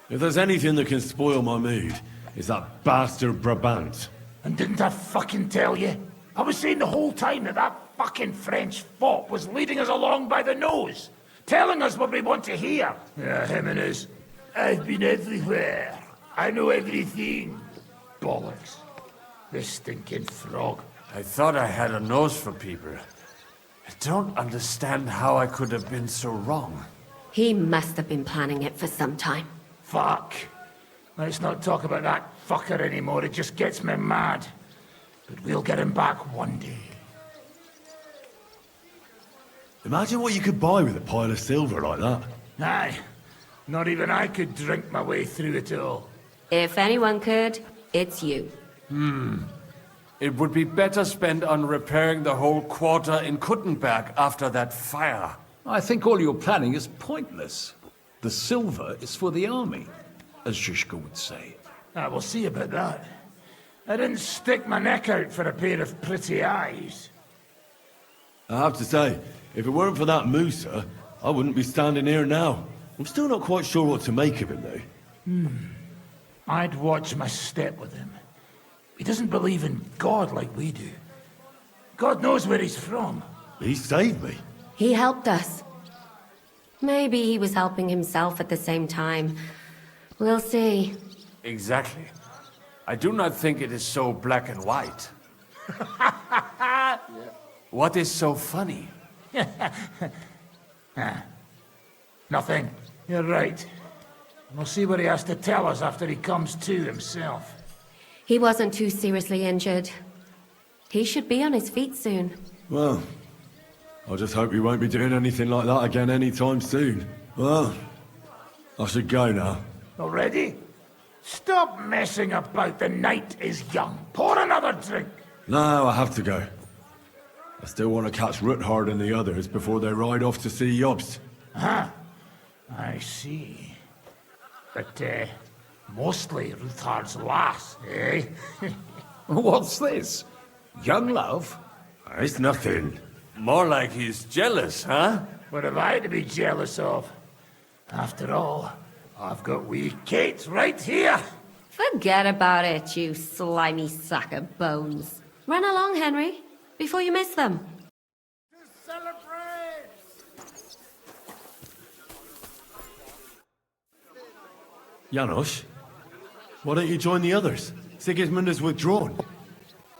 If there's anything that can spoil my mood, it's that bastard Brabant. And didn't I fucking tell you? I was saying the whole time that that fucking French fop was leading us along by the nose, telling us what we want to hear. Yeah, him and his, I've been everywhere. I know everything. Bollocks. This stinking frog. I thought I had a nose for people. I don't understand how I could have been so wrong. He must have been planning it for some time. Fuck. Let's not talk about that fucker anymore. It just gets me mad. But we'll get him back one day. Imagine what you could buy with a pile of silver like that. Aye. Not even I could drink my way through it all. If anyone could, it's you. It would be better spent on repairing the whole quarter in Kuttenberg after that fire. I think all your planning is pointless. The silver is for the army, as Zizka would say. We'll see about that. I didn't stick my neck out for a pair of pretty eyes. I have to say, if it weren't for that Musa, I wouldn't be standing here now. I'm still not quite sure what to make of him, though. I'd watch my step with him. He doesn't believe in God like we do. God knows where he's from. He saved me. He helped us. Maybe he was helping himself at the same time. We'll see. Exactly. I do not think it is so black and white. What is so funny? Nothing. You're right. We'll see what he has to tell us after he comes to himself. He wasn't too seriously injured. He should be on his feet soon. Well, I just hope he won't be doing anything like that again anytime soon. Well, I should go now. Already? Stop messing about. The night is young. Pour another drink. No, I have to go. I still want to catch Ruthard and the others before they ride off to see Jobst. Ah, I see. But, mostly Ruthard's lass, eh? What's this? Young love? It's nothing. More like he's jealous, huh? What have I to be jealous of? After all, I've got wee Kate right here. Forget about it, you slimy sack of bones. Run along, Henry, before you miss them. Janos, why don't you join the others? Sigismund has withdrawn.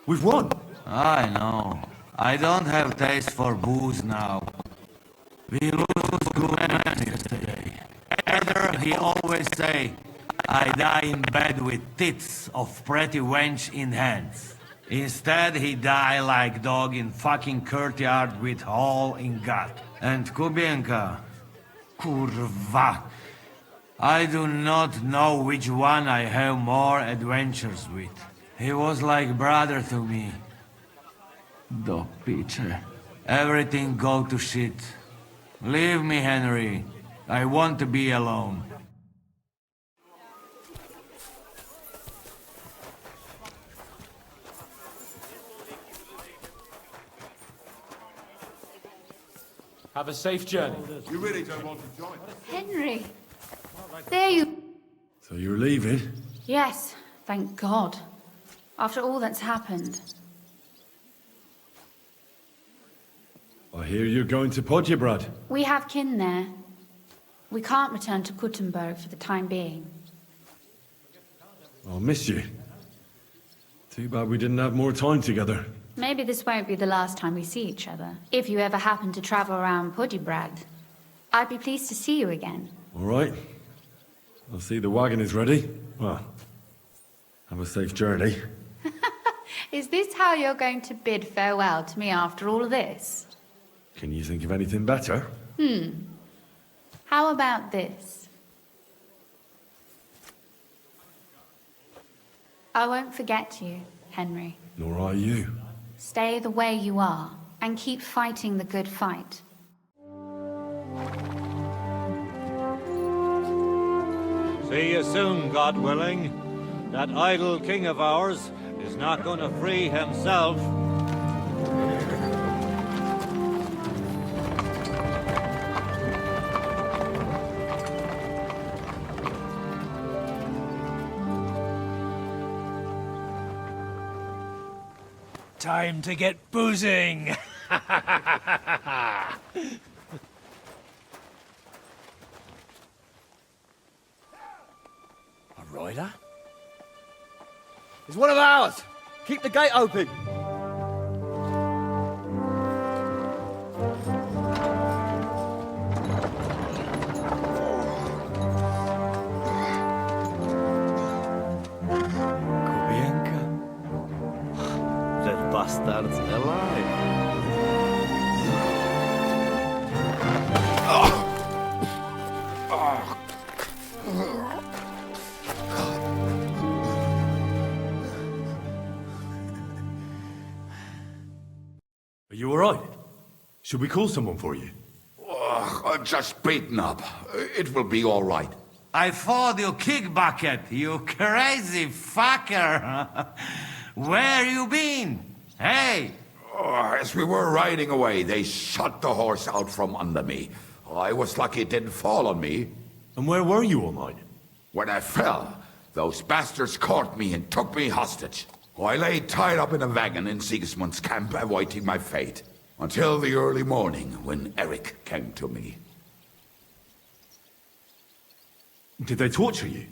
We've won. I know. I don't have taste for booze now. We lose good men yesterday. Either he always say, I die in bed with tits of pretty wench in hands. Instead, he die like dog in fucking courtyard with hole in gut. And Kubienka, kurwa, I do not know which one I have more adventures with. He was like brother to me. Do piče. Everything go to shit. Leave me, Henry. I want to be alone. Have a safe journey. You really don't want to join? Henry! There you... So you're leaving? Yes, thank God. After all that's happened. I hear you're going to Podjebrad. We have kin there. We can't return to Kuttenberg for the time being. I'll miss you. Too bad we didn't have more time together. Maybe this won't be the last time we see each other. If you ever happen to travel around Podjebrad, I'd be pleased to see you again. All right. I'll see the wagon is ready. Well, have a safe journey. Is this how you're going to bid farewell to me after all of this? Can you think of anything better? How about this? I won't forget you, Henry. Nor are you. Stay the way you are, and keep fighting the good fight. See you soon, God willing. That idle king of ours is not going to free himself. Time to get boozing! A rider? It's one of ours! Keep the gate open! Bastards alive. Are you all right? Should we call someone for you? I'm just beaten up. It will be all right. I fought you kick bucket, you crazy fucker. Where you been? Hey! As we were riding away, they shot the horse out from under me. I was lucky it didn't fall on me. And where were you all night? When I fell, those bastards caught me and took me hostage. I lay tied up in a wagon in Sigismund's camp, awaiting my fate. Until the early morning, when Eric came to me. Did they torture you?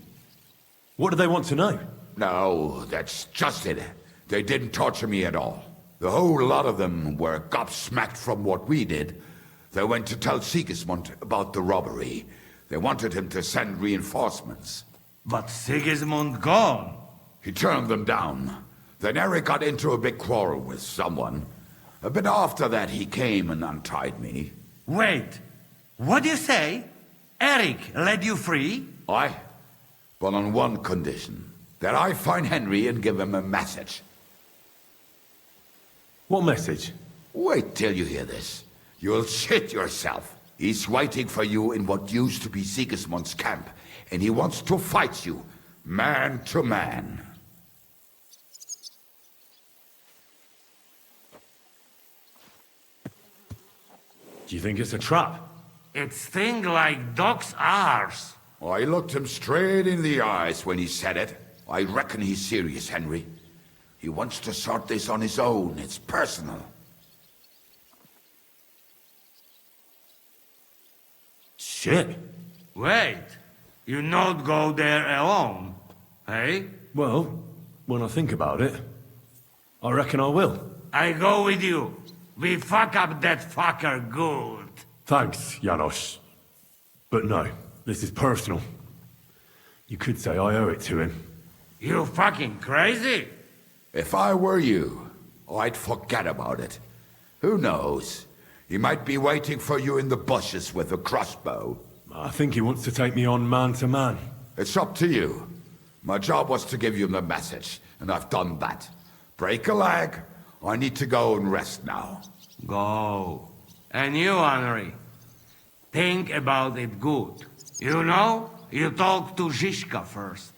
What do they want to know? No, that's just it. They didn't torture me at all. The whole lot of them were gobsmacked from what we did. They went to tell Sigismund about the robbery. They wanted him to send reinforcements. But Sigismund gone. He turned them down. Then Eric got into a big quarrel with someone. A bit after that, he came and untied me. Wait, what do you say? Eric let you free? Aye, but on one condition. That I find Henry and give him a message. What message? Wait till you hear this. You'll shit yourself. He's waiting for you in what used to be Sigismund's camp, and he wants to fight you, man to man. Do you think it's a trap? It's thing like dog's arse. I looked him straight in the eyes when he said it. I reckon he's serious, Henry. He wants to sort this on his own. It's personal. Shit. Wait, you not go there alone, hey? Well, when I think about it, I reckon I will. I go with you. We fuck up that fucker good. Thanks, Janos. But no, this is personal. You could say I owe it to him. You fucking crazy? If I were you, I'd forget about it. Who knows? He might be waiting for you in the bushes with a crossbow. I think he wants to take me on man to man. It's up to you. My job was to give you the message, and I've done that. Break a leg. I need to go and rest now. Go. And you, Henry, think about it good. You know, you talk to Zizka first.